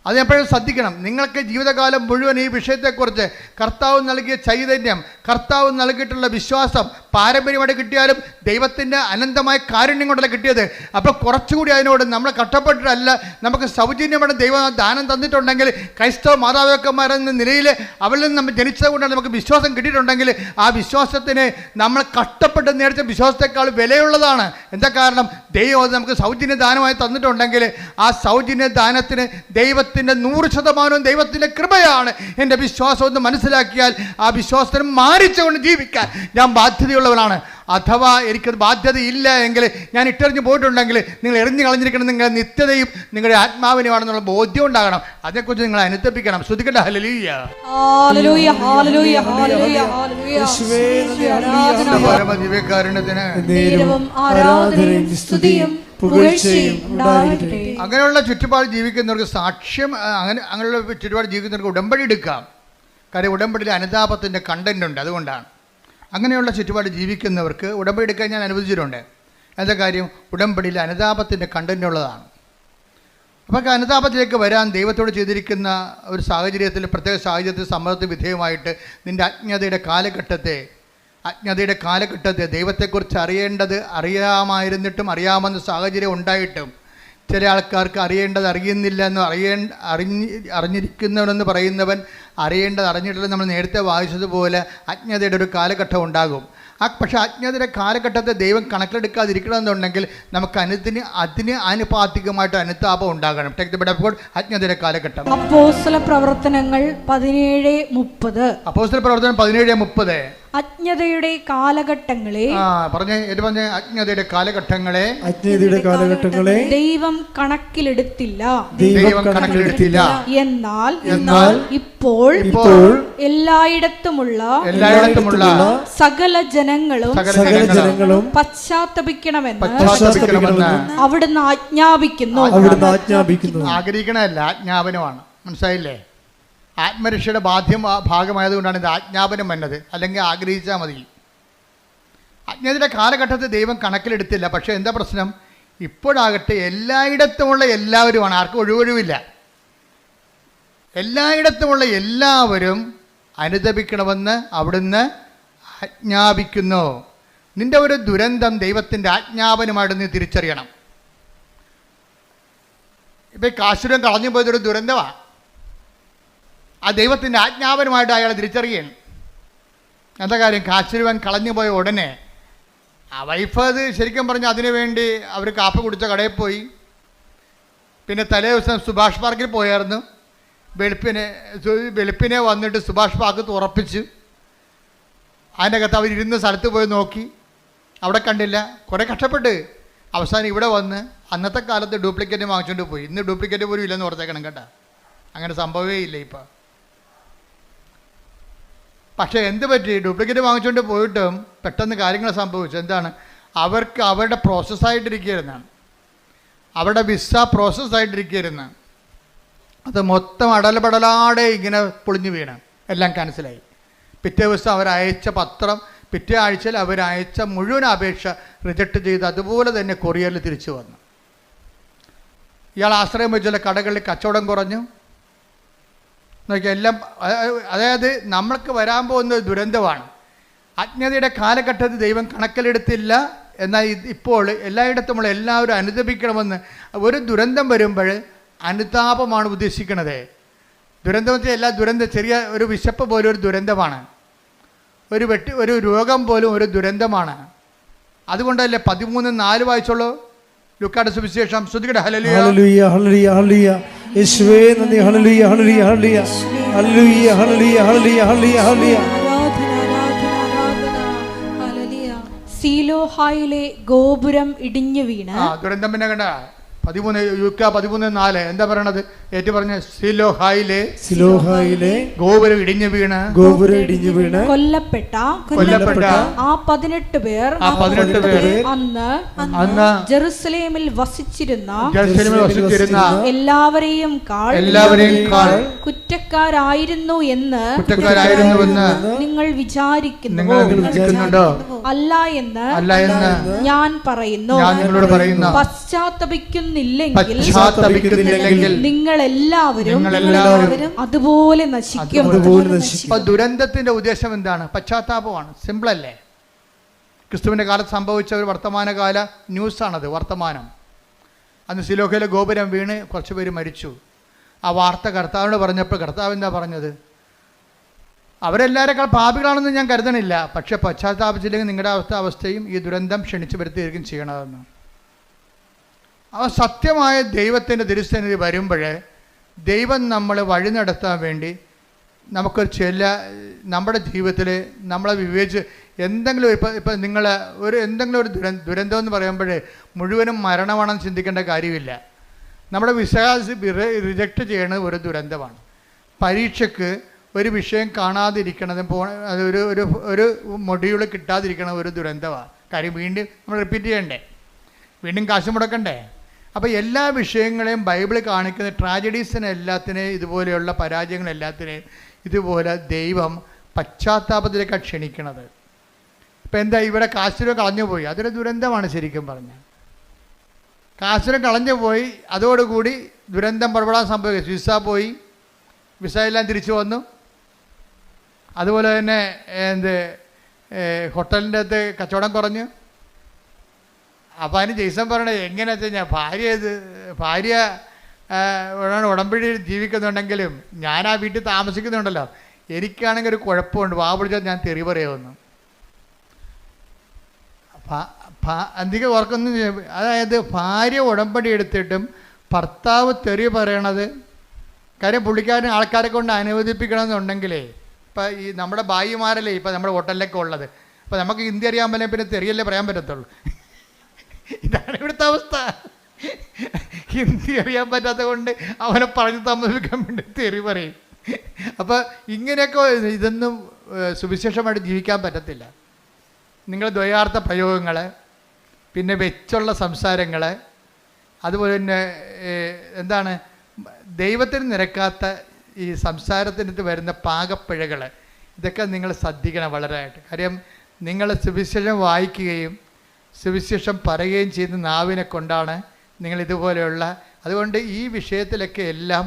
അത് എപ്പോഴും ശ്രദ്ധിക്കണം. നിങ്ങൾക്ക് ജീവിതകാലം മുഴുവൻ ഈ വിഷയത്തെക്കുറിച്ച് കർത്താവ് നൽകിയ ചൈതന്യം, കർത്താവ് നൽകിയിട്ടുള്ള വിശ്വാസം പാരമ്പര്യമായിട്ട് കിട്ടിയാലും ദൈവത്തിൻ്റെ അനന്തമായ കാരുണ്യം കൊണ്ടല്ല കിട്ടിയത്. അപ്പോൾ കുറച്ചുകൂടി അതിനോട് നമ്മൾ കഷ്ടപ്പെട്ടിട്ടല്ല, നമുക്ക് സൗജന്യമാണ് ദൈവം ദാനം തന്നിട്ടുണ്ടെങ്കിൽ, ക്രൈസ്തവ മാതാപിതാക്കന്മാരെന്ന നിലയിൽ അവരിൽ നിന്ന് നമ്മൾ ജനിച്ചത് കൊണ്ടാണ് നമുക്ക് വിശ്വാസം കിട്ടിയിട്ടുണ്ടെങ്കിൽ ആ വിശ്വാസത്തിന് നമ്മൾ കഷ്ടപ്പെട്ട് നേടിച്ച വിശ്വാസത്തെക്കാൾ വിലയുള്ളതാണ്. എന്താ കാരണം? ദൈവം അത് നമുക്ക് സൗജന്യ ദാനമായി തന്നിട്ടുണ്ടെങ്കിൽ ആ സൗജന്യ ദാനത്തിന് ദൈവത്തിൻ്റെ 100% ദൈവത്തിൻ്റെ കൃപയാണ്. എൻ്റെ വിശ്വാസം ഒന്ന് മനസ്സിലാക്കിയാൽ ആ വിശ്വാസത്തിന് മാനിച്ചുകൊണ്ട് ജീവിക്കാൻ ഞാൻ ബാധ്യതയുള്ളവനാണ്. അഥവാ എനിക്കത് ബാധ്യതയില്ല എങ്കിൽ, ഞാൻ ഇട്ടെറിഞ്ഞ് പോയിട്ടുണ്ടെങ്കിൽ, നിങ്ങൾ എറിഞ്ഞു കളഞ്ഞിരിക്കണം നിങ്ങളുടെ നിത്യതയും നിങ്ങളുടെ ആത്മാവിനുമാണെന്നുള്ള ബോധ്യം ഉണ്ടാകണം. അതിനെക്കുറിച്ച് നിങ്ങൾ അനുതപിക്കണം. ശ്രുതിക്കട്ടെ. ഹല്ലേലൂയ ഹല്ലേലൂയ ഹല്ലേലൂയ ഹല്ലേലൂയ പരമദിവ്യകാരുണ്യത്തിന് ആരാധനയും സ്തുതിയും പുകഴ്ചയും ഉണ്ടായിരിക്കട്ടെ. അങ്ങനെയുള്ള ചുറ്റുപാട് ജീവിക്കുന്നവർക്ക് സാക്ഷ്യം, അങ്ങനെയുള്ള ചുറ്റുപാട് ജീവിക്കുന്നവർക്ക് ഉടമ്പടി എടുക്കാം. കാര്യം ഉടമ്പടിയിൽ അനുതാപത്തിൻ്റെ കണ്ടന്റ് ഉണ്ട്. അതുകൊണ്ടാണ് അങ്ങനെയുള്ള ചുറ്റുപാട് ജീവിക്കുന്നവർക്ക് ഉടമ്പടി എടുക്കാൻ ഞാൻ അനുവദിച്ചിട്ടുണ്ട്. എന്താ കാര്യം? ഉടമ്പടിയിൽ അനുതാപത്തിൻ്റെ കണ്ടന്റ് ഉള്ളതാണ്. അപ്പോൾ അനുതാപത്തിലേക്ക് വരാൻ ദൈവത്തോട് ചെയ്തിരിക്കുന്ന ഒരു സാഹചര്യത്തിൽ, പ്രത്യേക സാഹചര്യത്തിൽ സമ്മതത്തിന് വിധേയമായിട്ട് നിൻ്റെ അജ്ഞതയുടെ കാലഘട്ടത്തെ ദൈവത്തെക്കുറിച്ച് അറിയാമായിരുന്നിട്ടും അറിയാമെന്ന സാഹചര്യം ഉണ്ടായിട്ടും ചില ആൾക്കാർക്ക് അറിയേണ്ടത് അറിയുന്നില്ല എന്ന് അറിഞ്ഞിരിക്കുന്നവനെന്ന് പറയുന്നവൻ അറിയേണ്ടത് അറിഞ്ഞിട്ടില്ല. നമ്മൾ നേരത്തെ വായിച്ചതുപോലെ അജ്ഞതയുടെ ഒരു കാലഘട്ടം ഉണ്ടാകും. പക്ഷേ അജ്ഞതയുടെ കാലഘട്ടത്തെ ദൈവം കണക്കിലെടുക്കാതിരിക്കണമെന്നുണ്ടെങ്കിൽ നമുക്ക് അതിന് ആനുപാതികമായിട്ട് അനുതാപം ഉണ്ടാകണം. Take the bed of God. അജ്ഞതയുടെ കാലഘട്ടം. അപ്പോസ്തല പ്രവർത്തനങ്ങൾ 17:30. അപ്പോസ്തല പ്രവർത്തനം 17:30. അജ്ഞതയുടെ കാലഘട്ടങ്ങളെ അജ്ഞതയുടെ കാലഘട്ടങ്ങളെ ദൈവം കണക്കിലെടുത്തില്ല. എന്നാൽ ഇപ്പോൾ എല്ലായിടത്തുമുള്ള സകല ജനങ്ങളും പശ്ചാത്തപിക്കണമെന്ന് അവിടുന്ന് ആജ്ഞാപിക്കുന്നു. ആഗ്രഹിക്കണമല്ല, ആജ്ഞാപനമാണ്. മനസ്സിലായില്ലേ? ആത്മരക്ഷയുടെ ഭാഗമായതുകൊണ്ടാണ് ഇത് ആജ്ഞാപനം വന്നത്. അല്ലെങ്കിൽ ആഗ്രഹിച്ചാൽ മതി. അജ്ഞതയുടെ കാലഘട്ടത്തിൽ ദൈവം കണക്കിലെടുത്തില്ല. പക്ഷേ എന്താ പ്രശ്നം? ഇപ്പോഴാകട്ടെ എല്ലായിടത്തുമുള്ള എല്ലാവരുമാണ്. ആർക്കും ഒഴിവൊഴിവില്ല. എല്ലായിടത്തുമുള്ള എല്ലാവരും അനുതപിക്കണമെന്ന് അവിടുന്ന് ആജ്ഞാപിക്കുന്നു. നിന്റെ ഒരു ദുരന്തം ദൈവത്തിൻ്റെ ആജ്ഞാപനമായിട്ട് നീ തിരിച്ചറിയണം. ഇപ്പം കാശുരം കളഞ്ഞു പോയതൊരു ദുരന്തമാണ്. ആ ദൈവത്തിൻ്റെ ആജ്ഞാപനമായിട്ട് അയാൾ തിരിച്ചറിയണം. എന്താ കാര്യം? കാശുരുവൻ കളഞ്ഞു പോയ ഉടനെ ആ വൈഫ് അത് ശരിക്കും പറഞ്ഞാൽ അതിനു വേണ്ടി അവർ കാപ്പ കുടിച്ച കടയിൽ പോയി. പിന്നെ തലേ ദിവസം സുഭാഷ് പാർക്കിൽ പോയായിരുന്നു. വെളുപ്പിനെ വന്നിട്ട് സുഭാഷ് പാർക്ക് തുറപ്പിച്ചു. അതിനകത്ത് അവരിരുന്ന സ്ഥലത്ത് പോയി നോക്കി, അവിടെ കണ്ടില്ല. കുറേ കഷ്ടപ്പെട്ട് അവസാനം ഇവിടെ വന്ന് അന്നത്തെ കാലത്ത് ഡ്യൂപ്ലിക്കേറ്റ് വാങ്ങിച്ചുകൊണ്ട് പോയി. ഇന്ന് ഡ്യൂപ്ലിക്കേറ്റ് പോലും ഇല്ലെന്ന് ഓർത്തേക്കണം കേട്ടോ. അങ്ങനെ സംഭവമേ ഇല്ല ഇപ്പം. പക്ഷേ എന്ത് പറ്റി? ഡ്യൂപ്ലിക്കേറ്റ് വാങ്ങിച്ചുകൊണ്ട് പോയിട്ടും പെട്ടെന്ന് കാര്യങ്ങൾ സംഭവിച്ചു. എന്താണ്? അവർക്ക് അവരുടെ പ്രോസസ്സായിട്ടിരിക്കുകയായിരുന്നാണ്. അവരുടെ വിസ പ്രോസസ്സായിട്ടിരിക്കുകയായിരുന്നു. അത് മൊത്തം അടലപടലാടെ ഇങ്ങനെ പൊളിഞ്ഞു വീണ് എല്ലാം ക്യാൻസലായി. പിറ്റേ ദിവസം അവരയച്ച പത്രം, പിറ്റേ ആഴ്ചയിൽ അവരയച്ച മുഴുവൻ അപേക്ഷ റിജക്റ്റ് ചെയ്ത് അതുപോലെ തന്നെ കൊറിയറിൽ തിരിച്ചു വന്നു. ഇയാൾ ആശ്രയം വെച്ചുള്ള കടകളിൽ കച്ചവടം കുറഞ്ഞു. നോക്കിയാൽ എല്ലാം, അതായത് നമ്മൾക്ക് വരാൻ പോകുന്ന ദുരന്തമാണ്. അജ്ഞതയുടെ കാലഘട്ടത്തിൽ ദൈവം കണക്കിലെടുത്തില്ല. എന്നാൽ ഇപ്പോൾ എല്ലായിടത്തുമുള്ള എല്ലാവരും അനുതപിക്കണമെന്ന്. ഒരു ദുരന്തം വരുമ്പോൾ അനുതാപമാണ് ഉദ്ദേശിക്കുന്നത്. ദുരന്തത്തിൽ എല്ലാ ചെറിയ ഒരു വിശപ്പ് പോലും ഒരു ദുരന്തമാണ്. ഒരു രോഗം പോലും ഒരു ദുരന്തമാണ്. അതുകൊണ്ടല്ലേ 13:4 വായിച്ചോളൂ ലൂക്കായുടെ സുവിശേഷം. ശ്രുതികട ഹല്ലേലൂയ ഹല്ലേലൂയ ഹല്ലേലൂയ ഹല്ലേലൂയ യേശുവേ നന്ദി. ഹല്ലേലൂയ ഹല്ലേലൂയ ഹല്ലേലൂയ ഹല്ലേലൂയ ഹല്ലേലൂയ ഹല്ലേലൂയ ഹല്ലേലൂയ ഹല്ലേലൂയ. സീലോഹായിലെ ഗോപുരം ഇടിഞ്ഞു വീണ്. ദുരന്തം പിന്നെ കണ്ട 13:4 എന്താ പറയണത്? ഏറ്റു പറഞ്ഞ സിലോഹായിലെ ഗോപുരം ഇടിഞ്ഞു വീണ് കൊല്ലപ്പെട്ട ആ 18 പേർ അന്ന് ജെറുസലേമിൽ വസിച്ചിരുന്ന എല്ലാവരെയും കുറ്റക്കാരായിരുന്നു എന്ന് നിങ്ങൾ വിചാരിക്കുന്നുണ്ടോ? അല്ല എന്ന് ഞാൻ പറയുന്നു. പശ്ചാത്തപിക്കുന്നില്ലെങ്കിൽ നിങ്ങൾ എല്ലാവരും അതുപോലെ നശിക്കും. ദുരന്തത്തിന്റെ ഉദ്ദേശം എന്താണ്? പശ്ചാത്താപമാണ്. സിമ്പിളല്ലേ? ക്രിസ്തുവിന്റെ കാലത്ത് സംഭവിച്ച ഒരു വർത്തമാനകാല ന്യൂസാണത്. വർത്തമാനം. അന്ന് സിലോഹയിലെ ഗോപുരം വീണ് കുറച്ച് പേര് മരിച്ചു. ആ വാർത്ത കർത്താവിനോട് പറഞ്ഞപ്പോൾ കർത്താവ് എന്താ പറഞ്ഞത്? അവരെല്ലാവരെക്കാൾ പാപികളാണെന്ന് ഞാൻ കരുതണില്ല, പക്ഷെ പശ്ചാത്താപിച്ചില്ലെങ്കിൽ നിങ്ങളുടെ അവസ്ഥയും ഈ ദുരന്തം ക്ഷണിച്ചു വരുത്തിയിരിക്കും ചെയ്യണതെന്ന്. ആ സത്യമായ ദൈവത്തിൻ്റെ തിരുസന്നിധി വരുമ്പോൾ ദൈവം നമ്മളെ വഴി നടത്താൻ വേണ്ടി നമുക്കൊരു നമ്മുടെ ജീവിതത്തിൽ നമ്മളെ വിവേചിച്ച് എന്തെങ്കിലും ഇപ്പം നിങ്ങൾ എന്തെങ്കിലും ഒരു ദുരന്തം എന്ന് പറയുമ്പോൾ മുഴുവനും മരണമാണെന്ന് ചിന്തിക്കേണ്ട കാര്യമില്ല. നമ്മുടെ വിശ്വാസം റിജക്റ്റ് ചെയ്യുന്നത് ഒരു ദുരന്തമാണ്. പരീക്ഷയ്ക്ക് ഒരു വിഷയം കാണാതിരിക്കണതും ഒരു മൊഡ്യൂൾ കിട്ടാതിരിക്കണത് ഒരു ദുരന്തമാണ്. കാര്യം വീണ്ടും നമ്മൾ റിപ്പീറ്റ് ചെയ്യണ്ടേ? വീണ്ടും കാശ് മുടക്കണ്ടേ? അപ്പോൾ എല്ലാ വിഷയങ്ങളെയും ബൈബിൾ കാണിക്കുന്ന ട്രാജഡീസിനെ എല്ലാത്തിനെയും, ഇതുപോലെയുള്ള പരാജയങ്ങളെല്ലാത്തിനെയും ഇതുപോലെ ദൈവം പശ്ചാത്താപത്തിലേക്കാണ് ക്ഷണിക്കണത്. ഇപ്പം എന്താ, ഇവിടെ കാശിനെ കളഞ്ഞുപോയി, അതൊരു ദുരന്തമാണ് ശരിക്കും പറഞ്ഞാൽ. കാശിനെ കളഞ്ഞുപോയി, അതോടുകൂടി ദുരന്തം പടപെടാൻ സംഭവിക്കും. വിസ പോയി, വിസ എല്ലാം തിരിച്ചു വന്നു. അതുപോലെ തന്നെ ഹോട്ടലിൻ്റെ അകത്ത് കച്ചവടം കുറഞ്ഞു. അപ്പോൾ അതിന് ജെയ്സൺ പറയണത് എങ്ങനെയാ വെച്ച് കഴിഞ്ഞാൽ, ഭാര്യ ഉടമ്പടി ജീവിക്കുന്നുണ്ടെങ്കിലും ഞാൻ ആ വീട്ടിൽ താമസിക്കുന്നുണ്ടല്ലോ, എനിക്കാണെങ്കിൽ ഒരു കുഴപ്പമുണ്ട്, വാ പിടിച്ചാൽ ഞാൻ തെറി പറയുമെന്ന്. അധികം ഓർക്കൊന്നും, അതായത് ഭാര്യ ഉടമ്പടി എടുത്തിട്ടും ഭർത്താവ് തെറി പറയണത്, കാര്യം പുള്ളിക്കാരൻ ആൾക്കാരെ കൊണ്ട് അനുവദിപ്പിക്കണമെന്നുണ്ടെങ്കിലേ, ഇപ്പം ഈ നമ്മുടെ ഭായിമാരല്ലേ ഇപ്പം നമ്മുടെ ഹോട്ടലിലൊക്കെ ഉള്ളത്, അപ്പം നമുക്ക് ഹിന്ദി അറിയാൻ പറ്റില്ല, പിന്നെ തെറിയല്ലേ പറയാൻ പറ്റത്തുള്ളൂ. ഇതാണ് ഇവിടുത്തെ അവസ്ഥ. ഹിന്ദി അറിയാൻ പറ്റാത്തത് കൊണ്ട് അവനെ പറഞ്ഞ് സമ്മതിപ്പിക്കാൻ വേണ്ടി തെറി പറയും. അപ്പോൾ ഇങ്ങനെയൊക്കെ ഇതൊന്നും സുവിശേഷമായിട്ട് ജീവിക്കാൻ പറ്റത്തില്ല. നിങ്ങൾ ദ്വയാർത്ഥ പ്രയോഗങ്ങൾ, പിന്നെ വെച്ചുള്ള സംസാരങ്ങൾ, അതുപോലെ തന്നെ എന്താണ് ദൈവത്തിന് നിരക്കാത്ത ഈ സംസാരത്തിനകത്ത് വരുന്ന പാകപ്പിഴകൾ, ഇതൊക്കെ നിങ്ങൾ ശ്രദ്ധിക്കണം വളരെയായിട്ട്. കാര്യം നിങ്ങൾ സുവിശേഷം വായിക്കുകയും സുവിശേഷം പറയുകയും ചെയ്യുന്ന നാവിനെ കൊണ്ടാണ് നിങ്ങളിതുപോലെയുള്ള. അതുകൊണ്ട് ഈ വിഷയത്തിലൊക്കെ എല്ലാം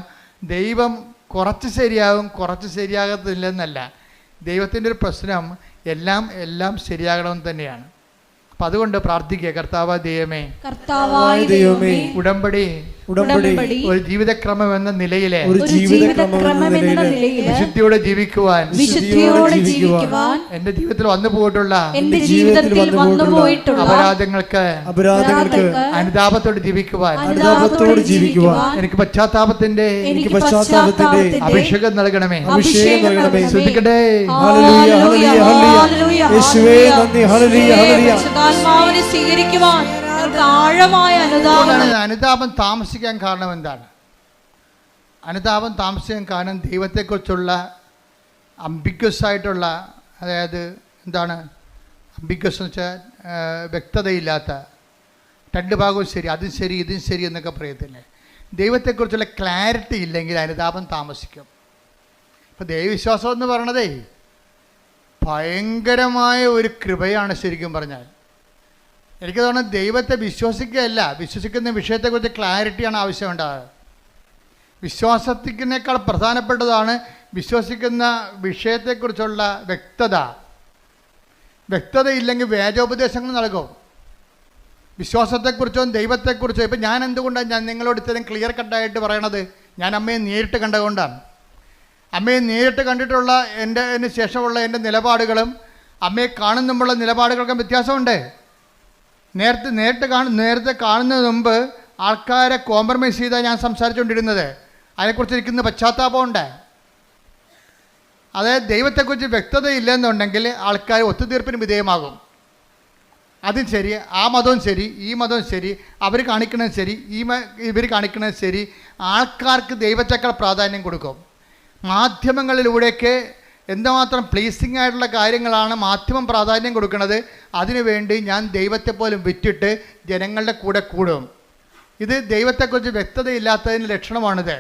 ദൈവം കുറച്ച് ശരിയാകും, കുറച്ച് ശരിയാകത്തില്ലെന്നല്ല. ദൈവത്തിൻ്റെ ഒരു പ്രശ്നം എല്ലാം ശരിയാകണമെന്ന് തന്നെയാണ്. അപ്പം അതുകൊണ്ട് പ്രാർത്ഥിക്കുക, കർത്താവായ ദൈവമേ, ഉടമ്പടി ഒരു ജീവിതക്രമം എന്ന നിലയിലെ വിശുദ്ധിയോടെ ജീവിക്കുവാൻ എന്റെ ജീവിതത്തിൽ വന്നു പോയിട്ടുള്ള അപരാധങ്ങൾക്ക് അനുതാപത്തോടെ ജീവിക്കുവാൻ എനിക്ക് പശ്ചാത്താപത്തിന്റെ അഭിഷേകം നൽകണമേ. ശ്രദ്ധിക്കട്ടെ. അനുതാപം താമസിക്കാൻ കാരണം എന്താണ്? അനുതാപം താമസിക്കാൻ കാരണം ദൈവത്തെക്കുറിച്ചുള്ള അംബിഗ്വസ് ആയിട്ടുള്ള, അതായത് എന്താണ് അംബിഗ്വസ് എന്ന് വെച്ചാൽ വ്യക്തതയില്ലാത്ത, രണ്ട് ഭാഗവും ശരി, അതും ശരി ഇതും ശരി എന്നൊക്കെ പറയത്തില്ലേ. ദൈവത്തെക്കുറിച്ചുള്ള ക്ലാരിറ്റി ഇല്ലെങ്കിൽ അനുതാപം താമസിക്കും. ഇപ്പോൾ ദൈവവിശ്വാസം എന്ന് പറയണതേ ഭയങ്കരമായ ഒരു കൃപയാണ് ശരിക്കും പറഞ്ഞാൽ. എനിക്ക് തോന്നുന്നത് ദൈവത്തെ വിശ്വസിക്കുകയല്ല, വിശ്വസിക്കുന്ന വിഷയത്തെക്കുറിച്ച് ക്ലാരിറ്റിയാണ് ആവശ്യമുണ്ടാകുക. വിശ്വാസത്തിനേക്കാൾ പ്രധാനപ്പെട്ടതാണ് വിശ്വസിക്കുന്ന വിഷയത്തെക്കുറിച്ചുള്ള വ്യക്തത. വ്യക്തതയില്ലെങ്കിൽ വേദോപദേശങ്ങൾ നൽകും. വിശ്വാസത്തെക്കുറിച്ചോ ദൈവത്തെക്കുറിച്ചോ ഇപ്പം ഞാൻ എന്തുകൊണ്ടാണ് ഞാൻ നിങ്ങളോട് ഇത്രയും ക്ലിയർ കട്ടായിട്ട് പറയണത്? ഞാൻ അമ്മയെ നേരിട്ട് കണ്ടതുകൊണ്ടാണ്. അമ്മയെ നേരിട്ട് കണ്ടിട്ടുള്ള അതിന് ശേഷമുള്ള എൻ്റെ നിലപാടുകളും അമ്മയെ കാണുന്നുമുള്ള നിലപാടുകൾക്കും വ്യത്യാസമുണ്ട്. നേരത്തെ കാണുന്നതിന് മുമ്പ് ആൾക്കാരെ കോംപ്രമൈസ് ചെയ്താണ് ഞാൻ സംസാരിച്ചുകൊണ്ടിരുന്നത്. അതിനെക്കുറിച്ച് ഇരിക്കുന്ന പശ്ചാത്താപമുണ്ട്. അതായത് ദൈവത്തെക്കുറിച്ച് വ്യക്തതയില്ലെന്നുണ്ടെങ്കിൽ ആൾക്കാർ ഒത്തുതീർപ്പിന് വിധേയമാകും. അതും ശരി, ആ മതവും ശരി, ഈ മതവും ശരി, അവർ കാണിക്കണത് ശരി, ഇവർ കാണിക്കണത് ശരി. ആൾക്കാർക്ക് ദൈവത്തെക്കാൾ പ്രാധാന്യം കൊടുക്കും. മാധ്യമങ്ങളിലൂടെയൊക്കെ എന്തുമാത്രം പ്ലീസിങ് ആയിട്ടുള്ള കാര്യങ്ങളാണ് മാധ്യമം പ്രാധാന്യം കൊടുക്കുന്നത്. അതിനുവേണ്ടി ഞാൻ ദൈവത്തെ പോലും വിറ്റിട്ട് ജനങ്ങളുടെ കൂടെ കൂടും. ഇത് ദൈവത്തെക്കുറിച്ച് വ്യക്തതയില്ലാത്തതിൻ്റെ ലക്ഷണമാണിത്.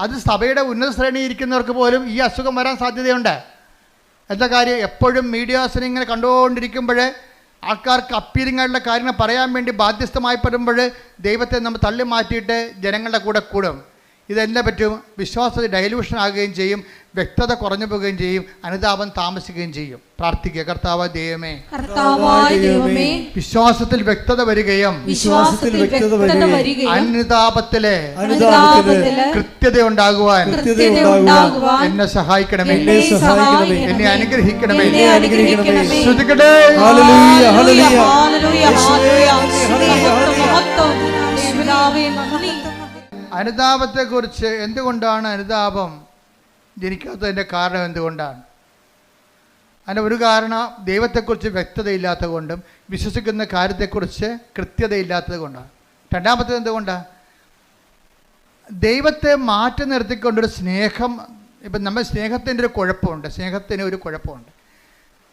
അത് സഭയുടെ ഉന്നത ശ്രേണിയിൽ ഇരിക്കുന്നവർക്ക് പോലും ഈ അസുഖം വരാൻ സാധ്യതയുണ്ട്. എന്താ കാര്യം? എപ്പോഴും മീഡിയാസിനെ ഇങ്ങനെ കണ്ടുകൊണ്ടിരിക്കുമ്പോൾ ആൾക്കാർക്ക് അപ്പീലിംഗ് ആയിട്ടുള്ള കാര്യങ്ങൾ പറയാൻ വേണ്ടി ബാധ്യസ്ഥമായി വരുമ്പോൾ ദൈവത്തെ നമ്മൾ തള്ളി മാറ്റിയിട്ട് ജനങ്ങളുടെ കൂടെ കൂടും. ഇതെല്ലാം പറ്റും. വിശ്വാസത്തിൽ ഡൈലൂഷൻ ആകുകയും ചെയ്യും, വ്യക്തത കുറഞ്ഞു പോവുകയും ചെയ്യും, അനുതാപം താമസിക്കുകയും ചെയ്യും. പ്രാർത്ഥിക്കുക, കർത്താവായ ദൈവമേ, വിശ്വാസത്തിൽ വ്യക്തത വരികയും അനുതാപത്തിലെ കൃത്യത ഉണ്ടാകുവാൻ എന്നെ സഹായിക്കണമേ, എന്നെ അനുഗ്രഹിക്കണമേ. ശ്രദ്ധിക്കട്ടെ. അനുതാപത്തെക്കുറിച്ച് എന്തുകൊണ്ടാണ് അനുതാപം ജനിക്കാത്തതിൻ്റെ കാരണം എന്തുകൊണ്ടാണ്? അതിൻ്റെ ഒരു കാരണം ദൈവത്തെക്കുറിച്ച് വ്യക്തതയില്ലാത്തത് കൊണ്ടും വിശ്വസിക്കുന്ന കാര്യത്തെക്കുറിച്ച് കൃത്യതയില്ലാത്തത് കൊണ്ടാണ്. രണ്ടാമത്തേത് എന്തുകൊണ്ടാണ്? ദൈവത്തെ മാറ്റി നിർത്തിക്കൊണ്ടൊരു സ്നേഹം. ഇപ്പം നമ്മൾ സ്നേഹത്തിൻ്റെ ഒരു കുഴപ്പമുണ്ട്. സ്നേഹത്തിന് ഒരു കുഴപ്പമുണ്ട്.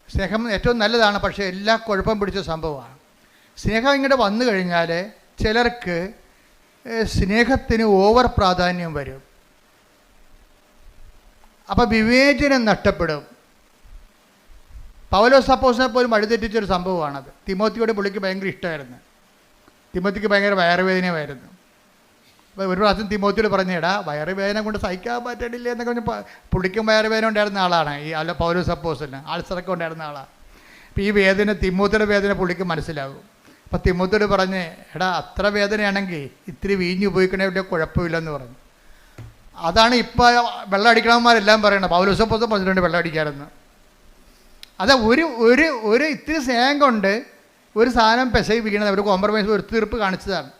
സ്നേഹം ഏറ്റവും നല്ലതാണ്, പക്ഷേ എല്ലാ കുഴപ്പം പിടിച്ച സംഭവമാണ്. സ്നേഹം ഇങ്ങോട്ട് വന്നു കഴിഞ്ഞാൽ ചിലർക്ക് സ്നേഹത്തിന് ഓവർ പ്രാധാന്യം വരും. അപ്പോൾ വിവേചനം നഷ്ടപ്പെടും. പൗലോസ് അപ്പോസ്തലനെ പോലും വഴിതെറ്റിച്ചൊരു സംഭവമാണത്. തിമോത്തിയോട് പുള്ളിക്ക് ഭയങ്കര ഇഷ്ടമായിരുന്നു. തിമോത്തിക്ക് ഭയങ്കര വയറുവേദനയായിരുന്നു. അപ്പോൾ ഒരു പ്രാവശ്യം തിമോത്തിയോട് പറഞ്ഞു, എടാ വയറുവേദന കൊണ്ട് സഹിക്കാൻ പറ്റണില്ല എന്നൊക്കെ പറഞ്ഞ് പുള്ളിക്കും വയറുവേദന ഉണ്ടായിരുന്ന ആളാണ് ഈ പൗലോസ് അപ്പോസ്തലൻ. ആൾസറൊക്കെ ഉണ്ടായിരുന്ന ആളാണ്. അപ്പോൾ ഈ വേദന, തിമോത്തിയുടെ വേദന പുള്ളിക്ക് മനസ്സിലാകും. അപ്പോൾ തിമോത്തിയോട് പറഞ്ഞ്, എടാ അത്ര വേദനയാണെങ്കിൽ ഇത്തിരി വീഞ്ഞ് ഉപയോഗിക്കണേ വലിയ കുഴപ്പമില്ലെന്ന് പറഞ്ഞു. അതാണ് ഇപ്പോൾ വെള്ളം അടിക്കണവന്മാരെല്ലാം പറയണത്. പൗലോസ് അപ്പോസ്തലൻ പറഞ്ഞിട്ടുണ്ട് വെള്ളം അടിക്കാമെന്ന്. അത് ഒരു ഇത്തിരി സ്നേഹം കൊണ്ട് ഒരു സാധനം പെശകിപ്പിക്കണത് അവർ കോംപ്രമൈസ് ഒത്തുതീർപ്പ് കാണിച്ചതാണ്.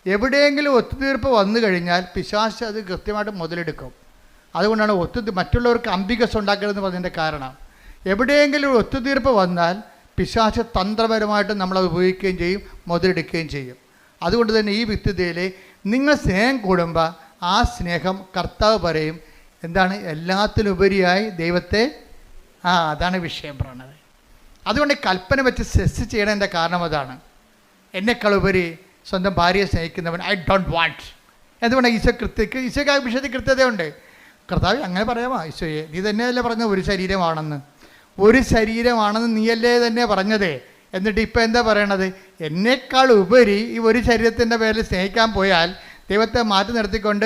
എവിടെയെങ്കിലും ഒത്തുതീർപ്പ് വന്നു കഴിഞ്ഞാൽ പിശാച് അത് കൃത്യമായിട്ട് മുതലെടുക്കും. അതുകൊണ്ടാണ് മറ്റുള്ളവർക്ക് അംബികസ് ഉണ്ടാക്കരുതെന്ന് പറഞ്ഞതിൻ്റെ കാരണം. എവിടെയെങ്കിലും ഒത്തുതീർപ്പ് വന്നാൽ പിശാച് തന്ത്രപരമായിട്ട് നമ്മളത് ഉപയോഗിക്കുകയും ചെയ്യും, മുതലെടുക്കുകയും ചെയ്യും. അതുകൊണ്ട് തന്നെ ഈ വ്യക്തിതയിൽ നിങ്ങൾ സ്നേഹം കൂടുമ്പോൾ ആ സ്നേഹം കർത്താവ് പറയും എന്താണ്, എല്ലാത്തിനുപരിയായി ദൈവത്തെ അതാണ് വിഷയം പറയണത്. അതുകൊണ്ട് കൽപ്പന വെച്ച് സെസ് ചെയ്യണതിൻ്റെ കാരണം അതാണ്. എന്നെക്കാൾ ഉപരി സ്വന്തം ഭാര്യയെ സ്നേഹിക്കുന്നവൻ ഐ ഡോണ്ട് വാണ്ട്. എന്തുകൊണ്ട് ഈശോയ്ക്ക് ആ വിഷയത്തിൽ കൃത്യതയുണ്ട്. കർത്താവ് അങ്ങനെ പറയാമോ ഈശോയെ, നീ തന്നെയല്ലേ പറഞ്ഞത് ഒരു ശരീരമാണെന്ന് നീയല്ലേ തന്നെ പറഞ്ഞതേ. എന്നിട്ട് ഇപ്പം എന്താ പറയണത്, എന്നേക്കാൾ ഉപരി ഈ ഒരു ശരീരത്തിൻ്റെ പേരിൽ സ്നേഹിക്കാൻ പോയാൽ ദൈവത്തെ മാറ്റി നിർത്തിക്കൊണ്ട്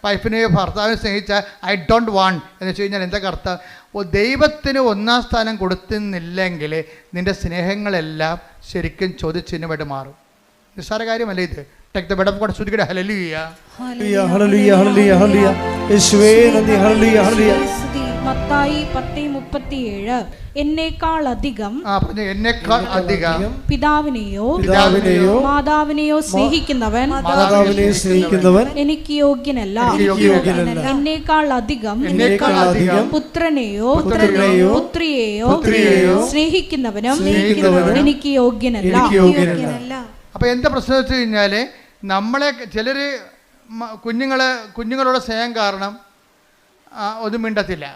വൈഫിനെയോ ഭർത്താവിനെ സ്നേഹിച്ചാൽ ഐ ഡോണ്ട് വാണ്ട് എന്ന് വെച്ച് കഴിഞ്ഞാൽ എന്താ കർത്താവ് ദൈവത്തിന് ഒന്നാം സ്ഥാനം കൊടുക്കുന്നില്ലെങ്കിൽ നിൻ്റെ സ്നേഹങ്ങളെല്ലാം ശരിക്കും ചോദ്യചിഹ്നമായിട്ട് മാറും. നിസ്സാര കാര്യമല്ല ഇത്. Take the bed of God. സ്തുതിക്കട്ടെ. ഹല്ലേലൂയ ഹല്ലേലൂയ ഹല്ലേലൂയ ഹല്ലേലൂയ. യേശുവേ നന്ദി. ഹല്ലേലൂയ ഹല്ലേലൂയ. മത്തായി 10:37 എന്നേക്കാൾ അധികം പിതാവിനെയോ മാതാവിനെയോ സ്നേഹിക്കുന്നവൻ എനിക്ക് യോഗ്യനല്ല. എന്നേക്കാൾ അധികം പുത്രനെയോ പുത്രിയെയോ സ്നേഹിക്കുന്നവനും എനിക്ക് യോഗ്യനല്ല. അപ്പോൾ എന്താ പ്രശ്നം വെച്ച് കഴിഞ്ഞാൽ നമ്മളെ ചിലർ കുഞ്ഞുങ്ങളോട് സ്നേഹം കാരണം ഒന്നും മിണ്ടത്തില്ല.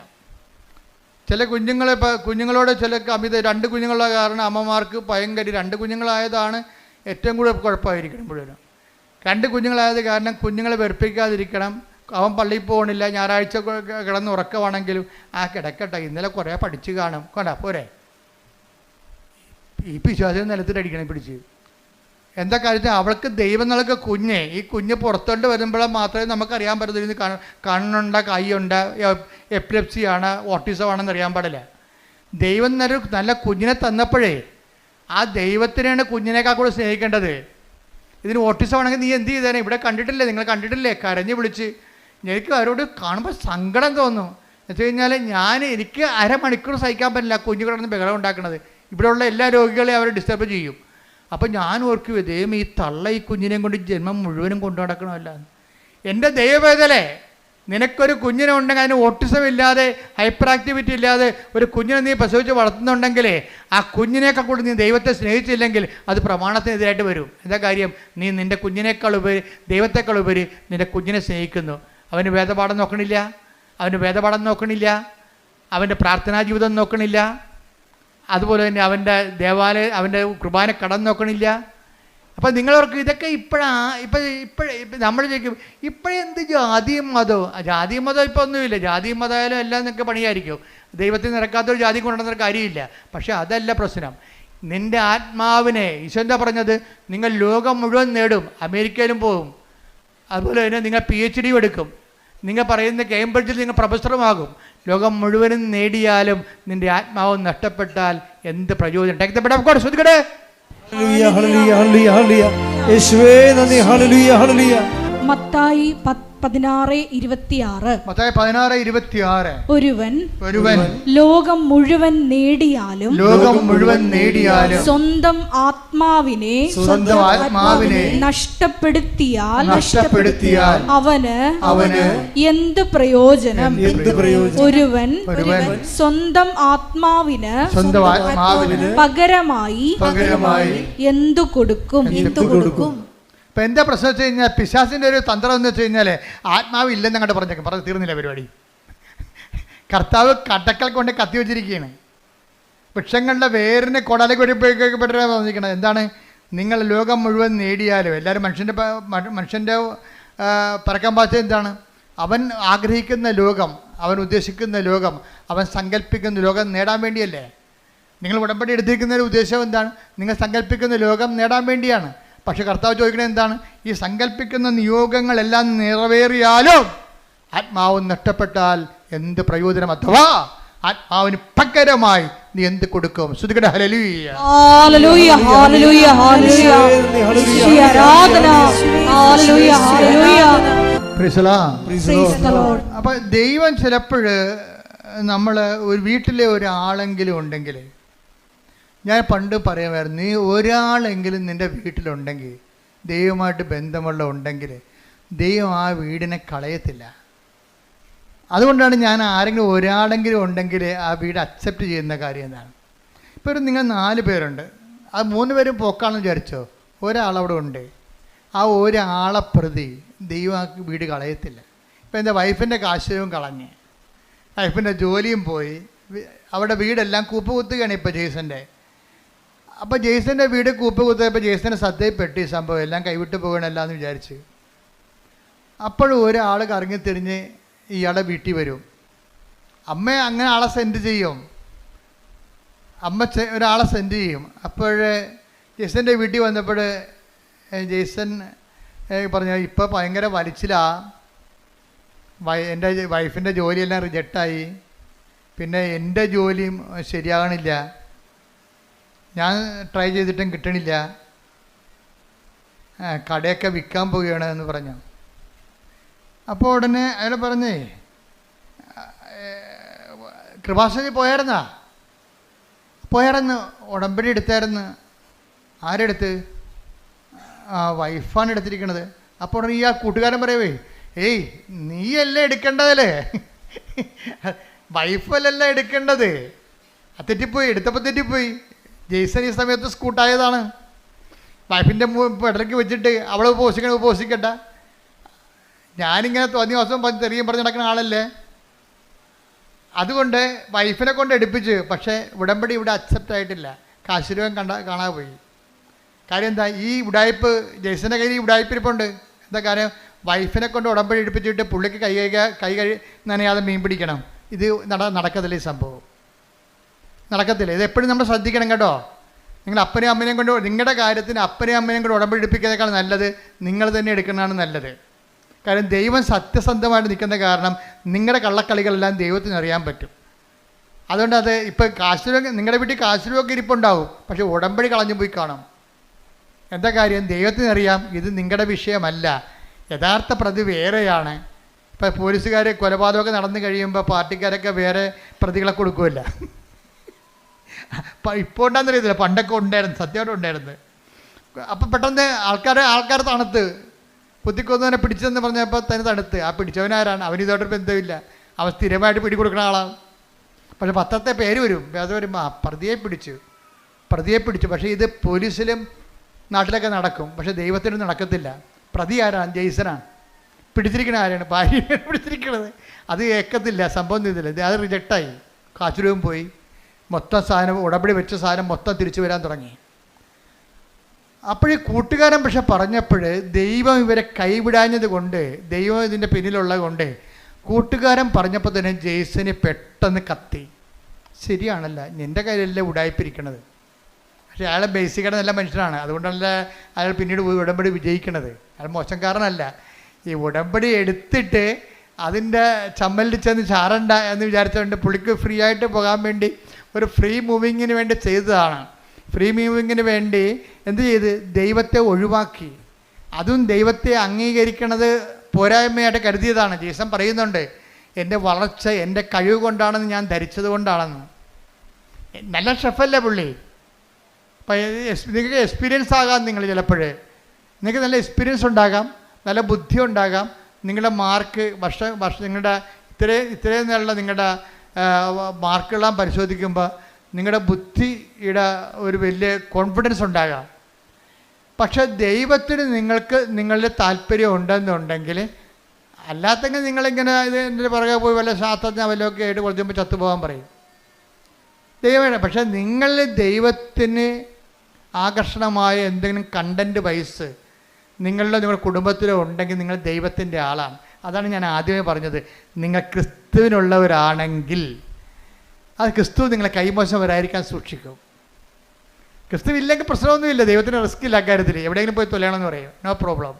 ചില കുഞ്ഞുങ്ങളോട് ചില അമിത 2 കുഞ്ഞുങ്ങളുടെ കാരണം അമ്മമാർക്ക് ഭയങ്കര 2 കുഞ്ഞുങ്ങളായതാണ് ഏറ്റവും കൂടുതൽ കുഴപ്പമായിരിക്കണം. മുഴുവനും 2 കുഞ്ഞുങ്ങളായത് കാരണം കുഞ്ഞുങ്ങളെ വെറുപ്പിക്കാതിരിക്കണം. അവൻ പള്ളിയിൽ പോകണില്ല, ഞായറാഴ്ച കിടന്ന് ഉറക്കമാണെങ്കിലും കിടക്കട്ടെ, ഇന്നലെ കുറേ പഠിച്ച് കാണും, കൊണ്ടാ പോരെ. ഈ പിശാചിനെ നിലത്തിലടിക്കണം പിടിച്ച്. എന്താ കാര്യം, അവൾക്ക് ദൈവം നൽകുക ഈ കുഞ്ഞ് പുറത്തോട്ട് വരുമ്പോഴേ മാത്രമേ നമുക്കറിയാൻ പറ്റത്തില്ല കണ്ണുണ്ട, കൈയുണ്ട്, എപ്പിലെപ്സിയാണ്, ഓട്ടിസം ആണെന്ന് അറിയാൻ പാടില്ല. ദൈവം നല്ല കുഞ്ഞിനെ തന്നപ്പോഴേ ആ ദൈവത്തിനെയാണ് കുഞ്ഞിനേക്കാൾ കൂടെ സ്നേഹിക്കേണ്ടത്. ഇതിന് ഓട്ടിസം ആണെങ്കിൽ നീ എന്ത് ചെയ്തേനെ, ഇവിടെ കണ്ടിട്ടില്ലേ, നിങ്ങൾ കണ്ടിട്ടില്ലേ, കരഞ്ഞ് വിളിച്ച്. എനിക്ക് അവരോട് കാണുമ്പോൾ സങ്കടം തോന്നും. എന്ന് വെച്ച് കഴിഞ്ഞാൽ എനിക്ക് അരമണിക്കൂർ സഹിക്കാൻ പറ്റില്ല കുഞ്ഞുങ്ങളൊന്നും ബഹളം ഉണ്ടാക്കുന്നത്. ഇവിടെയുള്ള എല്ലാ രോഗികളെയും അവർ ഡിസ്റ്റർബ് ചെയ്യും. അപ്പം ഞാൻ ഓർക്കും, ദൈവം ഈ ഈ കുഞ്ഞിനെയും കൊണ്ട് ജന്മം മുഴുവനും കൊണ്ടു നടക്കണമല്ല. എൻ്റെ ദൈവവേദലേ, നിനക്കൊരു കുഞ്ഞിനെ ഉണ്ടെങ്കിൽ അതിന് ഓട്ടിസം ഇല്ലാതെ ഹൈപ്പർ ആക്ടിവിറ്റി ഇല്ലാതെ ഒരു കുഞ്ഞിനെ നീ പ്രസവിച്ച് വളർത്തുന്നുണ്ടെങ്കിലേ ആ കുഞ്ഞിനേക്കാൾ കൂടി നീ ദൈവത്തെ സ്നേഹിച്ചില്ലെങ്കിൽ അത് പ്രമാണത്തിനെതിരായിട്ട് വരും. എന്താ കാര്യം, നീ നിൻ്റെ കുഞ്ഞിനേക്കാൾ ഉപരി ദൈവത്തെക്കാൾ ഉപരി നിൻ്റെ കുഞ്ഞിനെ സ്നേഹിക്കുന്നു. അവന് വേദപാഠം നോക്കണില്ല, അവൻ്റെ പ്രാർത്ഥനാ ജീവിതം നോക്കണില്ല, അതുപോലെ തന്നെ അവൻ്റെ അവൻ്റെ കുർബാന കടം നോക്കണില്ല. അപ്പം നിങ്ങളവർക്ക് ഇതൊക്കെ ഇപ്പോഴും നമ്മൾ ചോദിക്കും, ഇപ്പോഴെന്ത് ജാതിയും മതവും ഇപ്പോൾ ഒന്നുമില്ല. ജാതിയും മതമായാലും എല്ലാം നിങ്ങൾക്ക് പണിയായിരിക്കും. ദൈവത്തിൽ നിരക്കാത്തൊരു ജാതി കൊണ്ടുവരുന്ന കാര്യമില്ല. പക്ഷെ അതല്ല പ്രശ്നം. നിൻ്റെ ആത്മാവിനെ ഈശോ എന്താ പറഞ്ഞത്, നിങ്ങൾ ലോകം മുഴുവൻ നേടും, അമേരിക്കയിലും പോകും, അതുപോലെ തന്നെ നിങ്ങൾ PhD എടുക്കും, നിങ്ങൾ പറയുന്ന കേംബ്രിഡ്ജിൽ നിങ്ങൾ പ്രൊഫസറുമാകും. ലോകം മുഴുവനും നേടിയാലും നിൻ്റെ ആത്മാവ് നഷ്ടപ്പെട്ടാൽ എന്ത് പ്രയോജനം? Take the bed of God. ശ്രദ്ധിക്കട്ടെ. ഹല്ലേലൂയ ഹല്ലേലൂയ ഹല്ലേലൂയ ഹല്ലേലൂയ. യേശുവേ നന്ദി. ഹല്ലേലൂയ ഹല്ലേലൂയ. മത്തായി 16:26 ഒരുവൻ ലോകം മുഴുവൻ നേടിയാലും സ്വന്തം ആത്മാവിനെ നഷ്ടപ്പെടുത്തിയാൽ അവന് എന്ത് പ്രയോജനം? ഒരുവൻ സ്വന്തം ആത്മാവിന് പകരമായി എന്തു കൊടുക്കും? ഇപ്പം എന്താ പ്രശ്നം വെച്ച് കഴിഞ്ഞാൽ, പിശാചിൻ്റെ ഒരു തന്ത്രം എന്ന് വെച്ച് കഴിഞ്ഞാൽ ആത്മാവ് ഇല്ലെന്ന് അങ്ങോട്ട് പറഞ്ഞേക്കും. പറഞ്ഞ് തീർന്നില്ല പരിപാടി. കർത്താവ് കടക്കൽ കൊണ്ട് കത്തി വെച്ചിരിക്കുകയാണ്. വൃക്ഷങ്ങളുടെ വേരിന് കൊടലേക്ക് പറഞ്ഞിരിക്കണത് എന്താണ്? നിങ്ങൾ ലോകം മുഴുവൻ നേടിയാലും, എല്ലാവരും മനുഷ്യൻ്റെ പറക്കാൻ പാച്ച എന്താണ്? അവൻ ആഗ്രഹിക്കുന്ന ലോകം, അവൻ ഉദ്ദേശിക്കുന്ന ലോകം, അവൻ സങ്കല്പിക്കുന്ന ലോകം നേടാൻ വേണ്ടിയല്ലേ? നിങ്ങൾ ഉടമ്പടി എടുത്തിരിക്കുന്ന ഉദ്ദേശം എന്താണ്? നിങ്ങൾ സങ്കല്പിക്കുന്ന ലോകം നേടാൻ വേണ്ടിയാണ്. പക്ഷെ കർത്താവ് ചോദിക്കുന്നത് എന്താണ്? ഈ സങ്കല്പിക്കുന്ന നിയോഗങ്ങളെല്ലാം നിറവേറിയാലും ആത്മാവ് നഷ്ടപ്പെട്ടാൽ എന്ത് പ്രയോജനം? അഥവാ ആത്മാവിന് പകരമായി നീ എന്ത് കൊടുക്കും? ശ്രുതികട ഹല്ലേലൂയ. ഹല്ലേലൂയ ഹല്ലേലൂയ ഹല്ലേലൂയ. യേശുവേ ആരാധന. Hallelujah hallelujah. Praise the Lord. അപ്പോൾ ദൈവം ചിലപ്പോൾ നമ്മൾ ഒരു വീട്ടിലെ ഒരാളെങ്കിലും ഉണ്ടെങ്കിൽ, ഞാൻ പണ്ട് പറയുമായിരുന്നു, നീ ഒരാളെങ്കിലും നിൻ്റെ വീട്ടിലുണ്ടെങ്കിൽ, ദൈവമായിട്ട് ബന്ധമുള്ള ഉണ്ടെങ്കിൽ ദൈവം ആ വീടിനെ കളയത്തില്ല. അതുകൊണ്ടാണ് ഞാൻ ആരെങ്കിലും ഒരാളെങ്കിലും ഉണ്ടെങ്കിൽ ആ വീട് അക്സെപ്റ്റ് ചെയ്യുന്ന കാര്യം എന്താണ്. ഇപ്പോൾ നിങ്ങൾ 4 പേരുണ്ട്, ആ 3 പേരും പോക്കാണെന്ന് വിചാരിച്ചോ, ഒരാളവിടെ ഉണ്ട്. ആ ഒരാളെ പ്രതി ദൈവം ആ വീട് കളയത്തില്ല. ഇപ്പം എൻ്റെ വൈഫിൻ്റെ കാശവും കളഞ്ഞ്, വൈഫിൻ്റെ ജോലിയും പോയി, അവിടെ വീടെല്ലാം കൂപ്പ് കുത്തുകയാണ് ഇപ്പോൾ ജെയ്സൻ്റെ. അപ്പോൾ ജെയ്സൻ്റെ വീട് കൂപ്പ് കുത്തിയപ്പോൾ ജെയ്സൻ്റെ ശ്രദ്ധയിൽപ്പെട്ട് ഈ സംഭവം എല്ലാം കൈവിട്ട് പോകണമല്ല എന്ന് വിചാരിച്ച്. അപ്പോഴും ഒരാൾ കറങ്ങിത്തിരിഞ്ഞ് ഇയാളെ വീട്ടിൽ വരും. അമ്മ അങ്ങനെ ആളെ സെൻഡ് ചെയ്യും, അമ്മ ഒരാളെ സെൻഡ് ചെയ്യും. അപ്പോൾ ജെയ്സൻ്റെ വീട്ടിൽ വന്നപ്പോൾ ജെയ്സൺ പറഞ്ഞു, ഇപ്പോൾ ഭയങ്കര വലിച്ചിലാ, എൻ്റെ വൈഫിൻ്റെ ജോലിയെല്ലാം റിജക്റ്റായി, പിന്നെ എൻ്റെ ജോലിയും ശരിയാകണില്ല, ഞാൻ ട്രൈ ചെയ്തിട്ടും കിട്ടണില്ല, കടയൊക്കെ വിൽക്കാൻ പോവുകയാണ് എന്ന് പറഞ്ഞു. അപ്പോൾ ഉടനെ അയാൾ പറഞ്ഞേ, കൃപാസനത്തിൽ പോയായിരുന്നു, ഉടമ്പടി എടുത്തായിരുന്നു. ആരെടുത്ത്? വൈഫാണ് എടുത്തിരിക്കണത്. അപ്പോൾ ഉടനെ ഈ ആ കൂട്ടുകാരൻ പറയവേ, ഏയ് നീയല്ലേ എടുക്കേണ്ടതല്ലേ, വൈഫല്ലല്ല എടുക്കേണ്ടത്. തെറ്റിപ്പോയി, എടുത്തപ്പോൾ തെറ്റിപ്പോയി. ജെയ്സൺ ഈ സമയത്ത് സ്കൂട്ടായതാണ്. വൈഫിൻ്റെ പെടലേക്ക് വെച്ചിട്ട് അവളെ ഉപവസിക്കട്ടെ, ഞാനിങ്ങനെ തോന്നിയ ദിവസം തെറിയും പറഞ്ഞ് നടക്കുന്ന ആളല്ലേ. അതുകൊണ്ട് വൈഫിനെ കൊണ്ട് എടുപ്പിച്ച്. പക്ഷേ ഉടമ്പടി ഇവിടെ അക്സെപ്റ്റ് ആയിട്ടില്ല. കാശുരൂപം കാണാതെ പോയി. കാര്യം എന്താ? ഈ ഉടായ്പ് ജെയ്സൻ്റെ കയ്യിൽ ഈ ഉടായ്പിരിപ്പുണ്ട്. എന്താ കാര്യം? വൈഫിനെ കൊണ്ട് ഉടമ്പടി എടുപ്പിച്ചിട്ട് പുള്ളിക്ക് കൈ നനയാതെ മീൻ പിടിക്കണം. ഇത് നടക്കത്തില്ല, ഈ സംഭവം നടക്കത്തില്ല. ഇത് എപ്പോഴും നമ്മൾ ശ്രദ്ധിക്കണം കേട്ടോ. നിങ്ങൾ അപ്പനെയും അമ്മനെയും കൊണ്ട്, നിങ്ങളുടെ കാര്യത്തിന് അപ്പനെയും അമ്മനെയും കൊണ്ട് ഉടമ്പടി എടുപ്പിക്കുന്നതിനേക്കാൾ നല്ലത് നിങ്ങൾ തന്നെ എടുക്കുന്നതാണ് നല്ലത്. കാര്യം ദൈവം സത്യസന്ധമായിട്ട് നിൽക്കുന്ന കാരണം നിങ്ങളുടെ കള്ളക്കളികളെല്ലാം ദൈവത്തിന് അറിയാൻ പറ്റും. അതുകൊണ്ട് അത് ഇപ്പോൾ കാശുരൂപ, നിങ്ങളുടെ വീട്ടിൽ കാശുരൂപൊക്കെ ഇരിപ്പുണ്ടാവും, പക്ഷേ ഉടമ്പടി കളഞ്ഞു പോയി കാണും. എന്താ കാര്യം? ദൈവത്തിനറിയാം ഇത് നിങ്ങളുടെ വിഷയമല്ല, യഥാർത്ഥ പ്രതി വേറെയാണ്. ഇപ്പോൾ പോലീസുകാർ കൊലപാതകമൊക്കെ നടന്നു കഴിയുമ്പോൾ പാർട്ടിക്കാരൊക്കെ വേറെ പ്രതികളെ കൊടുക്കുമല്ല. ഇപ്പോൾ ഉണ്ടാകുന്നറിയത്തില്ല, പണ്ടൊക്കെ ഉണ്ടായിരുന്നു, സത്യമായിട്ട് ഉണ്ടായിരുന്നു. അപ്പം പെട്ടെന്ന് ആൾക്കാർ തണുത്ത് കുത്തിക്കൊന്നവനെ പിടിച്ചെന്ന് പറഞ്ഞപ്പോൾ തന്നെ തണുത്ത്. ആ പിടിച്ചവനാരാണ്? അവനിതോട്ടൊരു ബന്ധമില്ല, അവൻ സ്ഥിരമായിട്ട് പിടികൊടുക്കുന്ന ആളാണ്. പക്ഷെ പത്രത്തെ പേര് വരും, അത് വരുമ്പോൾ പ്രതിയെ പിടിച്ചു. പക്ഷേ ഇത് പോലീസിലും നാട്ടിലൊക്കെ നടക്കും, പക്ഷേ ദൈവത്തിനും നടക്കത്തില്ല. പ്രതി ആരാണ്? ജെയ്സനാണ്. പിടിച്ചിരിക്കണ ആരാണ്? ഭാര്യയാണ് പിടിച്ചിരിക്കണത്. അത് ഏക്കത്തില്ല, സംഭവം ചെയ്തില്ല, അത് റിജക്റ്റായി. കാശുരൂപം പോയി, മൊത്തം സാധനം ഉടമ്പടി വെച്ച സാധനം മൊത്തം തിരിച്ചു വരാൻ തുടങ്ങി. അപ്പോഴീ കൂട്ടുകാരൻ പക്ഷെ പറഞ്ഞപ്പോൾ ദൈവം ഇവരെ കൈവിടാഞ്ഞത് കൊണ്ട്, ദൈവം ഇതിൻ്റെ പിന്നിലുള്ളത് കൊണ്ട്, കൂട്ടുകാരൻ പറഞ്ഞപ്പോൾ തന്നെ ജെയ്സന് പെട്ടെന്ന് കത്തി. ശരിയാണല്ല, എൻ്റെ കയ്യിലല്ലേ ഉടായ്പിരിക്കണത്. പക്ഷേ അയാളെ ബേസിക്കായിട്ട് നല്ല മനുഷ്യനാണ്, അതുകൊണ്ടല്ല അയാൾ പിന്നീട് ഉടമ്പടി വിജയിക്കണത്. അയാൾ മോശംകാരനല്ല. ഈ ഉടമ്പടി എടുത്തിട്ട് അതിൻ്റെ ചമ്മലിൽ ചെന്ന് ചാരണ്ട എന്ന് വിചാരിച്ചുകൊണ്ട് പുള്ളിക്ക് ഫ്രീ ആയിട്ട് പോകാൻ വേണ്ടി ഒരു ഫ്രീ മൂവിങ്ങിന് വേണ്ടി ചെയ്തതാണ്. ഫ്രീ മൂവിങ്ങിന് വേണ്ടി എന്ത് ചെയ്ത്? ദൈവത്തെ ഒഴിവാക്കി. അതും ദൈവത്തെ അംഗീകരിക്കണത് പോരായ്മയായിട്ട് കരുതിയതാണ്. ജീസൻ പറയുന്നുണ്ട്, എൻ്റെ വളർച്ച എൻ്റെ കഴിവ് കൊണ്ടാണെന്ന് ഞാൻ ധരിച്ചത് കൊണ്ടാണെന്ന്. നല്ല ഷെഫല്ലേ പുള്ളി. അപ്പം നിങ്ങൾക്ക് എക്സ്പീരിയൻസ് ആകാം, നിങ്ങൾ ചിലപ്പോൾ നിങ്ങൾക്ക് നല്ല എക്സ്പീരിയൻസ് ഉണ്ടാകാം, നല്ല ബുദ്ധി ഉണ്ടാകാം. നിങ്ങളുടെ മാർക്ക് വർഷം നിങ്ങളുടെ ഇത്രയും നല്ല നിങ്ങളുടെ മാർക്കെല്ലാം പരിശോധിക്കുമ്പോൾ നിങ്ങളുടെ ബുദ്ധിയുടെ ഒരു വലിയ കോൺഫിഡൻസ് ഉണ്ടാകാം. പക്ഷെ ദൈവത്തിന് നിങ്ങൾക്ക് നിങ്ങളുടെ താല്പര്യം ഉണ്ടെന്നുണ്ടെങ്കിൽ, അല്ലാത്തെങ്കിൽ നിങ്ങളിങ്ങനെ ഇതിൻ്റെ പുറകെ പോയി വല്ല ശാസ്ത്രജ്ഞ വല്ലതൊക്കെ ആയിട്ട് കുറച്ചുമ്പോൾ ചത്തുപോകാൻ പറയും. ദൈവമാണ്. പക്ഷെ നിങ്ങളിൽ ദൈവത്തിന് ആകർഷണമായ എന്തെങ്കിലും കണ്ടൻറ്റ് വൈസ് നിങ്ങളുടെ കുടുംബത്തിലോ ഉണ്ടെങ്കിൽ നിങ്ങൾ ദൈവത്തിൻ്റെ ആളാണ്. അതാണ് ഞാൻ ആദ്യമേ പറഞ്ഞത്. നിങ്ങൾ ക്രിസ്തുവിനുള്ളവരാണെങ്കിൽ അത് ക്രിസ്തു നിങ്ങളെ കൈമോശം വരാതിരിക്കാൻ സൂക്ഷിക്കും. ക്രിസ്തുവില്ലെങ്കിൽ പ്രശ്നമൊന്നുമില്ല, ദൈവത്തിന് റിസ്ക് ഇല്ല കാര്യത്തിൽ. എവിടെയെങ്കിലും പോയി തൊലയണമെന്ന് പറയും, നോ പ്രോബ്ലം.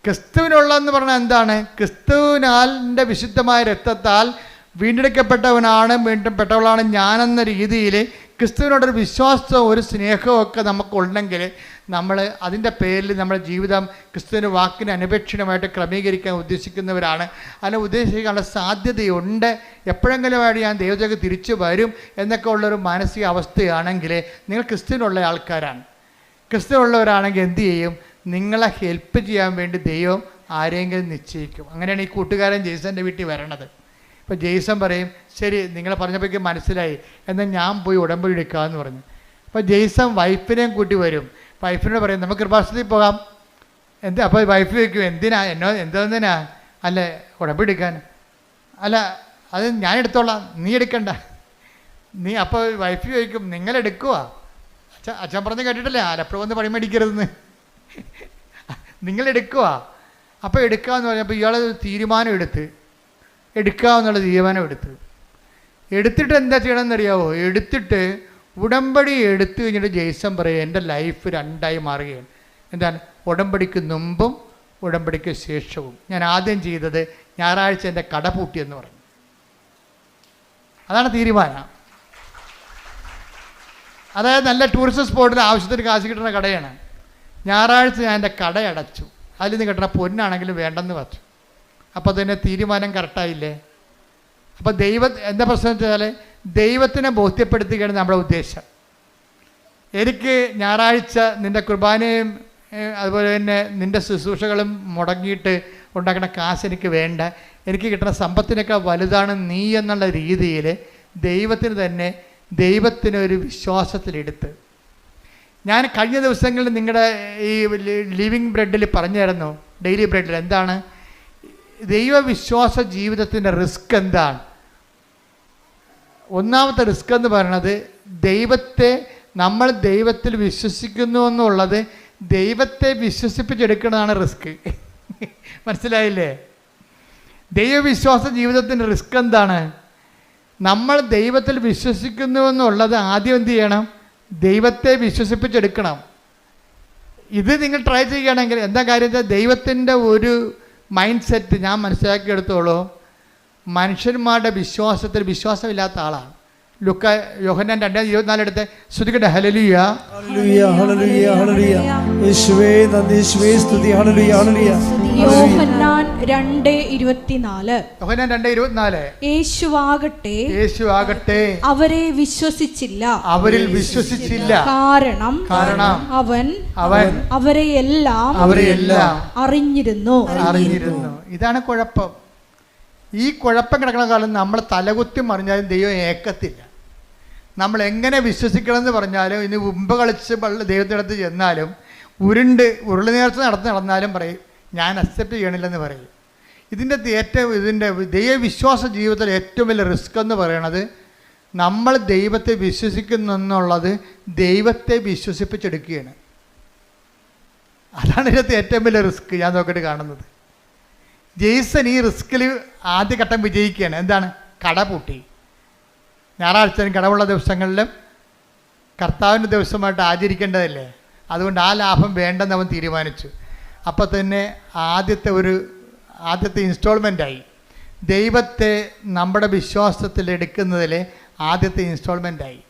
ക്രിസ്തുവിനുള്ളതെന്ന് പറഞ്ഞാൽ എന്താണ്? ക്രിസ്തുവിനാലിൻ്റെ വിശുദ്ധമായ രക്തത്താൽ വീണ്ടെടുക്കപ്പെട്ടവനാണ്, വീണ്ടെടുക്കപ്പെട്ടവളാണ് ഞാനെന്ന രീതിയിൽ ക്രിസ്തുവിനോടൊരു വിശ്വാസവും ഒരു സ്നേഹവും ഒക്കെ നമുക്കുണ്ടെങ്കിൽ നമ്മൾ അതിൻ്റെ പേരിൽ നമ്മുടെ ജീവിതം ക്രിസ്തുവിൻ്റെ വാക്കിന് അനപേക്ഷിതമായിട്ട് ക്രമീകരിക്കാൻ ഉദ്ദേശിക്കുന്നവരാണ്. അതിനെ ഉദ്ദേശിക്കാനുള്ള സാധ്യതയുണ്ട്. എപ്പോഴെങ്കിലുമായിട്ട് ഞാൻ ദൈവത്തിലേക്ക് തിരിച്ചു വരും എന്നൊക്കെ ഉള്ളൊരു മാനസിക അവസ്ഥയാണെങ്കിൽ നിങ്ങൾ ക്രിസ്തുവിനുള്ള ആൾക്കാരാണ്. ക്രിസ്തുവിനുള്ളവരാണെങ്കിൽ എന്ത് ചെയ്യും? നിങ്ങളെ ഹെൽപ്പ് ചെയ്യാൻ വേണ്ടി ദൈവം ആരെങ്കിലും നിശ്ചയിക്കും. അങ്ങനെയാണ് ഈ കൂട്ടുകാരൻ ജെയ്സൻ്റെ വീട്ടിൽ വരണത്. ഇപ്പോൾ ജെയ്സൺ പറയും, ശരി നിങ്ങളെ പറഞ്ഞപ്പോഴേക്ക് മനസ്സിലായി, എന്നാൽ ഞാൻ പോയി ഉടമ്പടി എടുക്കാമെന്ന് പറഞ്ഞു. അപ്പോൾ ജെയ്സൺ വൈഫിനെയും കൂട്ടി വരും. വൈഫിനോട് പറയും നമുക്ക് കൃപാസനത്തിൽ പോകാം. അപ്പോൾ വൈഫ് ചോദിക്കും, എന്തിനാ? അല്ല ഉടമ്പടി എടുക്കാൻ. അല്ല അത് ഞാൻ എടുത്തോളാം, നീ എടുക്കണ്ട. അപ്പോൾ വൈഫ് ചോദിക്കും, നിങ്ങളെടുക്കുക? അച്ഛൻ പറഞ്ഞ് കേട്ടിട്ടില്ലേ, ആലപ്പുഴ വന്ന് പണി മേടിക്കരുതെന്ന്. നിങ്ങളെടുക്കുക. അപ്പോൾ എടുക്കാമെന്ന് പറഞ്ഞപ്പോൾ ഇയാൾ തീരുമാനം എടുക്കാമെന്നുള്ള തീരുമാനം എടുത്തിട്ട് എന്താ ചെയ്യണമെന്നറിയാവോ? എടുത്തിട്ട് ഉടമ്പടി എടുത്തു കഴിഞ്ഞിട്ട് ജെയ്സൺ പറയും, എൻ്റെ ലൈഫ് രണ്ടായി മാറുകയാണ്. എന്താണ്? ഉടമ്പടിക്ക് മുമ്പും ഉടമ്പടിക്ക് ശേഷവും. ഞാൻ ആദ്യം ചെയ്തത് ഞായറാഴ്ച എൻ്റെ കട പൂട്ടിയെന്ന് പറഞ്ഞു. അതാണ് തീരുമാനം. അതായത് നല്ല ടൂറിസ്റ്റ് സ്പോട്ടിൽ ആവശ്യത്തിന് കാശ് കിട്ടുന്ന കടയാണ്. ഞായറാഴ്ച ഞാൻ എൻ്റെ കട അടച്ചു. അതിൽ നിന്ന് കിട്ടുന്ന പൊന്നാണെങ്കിലും വേണ്ടെന്ന് വെച്ചു. അപ്പോൾ തന്നെ തീരുമാനം കറക്റ്റായില്ലേ? അപ്പോൾ എന്താ പ്രശ്നം വെച്ചാൽ ദൈവത്തിനെ ബോധ്യപ്പെടുത്തുകയാണ് നമ്മുടെ ഉദ്ദേശം. എനിക്ക് ഞായറാഴ്ച നിൻ്റെ കുർബാനയും അതുപോലെ തന്നെ നിൻ്റെ ശുശ്രൂഷകളും മുടങ്ങിയിട്ട് ഉണ്ടാക്കുന്ന കാശ് എനിക്ക് വേണ്ട, എനിക്ക് കിട്ടുന്ന സമ്പത്തിനേക്കാൾ വലുതാണ് നീ എന്നുള്ള രീതിയിൽ ദൈവത്തിനൊരു വിശ്വാസത്തിലെടുത്ത് ഞാൻ കഴിഞ്ഞ ദിവസങ്ങളിൽ നിങ്ങളുടെ ഈ ലിവിങ് ബ്രെഡിൽ പറഞ്ഞായിരുന്നു, ഡെയിലി ബ്രെഡിൽ എന്താണ് ദൈവവിശ്വാസ ജീവിതത്തിൻ്റെ റിസ്ക് എന്താണ്? ഒന്നാമത്തെ റിസ്ക് എന്ന് പറയുന്നത് നമ്മൾ ദൈവത്തിൽ വിശ്വസിക്കുന്നു എന്നുള്ളത് ദൈവത്തെ വിശ്വസിപ്പിച്ചെടുക്കുന്നതാണ് റിസ്ക്. മനസ്സിലായില്ലേ? ദൈവവിശ്വാസ ജീവിതത്തിൻ്റെ റിസ്ക് എന്താണ്? നമ്മൾ ദൈവത്തിൽ വിശ്വസിക്കുന്നു എന്നുള്ളത് ആദ്യം എന്ത് ചെയ്യണം? ദൈവത്തെ വിശ്വസിപ്പിച്ചെടുക്കണം. ഇത് നിങ്ങൾ ട്രൈ ചെയ്യുകയാണെങ്കിൽ എന്താ കാര്യം വെച്ചാൽ ദൈവത്തിൻ്റെ ഒരു മൈൻഡ് സെറ്റ് ഞാൻ മനസ്സിലാക്കിയെടുത്തോളൂ, മനുഷ്യന്മാരുടെ വിശ്വാസമില്ലാത്ത ആളാണ്. യോഹന്നാൻ 2:24 എടുത്ത് ശ്രുതിക്കട്ടെ. ഹല്ലേലൂയ ഹല്ലേലൂയ ഹല്ലേലൂയ ഹല്ലേലൂയ. യേശുവേ നന്ദി, യേശുവേ സ്തുതി. ഹല്ലേലൂയ ഹല്ലേലൂയ. യോഹന്നാൻ 2:24. യോഹന്നാൻ 2:24. യേശുവാകട്ടെ അവരിൽ വിശ്വസിച്ചില്ല. കാരണം അവൻ അവരെയെല്ലാം അറിഞ്ഞിരുന്നു. ഇതാണ് കുഴപ്പം. ഈ കുഴപ്പം കിടക്കുന്ന കാലം നമ്മൾ തലകുത്തി മറിഞ്ഞാലും ദൈവം ഏക്കത്തില്ല. നമ്മൾ എങ്ങനെ വിശ്വസിക്കണമെന്ന് പറഞ്ഞാലും ഇനി ഉമ്പ് കളിച്ച് ദൈവത്തിൻ്റെ അടുത്ത് ചെന്നാലും ഉരുളി നേർച്ച നടന്നാലും പറയും ഞാൻ അക്സെപ്റ്റ് ചെയ്യണില്ലെന്ന് പറയും. ഇതിൻ്റെ ദൈവവിശ്വാസ ജീവിതത്തിൽ ഏറ്റവും വലിയ റിസ്ക് എന്ന് പറയണത് നമ്മൾ ദൈവത്തെ വിശ്വസിക്കുന്നു എന്നുള്ളത് ദൈവത്തെ വിശ്വസിപ്പിച്ചെടുക്കുകയാണ്. അതാണ് ഇതിനകത്ത് ഏറ്റവും വലിയ റിസ്ക് ഞാൻ നോക്കിയിട്ട് കാണുന്നത്. ജെയ്സൺ ഈ റിസ്കിൽ ആദ്യഘട്ടം വിജയിക്കുകയാണ്. എന്താണ്? കട പൂട്ടി. ഞായറാഴ്ച കടവുള്ള ദിവസങ്ങളിലും കർത്താവിൻ്റെ ദിവസമായിട്ട് ആചരിക്കേണ്ടതല്ലേ, അതുകൊണ്ട് ആ ലാഭം വേണ്ടെന്ന് അവൻ തീരുമാനിച്ചു. അപ്പോൾ തന്നെ ആദ്യത്തെ ഇൻസ്റ്റാൾമെൻറ്റായി ദൈവത്തെ നമ്മുടെ വിശ്വാസത്തിൽ എടുക്കുന്നതിൽ ആദ്യത്തെ ഇൻസ്റ്റാൾമെൻറ്റായി.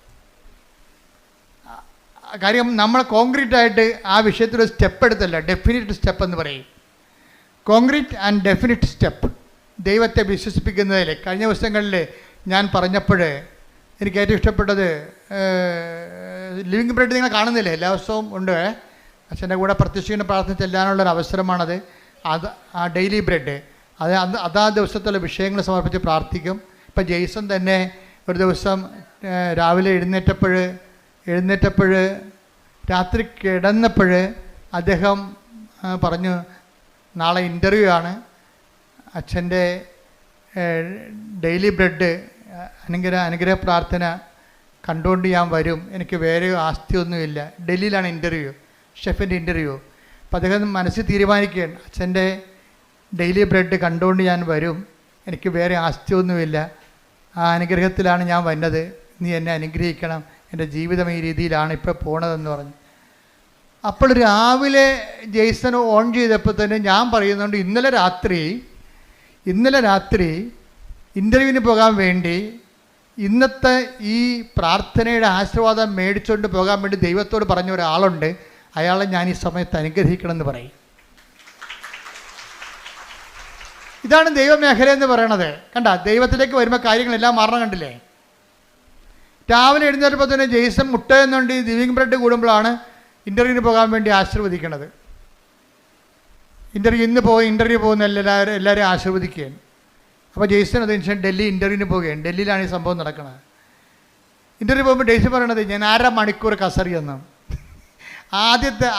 കാര്യം നമ്മൾ കോൺക്രീറ്റായിട്ട് ആ വിഷയത്തിലൊരു സ്റ്റെപ്പ് എടുത്തല്ല, ഡെഫിനിറ്റ് സ്റ്റെപ്പ് എന്ന് പറയും. കോൺക്രീറ്റ് ആൻഡ് ഡെഫിനിറ്റ് സ്റ്റെപ്പ് ദൈവത്തെ വിശ്വസിപ്പിക്കുന്നതിൽ കഴിഞ്ഞ ദിവസങ്ങളിൽ ഞാൻ പറഞ്ഞപ്പോൾ എനിക്ക് ഏറ്റവും ഇഷ്ടപ്പെട്ടത് ലിവിങ് ബ്രെഡ് നിങ്ങൾ കാണുന്നില്ലേ, എല്ലാ ദിവസവും ഉണ്ട്. അച്ഛൻ്റെ കൂടെ പ്രത്യക്ഷിക്കുന്ന പ്രാർത്ഥന ചെല്ലാനുള്ളൊരു അവസരമാണത്. ആ ഡെയിലി ബ്രെഡ് അതാ ദിവസത്തുള്ള വിഷയങ്ങൾ സമർപ്പിച്ച് പ്രാർത്ഥിക്കും. ഇപ്പം ജെയ്സൺ തന്നെ ഒരു ദിവസം രാവിലെ എഴുന്നേറ്റപ്പോൾ രാത്രി കിടന്നപ്പോൾ അദ്ദേഹം പറഞ്ഞു, നാളെ ഇൻ്റർവ്യൂ ആണ്, അച്ഛൻ്റെ ഡെയിലി ബ്രെഡ് അനുഗ്രഹ പ്രാർത്ഥന കണ്ടുകൊണ്ട് ഞാൻ വരും, എനിക്ക് വേറെ ആസ്തിയൊന്നുമില്ല. ഡൽഹിയിലാണ് ഇൻ്റർവ്യൂ, ഷെഫിൻ്റെ ഇൻ്റർവ്യൂ. അപ്പോൾ അദ്ദേഹം മനസ്സിൽ തീരുമാനിക്കുകയാണ്, അച്ഛൻ്റെ ഡെയിലി ബ്രെഡ് കണ്ടുകൊണ്ട് ഞാൻ വരും, എനിക്ക് വേറെ ആസ്തിയൊന്നുമില്ല, ആ അനുഗ്രഹത്തിലാണ് ഞാൻ വന്നത്, നീ എന്നെ അനുഗ്രഹിക്കണം, എൻ്റെ ജീവിതം ഈ രീതിയിലാണ് ഇപ്പോൾ പോണതെന്ന് പറഞ്ഞു. അപ്പോൾ രാവിലെ ജെയ്സൺ ഓൺ ചെയ്തപ്പോൾ തന്നെ ഞാൻ പറയുന്നുണ്ട്, ഇന്നലെ രാത്രി ഇൻ്റർവ്യൂവിന് പോകാൻ വേണ്ടി ഇന്നത്തെ ഈ പ്രാർത്ഥനയുടെ ആശീർവാദം മേടിച്ചുകൊണ്ട് പോകാൻ വേണ്ടി ദൈവത്തോട് പറഞ്ഞ ഒരാളുണ്ട്, അയാളെ ഞാൻ ഈ സമയത്ത് അനുഗ്രഹിക്കണമെന്ന് പറയും. ഇതാണ് ദൈവമേഖല എന്ന് പറയണത്. കണ്ട, ദൈവത്തിലേക്ക് വരുമ്പോൾ കാര്യങ്ങളെല്ലാം മാറണം. കണ്ടില്ലേ? രാവിലെ എഴുന്നേറ്റപ്പോൾ തന്നെ ജെയ്സൺ മുട്ട എന്നുകൊണ്ട് ഈ ലിവിങ് ബ്രെഡ് കൂടുമ്പോഴാണ് ഇൻ്റർവ്യൂവിന് പോകാൻ വേണ്ടി ആശീർവദിക്കണത്. ഇൻ്റർവ്യൂ പോകുന്ന എല്ലാവരും ആശീർവദിക്കുകയാണ്. അപ്പോൾ ജെയ്സൺ അതിനുശേഷം ഡൽഹി ഇൻ്റർവ്യൂവിന് പോവുകയാണ്. ഡൽഹിയിലാണ് ഈ സംഭവം നടക്കുന്നത്. ഇൻ്റർവ്യൂ പോകുമ്പോൾ ജെയ്സൺ പറയണത്, ഞാൻ 1.5 മണിക്കൂർ കസറിയെന്ന്.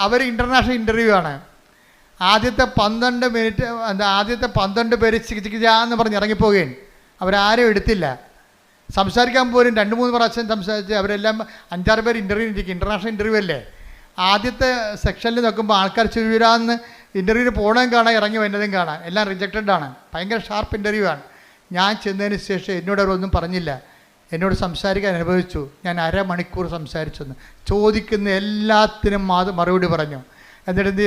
അവർ ഇൻ്റർനാഷണൽ ഇൻ്റർവ്യൂ ആണ്. ആദ്യത്തെ 12 മിനിറ്റ് ആദ്യത്തെ 12 പേര് ചികിത്സിക്കാന്ന് പറഞ്ഞ് ഇറങ്ങിപ്പോവുകയാണ്. അവരാരും എടുത്തില്ല. സംസാരിക്കാൻ പോലും 2-3 പ്രാവശ്യം സംസാരിച്ച് അവരെല്ലാം 5-6 പേര് ഇൻ്റർവ്യൂ ഇരിക്കും. ഇൻ്റർനാഷണൽ ഇൻ്റർവ്യൂ അല്ലേ. ആദ്യത്തെ സെക്ഷനിൽ നോക്കുമ്പോൾ ആൾക്കാർ ചുവരാന്ന് ഇൻ്റർവ്യൂവിന് പോകണതും കാണാം, ഇറങ്ങി വരുന്നതും കാണാം. എല്ലാം റിജക്റ്റഡാണ്. ഭയങ്കര ഷാർപ്പ് ഇൻ്റർവ്യൂ ആണ്. ഞാൻ ചെന്നതിന് ശേഷം എന്നോട് അവരൊന്നും പറഞ്ഞില്ല, എന്നോട് സംസാരിക്കാൻ അനുഭവിച്ചു. ഞാൻ 1/2 മണിക്കൂർ സംസാരിച്ചെന്ന്. ചോദിക്കുന്ന എല്ലാത്തിനും മറുപടി പറഞ്ഞു. എന്നിട്ട്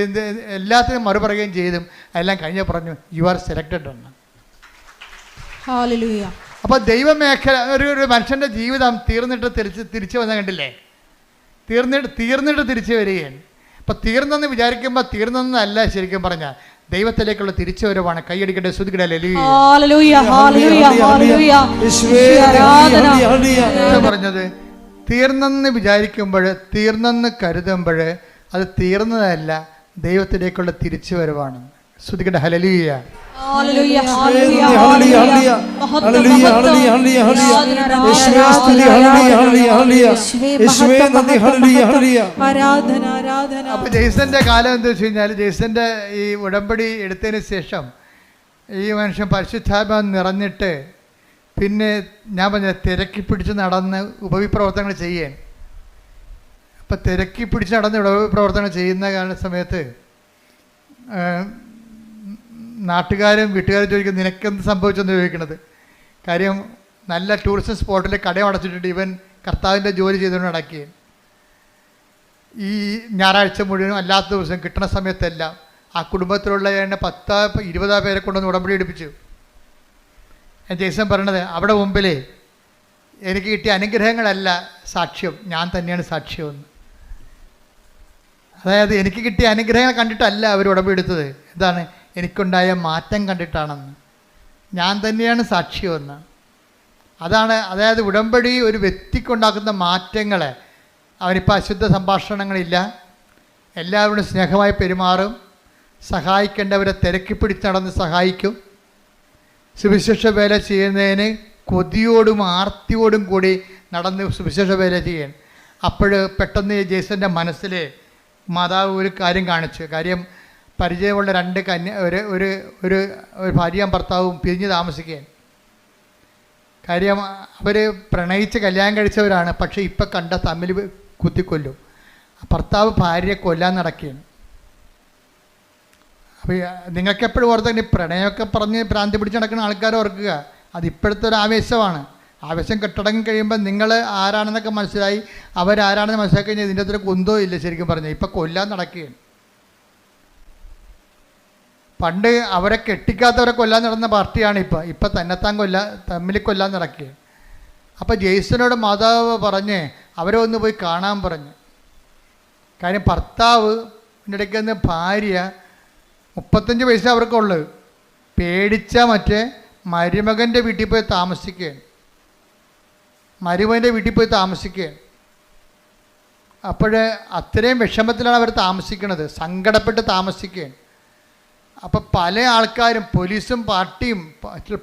എല്ലാത്തിനും മറു പറയുകയും ചെയ്തും എല്ലാം കഴിഞ്ഞ പറഞ്ഞു, യു ആർ സെലക്റ്റഡ് എന്ന്. അപ്പോൾ ദൈവമേഖല ഒരു മനുഷ്യൻ്റെ ജീവിതം തീർന്നിട്ട് തിരിച്ചു വന്ന കണ്ടില്ലേ? തീർന്നിട്ട് തിരിച്ചു വരികയാണ്. അപ്പം തീർന്നെന്ന് വിചാരിക്കുമ്പോൾ തീർന്നെന്നല്ല, ശരിക്കും പറഞ്ഞാൽ ദൈവത്തിലേക്കുള്ള തിരിച്ചു വരവാണ്. കൈയടിക്കട്ടെ, ശ്രുതിക്കട്ടെ. പറഞ്ഞത് തീർന്നെന്ന് വിചാരിക്കുമ്പോൾ, തീർന്നെന്ന് കരുതുമ്പോൾ അത് തീർന്നതല്ല, ദൈവത്തിലേക്കുള്ള തിരിച്ചു വരവാണ്. ശ്രുതിക്കട്ടെ. ഹല്ലേലൂയ. അപ്പൊ ജെയ്സന്റെ കാലം എന്താ വെച്ച് കഴിഞ്ഞാൽ, ജെയ്സന്റെ ഈ ഉടമ്പടി എടുത്തതിന് ശേഷം ഈ മനുഷ്യൻ പരിശുദ്ധാത്മാവ് നിറഞ്ഞിട്ട് പിന്നെ ഞാൻ പറഞ്ഞ തിരക്കി പിടിച്ച് നടന്ന് ഉപവിപ്രവർത്തനങ്ങൾ ചെയ്യാൻ. അപ്പം തിരക്കി പിടിച്ച് നടന്ന് ഉപവിപ്രവർത്തനം ചെയ്യുന്ന സമയത്ത് നാട്ടുകാരും വീട്ടുകാരും ചോദിക്കുന്നത്, നിനക്കെന്ത് സംഭവിച്ചെന്ന് ചോദിക്കണത്. കാര്യം നല്ല ടൂറിസ്റ്റ് സ്പോട്ടിൽ കടയും അടച്ചിട്ടിട്ട് ഇവൻ കർത്താവിൻ്റെ ജോലി ചെയ്തുകൊണ്ട് നടക്കുകയും ഈ ഞായറാഴ്ച മുഴുവനും അല്ലാത്ത ദിവസം കിട്ടുന്ന സമയത്തെല്ലാം ആ കുടുംബത്തിലുള്ള 10-20 പേരെ കൊണ്ടുവന്ന് ഉടമ്പടി എടുപ്പിച്ചു. ജെയ്സൺ പറയണത്, അവിടെ മുമ്പിൽ എനിക്ക് കിട്ടിയ അനുഗ്രഹങ്ങളല്ല സാക്ഷ്യം, ഞാൻ തന്നെയാണ് സാക്ഷ്യമെന്ന്. അതായത് എനിക്ക് കിട്ടിയ അനുഗ്രഹങ്ങൾ കണ്ടിട്ടല്ല അവർ ഉടമ്പടി എടുത്തത്, എന്താണ് എനിക്കുണ്ടായ മാറ്റം കണ്ടിട്ടാണെന്ന്. ഞാൻ തന്നെയാണ് സാക്ഷ്യമെന്ന്. അതാണ്, അതായത് ഉടമ്പടി ഒരു വ്യക്തിക്കുണ്ടാക്കുന്ന മാറ്റങ്ങളെ. അവനിപ്പോൾ അശുദ്ധ സംഭാഷണങ്ങളില്ല, എല്ലാവരോടും സ്നേഹമായി പെരുമാറും, സഹായിക്കേണ്ടവരെ തിരക്കി പിടിച്ച് നടന്ന് സഹായിക്കും, സുവിശേഷ വേല ചെയ്യുന്നതിന് കൊതിയോടും ആർത്തിയോടും കൂടി നടന്ന് സുവിശേഷ വേല ചെയ്യാൻ. അപ്പോൾ പെട്ടെന്ന് ജെയ്സൻ്റെ മനസ്സിൽ മാതാവ് ഒരു കാര്യം കാണിച്ചു. കാര്യം പരിചയമുള്ള 2 ഒരു ഭാര്യയും ഭർത്താവും പിരിഞ്ഞ് താമസിക്കുകയാണ്. കാര്യം അവർ പ്രണയിച്ച് കല്യാണം കഴിച്ചവരാണ്, പക്ഷേ ഇപ്പം കണ്ട തമ്മിൽ കുത്തിക്കൊല്ലും. ഭർത്താവ് ഭാര്യയെ കൊല്ലാൻ നടക്കുകയാണ്. അപ്പോൾ നിങ്ങൾക്ക് എപ്പോഴും ഓർത്ത് പ്രണയമൊക്കെ പറഞ്ഞ് ഭ്രാന്തി പിടിച്ച് നടക്കുന്ന ആൾക്കാരെ ഓർക്കുക, അത് ഇപ്പോഴത്തെ ഒരു ആവേശമാണ്. ആവേശം കെട്ടടങ്ങി കഴിയുമ്പോൾ നിങ്ങൾ ആരാണെന്നൊക്കെ മനസ്സിലായി, അവരാരാണെന്ന് മനസ്സിലാക്കി കഴിഞ്ഞാൽ ഇതിൻ്റെ അത്ര കുന്തോ ഇല്ല. ശരിക്കും പറഞ്ഞാൽ ഇപ്പം കൊല്ലാൻ നടക്കുകയാണ്. പണ്ട് അവരെ കെട്ടിക്കാത്തവരെ കൊല്ലാൻ നടന്ന പാർട്ടിയാണ് ഇപ്പം തന്നെത്താൻ തമ്മിൽ കൊല്ലാൻ നടക്കുകയാണ്. അപ്പോൾ ജെയ്സനോട് മാതാവ് പറഞ്ഞ് അവരെ ഒന്ന് പോയി കാണാൻ പറഞ്ഞു. കാര്യം ഭർത്താവ് ഇടയ്ക്ക് നിന്ന് ഭാര്യ 35 വയസ്സ് അവർക്കുള്ളത് പേടിച്ച മറ്റേ മരുമകൻ്റെ വീട്ടിൽ പോയി താമസിക്കുകയാണ്. മരുമകൻ്റെ വീട്ടിൽ പോയി താമസിക്കുകയാണ്. അപ്പോൾ അത്രയും വിഷമത്തിലാണ് അവർ താമസിക്കുന്നത്, സങ്കടപ്പെട്ട് താമസിക്കുകയാണ്. അപ്പോൾ പല ആൾക്കാരും, പോലീസും പാർട്ടിയും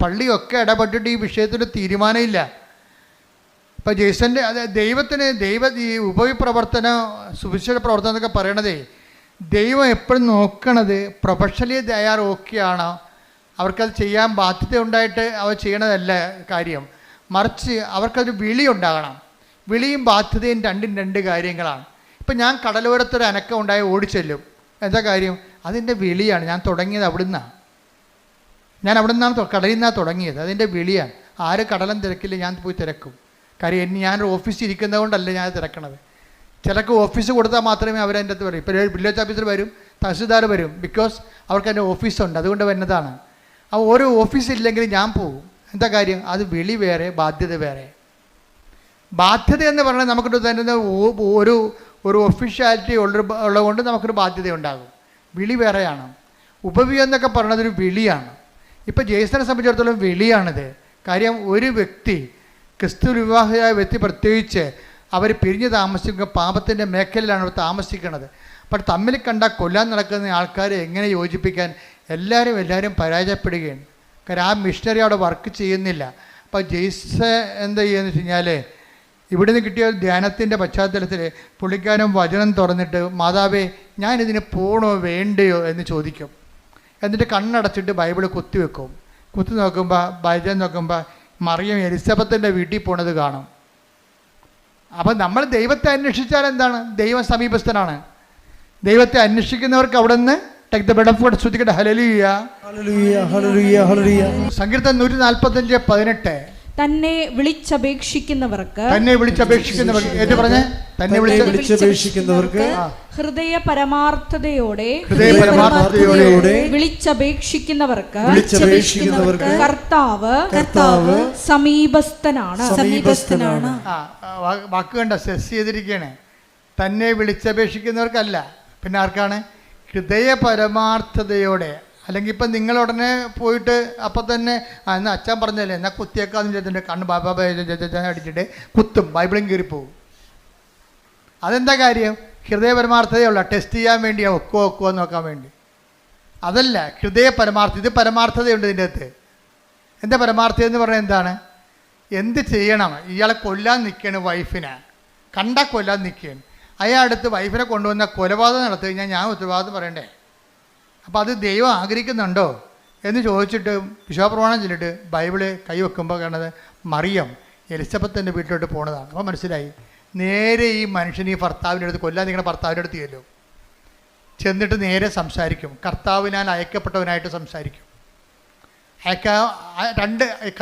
പള്ളിയൊക്കെ ഇടപെട്ടിട്ട് ഈ വിഷയത്തിൽ തീരുമാനമില്ല. അപ്പോൾ ജെയ്സൻ്റെ ഈ ഉപവിപ്രവർത്തനം, സുവിശേഷ പ്രവർത്തനം എന്നൊക്കെ പറയണതേ, ദൈവം എപ്പോഴും നോക്കണത് പ്രൊഫഷണലി തയ്യാർ ഓക്കെയാണോ, അവർക്കത് ചെയ്യാൻ ബാധ്യത ഉണ്ടായിട്ട് അവർ ചെയ്യണതല്ല കാര്യം, മറിച്ച് അവർക്കതൊരു വിളി ഉണ്ടാകണം. വിളിയും ബാധ്യതയും രണ്ടും രണ്ട് കാര്യങ്ങളാണ്. ഇപ്പം ഞാൻ കടലോരത്തൊരു അനക്കം ഉണ്ടായി ഓടിച്ചെല്ലും. എന്താ കാര്യം? അതിൻ്റെ വിളിയാണ്. ഞാൻ തുടങ്ങിയത് അവിടുന്നാണ്. ഞാൻ അവിടെ നിന്നാണ് കടലിൽ നിന്നാണ് തുടങ്ങിയത്. അതിൻ്റെ വിളിയാണ്. ആര് കടലും തിരക്കില്ല, ഞാൻ പോയി തിരക്കും. കാര്യം ഞാനൊരു ഓഫീസിൽ ഇരിക്കുന്നത് കൊണ്ടല്ല ഞാൻ തിരക്കണത്. ചിലർക്ക് ഓഫീസ് കൊടുത്താൽ മാത്രമേ അവരതിൻ്റെ അകത്ത് വരും. ഇപ്പോൾ വില്ലേജ് ഓഫീസർ വരും, തഹസിൽദാർ വരും, ബിക്കോസ് അവർക്ക് അതിൻ്റെ ഓഫീസുണ്ട്, അതുകൊണ്ട് വരുന്നതാണ്. ആ ഓരോ ഓഫീസില്ലെങ്കിൽ ഞാൻ പോകും. എന്താ കാര്യം? അത് വിളി വേറെ, ബാധ്യത വേറെ. ബാധ്യത എന്ന് പറഞ്ഞാൽ നമുക്കൊരു തന്നെ ഒരു ഒഫീഷ്യാലിറ്റി ഉള്ളതുകൊണ്ട് നമുക്കൊരു ബാധ്യത ഉണ്ടാകും. വിളി വേറെയാണ്. ഉപവി എന്നൊക്കെ പറയുന്നതൊരു വിളിയാണ്. ഇപ്പോൾ ജെയ്സനെ സംബന്ധിച്ചിടത്തോളം വിളിയാണിത്. കാര്യം ഒരു വ്യക്തി, ക്രിസ്തു വിവാഹിയായ വ്യക്തി പ്രത്യേകിച്ച്, അവർ പിരിഞ്ഞ് താമസിക്കുക പാപത്തിൻ്റെ മേഖലയിലാണ് അവർ താമസിക്കുന്നത്. അപ്പോൾ തമ്മിൽ കണ്ടാൽ കൊല്ലാൻ നടക്കുന്ന ആൾക്കാരെ എങ്ങനെ യോജിപ്പിക്കാൻ? എല്ലാവരും പരാജയപ്പെടുകയാണ്. കാരണം ആ മിഷണറി അവിടെ വർക്ക് ചെയ്യുന്നില്ല. അപ്പോൾ ജെയ്സ് എന്താ ചെയ്യുകയെന്ന് വെച്ച് കഴിഞ്ഞാൽ, ഇവിടുന്ന് കിട്ടിയ ധ്യാനത്തിൻ്റെ പശ്ചാത്തലത്തിൽ പുള്ളിക്കാരൻ വചനം തുറന്നിട്ട്, മാതാവേ ഞാനിതിന് പോകണോ വേണ്ടയോ എന്ന് ചോദിക്കും. എന്നിട്ട് കണ്ണടച്ചിട്ട് ബൈബിൾ കുത്തിവെക്കും. കുത്തി നോക്കുമ്പോൾ ബൈബിൾ നോക്കുമ്പോൾ മറിയം എലിസബത്തിൻ്റെ വീട്ടിൽ പോണത് കാണും. അപ്പം നമ്മൾ ദൈവത്തെ അന്വേഷിച്ചാൽ എന്താണ്? ദൈവം സമീപസ്ഥനാണ്. ദൈവത്തെ അന്വേഷിക്കുന്നവർക്ക് അവിടെ നിന്ന് take the bed of God. ശ്രുതിക്കട്ടെ ഹല്ലേലൂയ, ഹല്ലേലൂയ, ഹല്ലേലൂയ, ഹല്ലേലൂയ. സങ്കീർത്തനം 145:18. തന്നെ വിളിച്ചപേക്ഷിക്കുന്നവർക്ക് ഏറ്റു പറഞ്ഞേ, തന്നെ വിളിച്ചപേക്ഷിക്കുന്നവർക്ക് ഹൃദയ പരമാർത്ഥതയോടെ വിളിച്ചപേക്ഷിക്കുന്നവർക്ക് കർത്താവ് സമീപസ്ഥനാണ്. വാക്ക് കണ്ട സെസ് ചെയ്തിരിക്കുകയാണ്. തന്നെ വിളിച്ചപേക്ഷിക്കുന്നവർക്കല്ല, പിന്നെ ആർക്കാണ്? ഹൃദയ പരമാർത്ഥതയോടെ. അല്ലെങ്കിൽ ഇപ്പം നിങ്ങൾ ഉടനെ പോയിട്ട് അപ്പം തന്നെ എന്നാൽ അച്ഛൻ പറഞ്ഞല്ലേ എന്നാൽ കുത്തിയേക്കാന്ന് വിചാരിച്ചിട്ട് കണ്ണ് ബാബാ അടിച്ചിട്ട് കുത്തും, ബൈബിളും കയറിപ്പോവും. അതെന്താ കാര്യം? ഹൃദയ പരമാർത്ഥതയുള്ള ടെസ്റ്റ് ചെയ്യാൻ വേണ്ടിയാ, ഒക്കുവോ നോക്കാൻ വേണ്ടി. അതല്ല ഹൃദയ പരമാർത്ഥത. ഇത് പരമാർത്ഥതയുണ്ട് ഇതിൻ്റെ അകത്ത്. എന്താ പരമാർത്ഥത എന്ന് പറഞ്ഞാൽ എന്താണ്? എന്ത് ചെയ്യണം? ഇയാളെ കൊല്ലാൻ നിൽക്കുകയാണ്, വൈഫിനെ കണ്ടാൽ കൊല്ലാൻ നിൽക്കുകയാണ്. അയാളടുത്ത് വൈഫിനെ കൊണ്ടുവന്ന കൊലപാതകം നടത്തി കഴിഞ്ഞാൽ ഞാൻ ഉത്തരവാദിത്തം പറയണ്ടേ? അപ്പോൾ അത് ദൈവം ആഗ്രഹിക്കുന്നുണ്ടോ എന്ന് ചോദിച്ചിട്ട് വിശ്വാസപ്രമാണം ചൊല്ലിട്ട് ബൈബിള് കൈവെക്കുമ്പോൾ കാണുന്നത് മറിയം എലിസബത്തിൻ്റെ വീട്ടിലോട്ട് പോണതാണ്. അപ്പോൾ മനസ്സിലായി, നേരെ ഈ മനുഷ്യൻ ഈ ഭർത്താവിൻ്റെ അടുത്ത് കൊല്ലാൻ നിങ്ങളുടെ ഭർത്താവിൻ്റെ അടുത്ത് ചെല്ലും. ചെന്നിട്ട് നേരെ സംസാരിക്കും. കർത്താവിനാൽ അയക്കപ്പെട്ടവനായിട്ട് സംസാരിക്കും.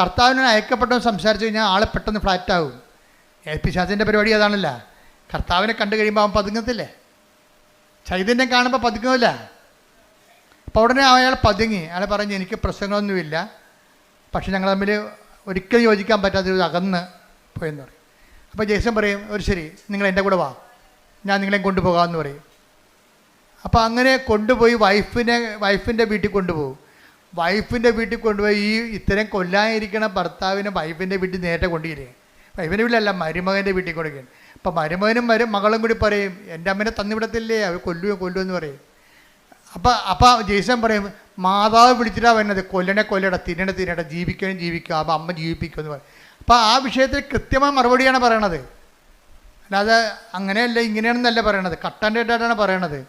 കർത്താവിനാൽ അയക്കപ്പെട്ടവൻ സംസാരിച്ച് കഴിഞ്ഞാൽ ആളെ പെട്ടെന്ന് ഫ്ലാറ്റാകും. പിശാചിൻ്റെ പരിപാടി അതാണല്ല. കർത്താവിനെ കണ്ടു കഴിയുമ്പോൾ അവൻ പതുങ്ങത്തില്ലേ? ചൈതന്യം കാണുമ്പോൾ പതുങ്ങില്ല. അപ്പോൾ ഉടനെ അയാൾ പതുങ്ങി. അയാൾ പറഞ്ഞ് എനിക്ക് പ്രശ്നങ്ങളൊന്നുമില്ല, പക്ഷെ ഞങ്ങൾ തമ്മിൽ ഒരിക്കലും യോജിക്കാൻ പറ്റാത്തൊരു അകന്ന് പോയെന്ന് പറയും. അപ്പോൾ ജേസൺ പറയും, ഒരു ശരി നിങ്ങൾ എൻ്റെ കൂടെ വാ, ഞാൻ നിങ്ങളെ കൊണ്ടുപോകാമെന്ന് പറയും. അപ്പോൾ അങ്ങനെ കൊണ്ടുപോയി വൈഫിൻ്റെ വീട്ടിൽ കൊണ്ടുപോകും. വൈഫിൻ്റെ വീട്ടിൽ കൊണ്ടുപോയി ഈ ഇത്തരം കൊല്ലാതിരിക്കണ ഭർത്താവിനെ വൈഫിൻ്റെ വീട്ടിൽ നേരത്തെ കൊണ്ടുവരികയാണ്. വൈഫിൻ്റെ വീട്ടിലല്ല, മരുമകൻ്റെ വീട്ടിൽ കൊടുക്കുകയാണ്. അപ്പോൾ മരുമകനും മകളും കൂടി പറയും, എൻ്റെ അമ്മേനെ തന്നിവിടത്തില്ലേ, അവർ കൊല്ലുമെന്ന് പറയും. അപ്പോൾ ജെയ്സൺ പറയും, മാതാവ് വിളിച്ചിട്ടാണ് വരുന്നത്, കൊല്ലട തിന്നട ജീവിക്കുക, അപ്പോൾ അമ്മ ജീവിപ്പിക്കുമെന്ന് പറയും. അപ്പോൾ ആ വിഷയത്തിൽ കൃത്യമായ മറുപടിയാണ് പറയണത്. അല്ലാതെ അങ്ങനെയല്ല ഇങ്ങനെയാണെന്നല്ല പറയണത്, കട്ടൻ്റായിട്ടാണ് പറയണത്.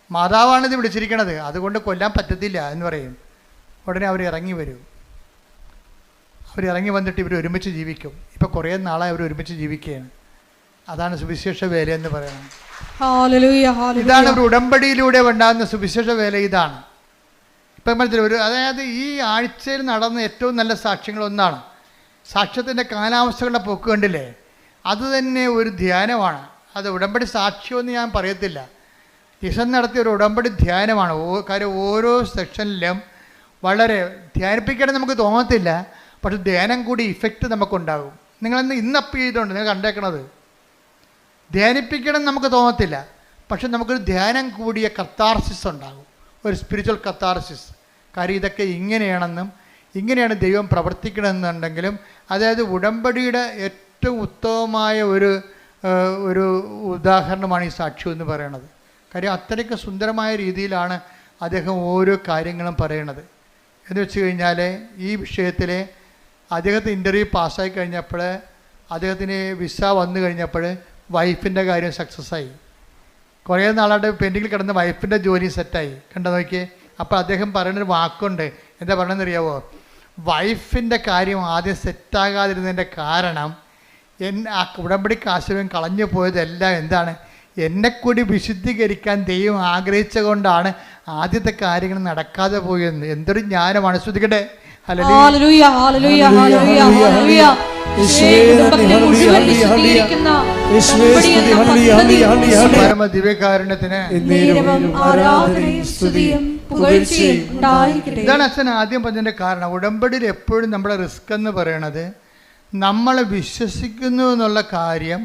മാതാവാണ് ഇത് വിളിച്ചിരിക്കണത്, അതുകൊണ്ട് കൊല്ലാൻ പറ്റത്തില്ല എന്ന് പറയും. ഉടനെ അവർ ഇറങ്ങി വരും. അവരിറങ്ങി വന്നിട്ട് ഇവർ ഒരുമിച്ച് ജീവിക്കും. ഇപ്പോൾ കുറേ നാളായി അവർ ഒരുമിച്ച് ജീവിക്കുകയാണ്. അതാണ് സുവിശേഷ വേല എന്ന് പറയുന്നത്. ഇതാണ് ഒരു ഉടമ്പടിയിലൂടെ ഉണ്ടാകുന്ന സുവിശേഷ വേല. ഇതാണ് ഇപ്പം മനസ്സിലായി. അതായത് ഈ ആഴ്ചയിൽ നടന്ന ഏറ്റവും നല്ല സാക്ഷ്യങ്ങളൊന്നാണ് സാക്ഷ്യത്തിൻ്റെ കാലാവസ്ഥകളുടെ പോക്ക് കണ്ടില്ലേ? അത് തന്നെ ഒരു ധ്യാനമാണ്. അത് ഉടമ്പടി സാക്ഷ്യമെന്ന് ഞാൻ പറയത്തില്ല, ഈശൻ നടത്തിയ ഒരു ഉടമ്പടി ധ്യാനമാണ്. കാര്യം ഓരോ സെക്ഷനിലും വളരെ ധ്യാനിപ്പിക്കണം നമുക്ക് തോന്നത്തില്ല, പക്ഷെ ധ്യാനം കൂടി ഇഫക്റ്റ് നമുക്കുണ്ടാകും. നിങ്ങളിന്ന് അപ്പ് ചെയ്തുകൊണ്ട് നിങ്ങൾ കണ്ടേക്കണത് ധ്യാനിപ്പിക്കണം നമുക്ക് തോന്നത്തില്ല, പക്ഷെ നമുക്കൊരു ധ്യാനം കൂടിയ കത്താർസിസ് ഉണ്ടാകും, ഒരു സ്പിരിച്വൽ കത്താർസിസ്. കാര്യം ഇതൊക്കെ ഇങ്ങനെയാണെന്നും ഇങ്ങനെയാണ് ദൈവം പ്രവർത്തിക്കണമെന്നുണ്ടെങ്കിലും, അതായത് ഉടമ്പടിയുടെ ഏറ്റവും ഉത്തമമായ ഒരു ഉദാഹരണമാണ് ഈ സാക്ഷ്യം എന്ന് പറയുന്നത്. കാര്യം അത്രയ്ക്ക് സുന്ദരമായ രീതിയിലാണ് അദ്ദേഹം ഓരോ കാര്യങ്ങളും പറയണത്. എന്ന് വെച്ച് കഴിഞ്ഞാൽ ഈ വിഷയത്തിൽ അദ്ദേഹത്തിന് ഇൻ്റർവ്യൂ പാസ്സായി കഴിഞ്ഞപ്പോൾ, അദ്ദേഹത്തിന് വിസ വന്നു കഴിഞ്ഞപ്പോൾ വൈഫിൻ്റെ കാര്യം സക്സസ്സായി. കുറേ നാളായിട്ട് പെൻഡിങ്ങിൽ കിടന്ന വൈഫിൻ്റെ ജോലി സെറ്റായി. കണ്ടു നോക്കിയേ. അപ്പോൾ അദ്ദേഹം പറയുന്നൊരു വാക്കുണ്ട്, എന്താ പറയണമെന്ന് അറിയാവോ? വൈഫിൻ്റെ കാര്യം ആദ്യം സെറ്റാകാതിരുന്നതിൻ്റെ കാരണം ആ ഉടമ്പടി കാശും കളഞ്ഞു പോയതെല്ലാം എന്താണ്? എന്നെ കൂടി വിശുദ്ധീകരിക്കാൻ ദൈവം ആഗ്രഹിച്ച കൊണ്ടാണ് ആദ്യത്തെ കാര്യങ്ങൾ നടക്കാതെ പോയെന്ന്. എന്തൊരു ജ്ഞാനമാണ്! ശ്രദ്ധിക്കട്ടെ. ഹല്ലേലൂയ, ഹല്ലേലൂയ, ഹല്ലേലൂയ, ഹല്ലേലൂയ. കുടുംബത്തെ മുഴുവൻ വിശുദ്ധീകരിക്കുന്ന പരമദിവ്യകാരുണ്യത്തിന് ആരാധനയും സ്തുതിയും പുകഴ്ചയും ഉണ്ടായിരിക്കട്ടെ. ഇതാണ് അച്ഛൻ ആദ്യം പറഞ്ഞതിൻ്റെ കാരണം. ഉടമ്പടിയിൽ എപ്പോഴും നമ്മുടെ റിസ്ക് എന്ന് പറയണത് നമ്മളെ വിശ്വസിക്കുന്നു എന്നുള്ള കാര്യം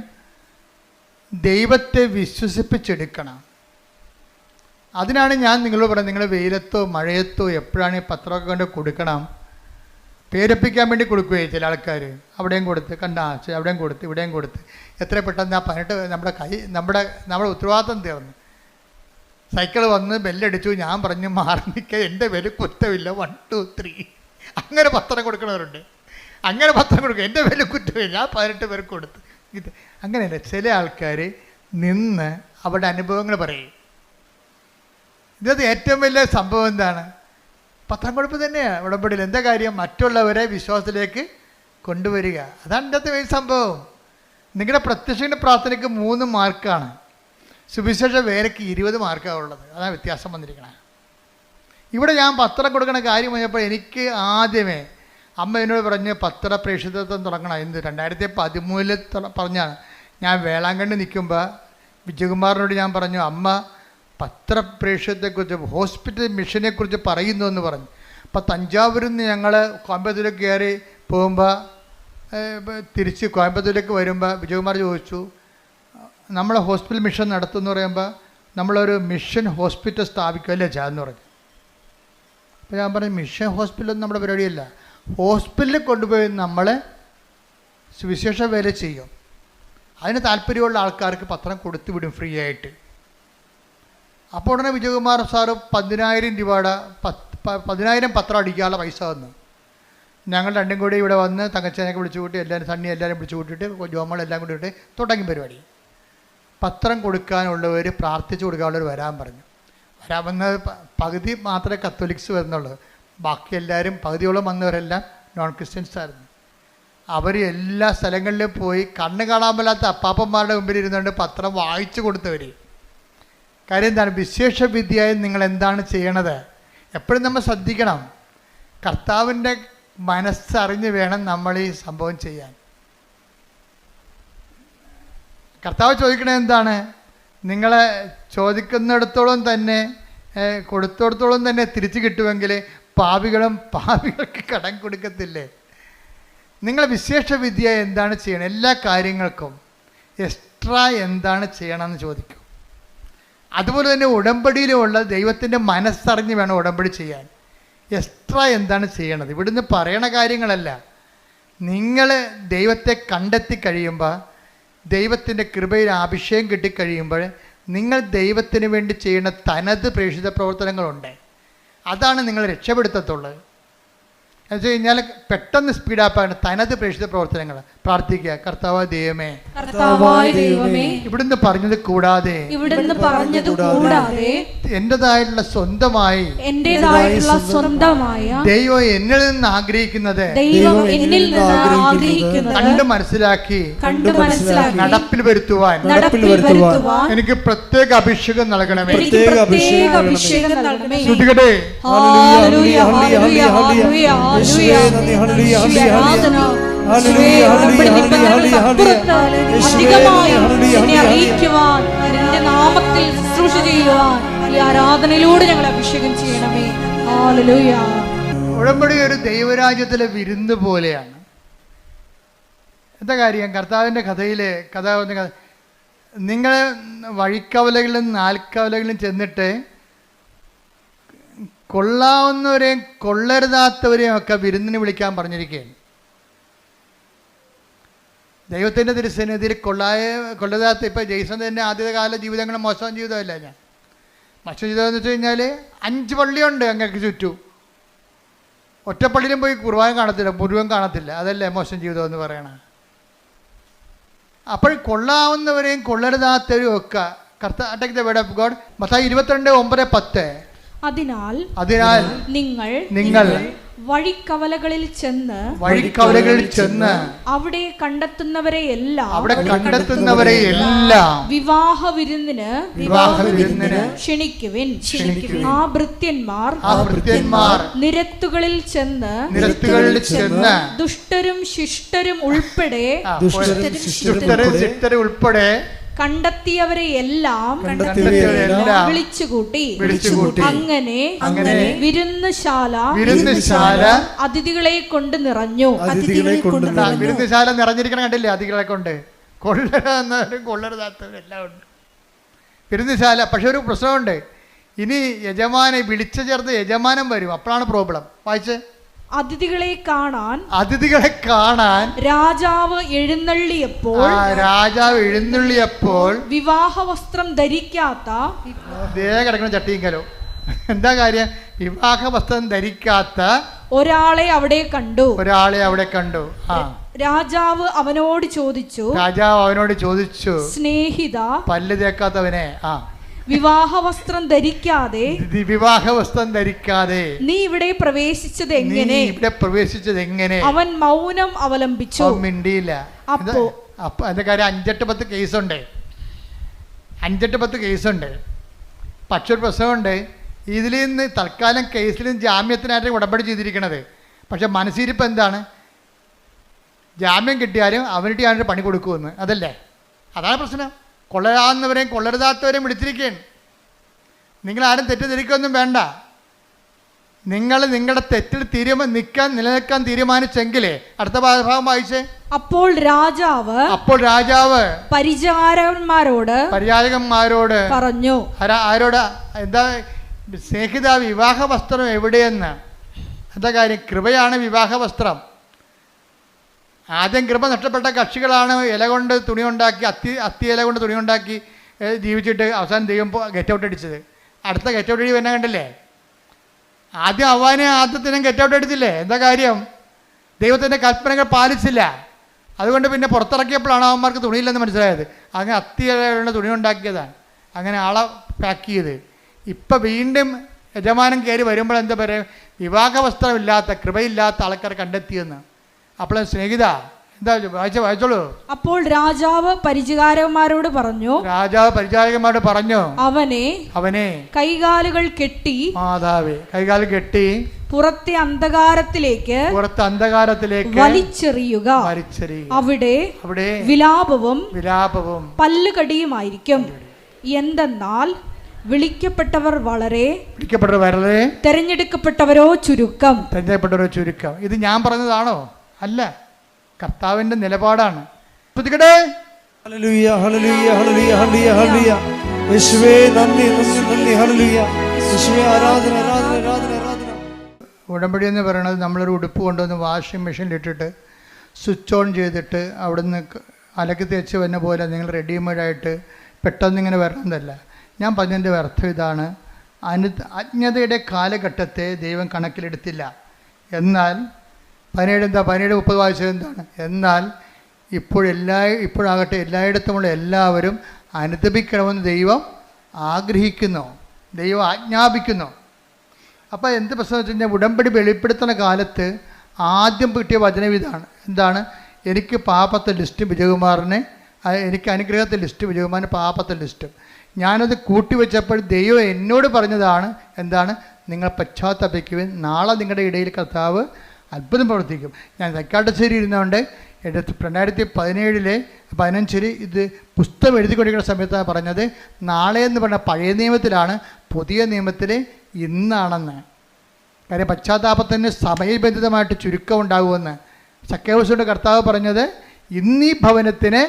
ദൈവത്തെ വിശ്വസിപ്പിച്ചെടുക്കണം. അതിനാണ് ഞാൻ നിങ്ങളോട് പറയുന്നത്, നിങ്ങൾ വെയിലത്തോ മഴയത്തോ എപ്പോഴാണ് ഈ പത്രമൊക്കെ കൊണ്ട് കൊടുക്കണം. പേരപ്പിക്കാൻ വേണ്ടി കൊടുക്കുകയെ ചില ആൾക്കാർ, അവിടെയും കൊടുത്ത് അവിടെയും കൊടുത്ത് ഇവിടെയും കൊടുത്ത്. എത്ര പെട്ടെന്ന് ആ 18 നമ്മുടെ ഉത്തരവാദിത്തം തീർന്നു. സൈക്കിൾ വന്ന് ബെല്ലടിച്ചു, ഞാൻ പറഞ്ഞു മാറി നിൽക്കുക, എൻ്റെ പേര് കുറ്റമില്ല, 1 2 3. അങ്ങനെ പത്രം കൊടുക്കുന്നവരുണ്ട്. അങ്ങനെ പത്രം കൊടുക്കുക, എൻ്റെ പേര് കുറ്റമില്ല, ഞാൻ 18 പേർക്ക് കൊടുത്ത്. ഇത് അങ്ങനെയല്ല. ചില ആൾക്കാർ നിന്ന് അവരുടെ അനുഭവങ്ങൾ പറയും. ഇതിനകത്ത് ഏറ്റവും വലിയ സംഭവം എന്താണ്? പത്രം കൊടുപ്പ് തന്നെയാണ് ഉടമ്പടിയിൽ. എന്താ കാര്യം? മറ്റുള്ളവരെ വിശ്വാസത്തിലേക്ക് കൊണ്ടുവരിക. അതാണ് ഇതിൻ്റെ അകത്ത് വലിയ സംഭവം. നിങ്ങളുടെ പ്രത്യക്ഷ പ്രാർത്ഥനയ്ക്ക് 3 മാർക്കാണ്, സുവിശേഷ വേലയ്ക്ക് 20 മാർക്കാണ് ഉള്ളത്. അതാണ് വ്യത്യാസം വന്നിരിക്കുന്നത്. ഇവിടെ ഞാൻ പത്രം കൊടുക്കുന്ന കാര്യം പറഞ്ഞപ്പോൾ എനിക്ക് ആദ്യമേ അമ്മ എന്നോട് പറഞ്ഞ് പത്ര പ്രേക്ഷിതത്വം തുടങ്ങണം. എന്ത് 2013 പറഞ്ഞാണ്. ഞാൻ വേളാങ്കണ്ണി നിൽക്കുമ്പോൾ വിജയകുമാറിനോട് ഞാൻ പറഞ്ഞു, അമ്മ പത്രപ്രേക്ഷിതത്തെക്കുറിച്ച് ഹോസ്പിറ്റൽ മിഷനെക്കുറിച്ച് പറയുന്നു എന്ന് പറഞ്ഞു. അപ്പോൾ തഞ്ചാവൂരിൽ നിന്ന് ഞങ്ങൾ കോയമ്പത്തൂരിലേക്ക് കയറി പോകുമ്പോൾ തിരിച്ച് കോയമ്പത്തൂരിലേക്ക് വരുമ്പോൾ വിജയകുമാർ ചോദിച്ചു, നമ്മൾ ഹോസ്പിറ്റൽ മിഷൻ നടത്തുമെന്ന് പറയുമ്പോൾ നമ്മളൊരു മിഷൻ ഹോസ്പിറ്റൽ സ്ഥാപിക്കുമല്ലേ എന്ന് പറഞ്ഞു. അപ്പോൾ ഞാൻ പറഞ്ഞു, മിഷൻ ഹോസ്പിറ്റലൊന്നും നമ്മുടെ പരിപാടിയല്ല. ഹോസ്പിറ്റലിൽ കൊണ്ടുപോയി നമ്മൾ സുവിശേഷ വേല ചെയ്യും. അതിന് താല്പര്യമുള്ള ആൾക്കാർക്ക് പത്രം കൊടുത്തു വിടും ഫ്രീ ആയിട്ട്. അപ്പോൾ ഉടനെ വിജയകുമാർ സാറ് 10,000 രൂപയുടെ 10,000 പത്രം അടിക്കാനുള്ള പൈസ തന്നു. ഞങ്ങൾ രണ്ടും കൂടി ഇവിടെ വന്ന് തങ്കച്ചനെയൊക്കെ വിളിച്ചു കൂട്ടി, എല്ലാവരും വിളിച്ചു കൂട്ടിയിട്ട് ജോമളെല്ലാം കൂടി ഇട്ട് തുടങ്ങി പരിപാടി. പത്രം കൊടുക്കാനുള്ളവർ, പ്രാർത്ഥിച്ചു കൊടുക്കാനുള്ളവർ വരാൻ പറഞ്ഞു. വരാമെന്നത് പകുതി മാത്രമേ കത്തോലിക്സ് വരുന്നുള്ളൂ. ബാക്കി എല്ലാവരും പകുതിയോളം വന്നവരെല്ലാം നോൺ ക്രിസ്ത്യൻസ് ആയിരുന്നു. അവർ എല്ലാ സ്ഥലങ്ങളിലും പോയി കണ്ണ് കാണാൻ മേലാത്ത അപ്പാപ്പന്മാരുടെ മുമ്പിൽ ഇരുന്നുകൊണ്ട് പത്രം വായിച്ചു കൊടുത്തവർ. കാര്യം എന്താണ്? വിശേഷ വിദ്യയായി നിങ്ങൾ എന്താണ് ചെയ്യണത്? എപ്പോഴും നമ്മൾ ശ്രദ്ധിക്കണം. കർത്താവിൻ്റെ മനസ്സറിഞ്ഞ് വേണം നമ്മൾ ഈ സംഭവം ചെയ്യാൻ. കർത്താവ് ചോദിക്കണത് എന്താണ്? നിങ്ങളെ ചോദിക്കുന്നിടത്തോളം തന്നെ കൊടുത്തിടത്തോളം തന്നെ തിരിച്ചു കിട്ടുമെങ്കിൽ പാപികൾക്ക് കടം കൊടുക്കത്തില്ലേ? നിങ്ങൾ വിശേഷ വിദ്യ എന്താണ് ചെയ്യണം? എല്ലാ കാര്യങ്ങൾക്കും എക്സ്ട്രാ എന്താണ് ചെയ്യണമെന്ന് ചോദിക്കും. അതുപോലെ തന്നെ ഉടമ്പടിയിലുമുള്ള ദൈവത്തിൻ്റെ മനസ്സറിഞ്ഞ് വേണം ഉടമ്പടി ചെയ്യാൻ. എക്സ്ട്രാ എന്താണ് ചെയ്യണത്? ഇവിടുന്ന് പറയണ കാര്യങ്ങളല്ല. നിങ്ങൾ ദൈവത്തെ കണ്ടെത്തി കഴിയുമ്പോൾ, ദൈവത്തിൻ്റെ കൃപയിൽ അഭിഷേകം കിട്ടിക്കഴിയുമ്പോൾ നിങ്ങൾ ദൈവത്തിന് വേണ്ടി ചെയ്യുന്ന തനത് പ്രേക്ഷിത പ്രവർത്തനങ്ങളുണ്ട്. അതാണ് നിങ്ങൾ രക്ഷപ്പെടുത്തത്തുള്ളത്. എന്ന് വെച്ച് കഴിഞ്ഞാൽ പെട്ടെന്ന് സ്പീഡാപ്പാണ് തനത് പ്രേക്ഷിത പ്രവർത്തനങ്ങൾ. പ്രാർത്ഥിക്കുക, കർത്താവായ ദൈവമേ, ഇവിടുന്ന് പറഞ്ഞത് കൂടാതെ എന്റേതായിട്ടുള്ള സ്വന്തമായി ദൈവം എന്നിൽ നിന്ന് ആഗ്രഹിക്കുന്നത് കണ്ട് മനസ്സിലാക്കി നടപ്പിൽ വരുത്തുവാൻ എനിക്ക് പ്രത്യേക അഭിഷേകം നൽകണമേ. ശ്രുതികട്ടെ. ആരാധനയിലൂടെ ഞങ്ങൾ അഭിഷേകം ചെയ്യണമേ. ഹല്ലേലൂയ. ഉടമ്പടി ഒരു ദൈവരാജ്യത്തിലെ വിരുന്ന് പോലെയാണ്. എന്താ കാര്യം? കർത്താവിൻ്റെ കഥയിലെ നിങ്ങൾ വഴിക്കവലകളിലും നാൽക്കവലകളിലും ചെന്നിട്ട് കൊള്ളാവുന്നവരെയും കൊള്ളരുതാത്തവരെയും ഒക്കെ വിരുന്നിന് വിളിക്കാൻ പറഞ്ഞിരിക്കുകയാണ്. ദൈവത്തിൻ്റെ തിരുസന്നിധിയിൽ കൊള്ളരുതാത്ത, ഇപ്പോൾ ജെയ്സൺ തന്നെ ആദ്യത്തെ കാല ജീവിതങ്ങൾ മോശം ജീവിതമല്ല. മോശം ജീവിതം എന്ന് വെച്ച് കഴിഞ്ഞാൽ 5 പള്ളിയുണ്ട് അങ്ങക്ക് ചുറ്റും. ഒറ്റപ്പള്ളിയിലും പോയി കുർബാന കാണത്തില്ല, മുഴുവൻ കാണത്തില്ല. അതല്ലേ മോശം ജീവിതം എന്ന് പറയണത്. അപ്പോൾ കൊള്ളാവുന്നവരെയും കൊള്ളരുതാത്തവരെയും ഒക്കെ take the word of God. Mathai 22:9-10. അതിനാൽ നിങ്ങൾ വഴിക്കവലകളിൽ ചെന്ന് അവിടെ കണ്ടെത്തുന്നവരെ എല്ലാം വിവാഹ വിരുന്നിന് ക്ഷണിക്കുവിൻ. ആ ഭൃത്യന്മാർ നിരത്തുകളിൽ ചെന്ന് ദുഷ്ടരും ശിഷ്ടരും ഉൾപ്പെടെ കണ്ടെത്തിയവരെ എല്ലാം വിളിച്ചുകൂട്ടി. അങ്ങനെ വിരുന്നുശാല അതിഥികളെ കൊണ്ട് നിറഞ്ഞു. വിരുന്നുശാല നിറഞ്ഞിരിക്കണം, കണ്ടില്ലേ? അതിഥികളെ കൊണ്ട് കൊള്ളരുന്നവരും കൊള്ളരുതാത്തവരും എല്ലാം ഉണ്ട് വിരുന്നുശാല. പക്ഷെ ഒരു പ്രശ്നമുണ്ട്, ഇനി വിളിച്ചു ചേർത്ത് യജമാനം വരും, അപ്പോഴാണ് പ്രോബ്ലം. വായിച്ച്. അതിഥികളെ കാണാൻ രാജാവ് എഴുന്നള്ളിയപ്പോൾ വിവാഹ വസ്ത്രം ധരിക്കാത്ത കിടക്കുന്ന ചട്ടിങ്കലോ എന്താ കാര്യം? വിവാഹ വസ്ത്രം ധരിക്കാത്ത ഒരാളെ അവിടെ കണ്ടു. രാജാവ് അവനോട് ചോദിച്ചു, സ്നേഹിത, പല്ല് തേക്കാത്തവനെ, വിവാഹ വസ്ത്രം ധരിക്കാതെ നീ ഇവിടെ പ്രവേശിച്ചത് എങ്ങനെ? അവൻ മൗനം അവലംബിച്ചു, മിണ്ടിയില്ല. അപ്പൊ അതിന്റെ കാര്യം 5-10 കേസുണ്ട്. പക്ഷെ ഒരു പ്രശ്നമുണ്ട്, ഇതിൽ നിന്ന് തൽക്കാലം കേസിലും ജാമ്യത്തിനായിട്ട് ഉടമ്പടി ചെയ്തിരിക്കണത്. പക്ഷെ മനസ്സിരിപ്പ് എന്താണ്? ജാമ്യം കിട്ടിയാലും അവനിട്ട് ഞാനൊരു പണി കൊടുക്കുമെന്ന്. അതല്ലേ? അതാണ് പ്രശ്നം. കൊള്ളരാവുന്നവരെയും കൊള്ളരുതാത്തവരെയും വിളിച്ചിരിക്കുകയാണ്. നിങ്ങളാരും തെറ്റിദ്ധരിക്കൊന്നും വേണ്ട. നിങ്ങൾ നിങ്ങളുടെ തെറ്റിൽ നിലനിൽക്കാൻ തീരുമാനിച്ചെങ്കിലേ, അടുത്ത ഭാഗം വായിച്ചേ. അപ്പോൾ രാജാവ് പരിചാരകന്മാരോട് പറഞ്ഞു. ആരോട്? എന്താ? സ്നേഹിത, വിവാഹ വസ്ത്രം എവിടെയെന്ന്. എന്താ കാര്യം? കൃപയാണ് വിവാഹ വസ്ത്രം. ആദ്യം കൃപ നഷ്ടപ്പെട്ട കക്ഷികളാണ് ഇല കൊണ്ട് തുണി ഉണ്ടാക്കി, അത്തി ഇല കൊണ്ട് തുണി ഉണ്ടാക്കി ജീവിച്ചിട്ട് അവസാനം ദൈവം ഗെറ്റ് ഔട്ട് അടിച്ചത്. അടുത്ത ഗെറ്റ് ഔട്ട് അടി തന്നെ കണ്ടില്ലേ? ആദ്യത്തിനും ഗെറ്റ് ഔട്ട് അടിച്ചില്ലേ? എന്താ കാര്യം? ദൈവത്തിൻ്റെ കൽപ്പനകൾ പാലിച്ചില്ല. അതുകൊണ്ട് പിന്നെ പുറത്തിറക്കിയപ്പോഴാണ് അവന്മാർക്ക് തുണിയില്ലെന്ന് മനസ്സിലായത്. അങ്ങനെ അത്തി ഇല കൊണ്ട് തുണി ഉണ്ടാക്കിയതാണ്. അങ്ങനെ ആളെ പാക്ക് ചെയ്ത് ഇപ്പം വീണ്ടും യജമാനം കയറി വരുമ്പോൾ എന്താ പറയുക? വിവാഹ വസ്ത്രമില്ലാത്ത, കൃപയില്ലാത്ത ആൾക്കാരെ കണ്ടെത്തിയെന്ന്. അപ്പോൾ സ്നേഹിത, എന്താ വായിച്ചോളൂ. അപ്പോൾ രാജാവ് പരിചാരകന്മാരോട് പറഞ്ഞു, അവനെ കൈകാലുകൾ കെട്ടി പുറത്തെ അന്ധകാരത്തിലേക്ക് വലിച്ചെറിയുക. അവിടെ വിലാപവും പല്ലുകടിയുമായിരിക്കും. എന്തെന്നാൽ വിളിക്കപ്പെട്ടവർ വളരെ, തെരഞ്ഞെടുക്കപ്പെട്ടവരോ ചുരുക്കം. ഇത് ഞാൻ പറഞ്ഞതാണോ? അല്ല, കർത്താവിന്റെ നിലപാടാണ്. ഉടമ്പടി എന്ന് പറയുന്നത് നമ്മളൊരു ഉടുപ്പ് കൊണ്ടുവന്ന് വാഷിംഗ് മെഷീനിലിട്ടിട്ട് സ്വിച്ച് ഓൺ ചെയ്തിട്ട് അവിടുന്ന് അലക്കി തേച്ച് വന്ന പോലെ നിങ്ങൾ റെഡിമെയ്ഡായിട്ട് പെട്ടെന്നിങ്ങനെ വരണതല്ല. ഞാൻ പറഞ്ഞതിൻ്റെ അർത്ഥം ഇതാണ്: അജ്ഞതയുടെ കാലഘട്ടത്തെ ദൈവം കണക്കിലെടുത്തില്ല. എന്നാൽ 17:30 വായിച്ചത് എന്താണ്? എന്നാൽ ഇപ്പോഴാകട്ടെ എല്ലായിടത്തുമുള്ള എല്ലാവരും അനുദപിക്കണമെന്ന് ദൈവം ആഗ്രഹിക്കുന്നു, ദൈവം ആജ്ഞാപിക്കുന്നു. അപ്പോൾ എന്ത് പ്രശ്നം വെച്ച് കഴിഞ്ഞാൽ, ഉടമ്പടി വെളിപ്പെടുത്തുന്ന കാലത്ത് ആദ്യം കിട്ടിയ വചനം ഇതാണ്. എന്താണ്? എനിക്ക് പാപത്തെ ലിസ്റ്റും വിജയകുമാറിനെ, എനിക്ക് അനുഗ്രഹത്തെ ലിസ്റ്റ്, വിജയകുമാറിന് പാപത്തെ ലിസ്റ്റും. ഞാനത് കൂട്ടിവെച്ചപ്പോൾ ദൈവം എന്നോട് പറഞ്ഞതാണ്. എന്താണ്? നിങ്ങൾ പശ്ചാത്തപിക്കുവിൻ, നാളെ നിങ്ങളുടെ ഇടയിൽ കർത്താവ് അത്ഭുതം പ്രവർത്തിക്കും. ഞാൻ തൈക്കാട്ടുശ്ശേരി ഇരുന്നുകൊണ്ട് 2017 ഇത് പുസ്തകം എഴുതിക്കൊണ്ടിരിക്കുന്ന സമയത്താണ് പറഞ്ഞത്. നാളെ എന്ന് പറഞ്ഞാൽ പഴയ നിയമത്തിലാണ്, പുതിയ നിയമത്തിൽ ഇന്നാണെന്ന്. കാര്യം പശ്ചാത്താപത്തിന് സമയബന്ധിതമായിട്ട് ചുരുക്കം ഉണ്ടാകുമെന്ന്. സക്കേവൂസിന്റെ കർത്താവ് പറഞ്ഞത് ഇന്നീ ഭവനത്തിന്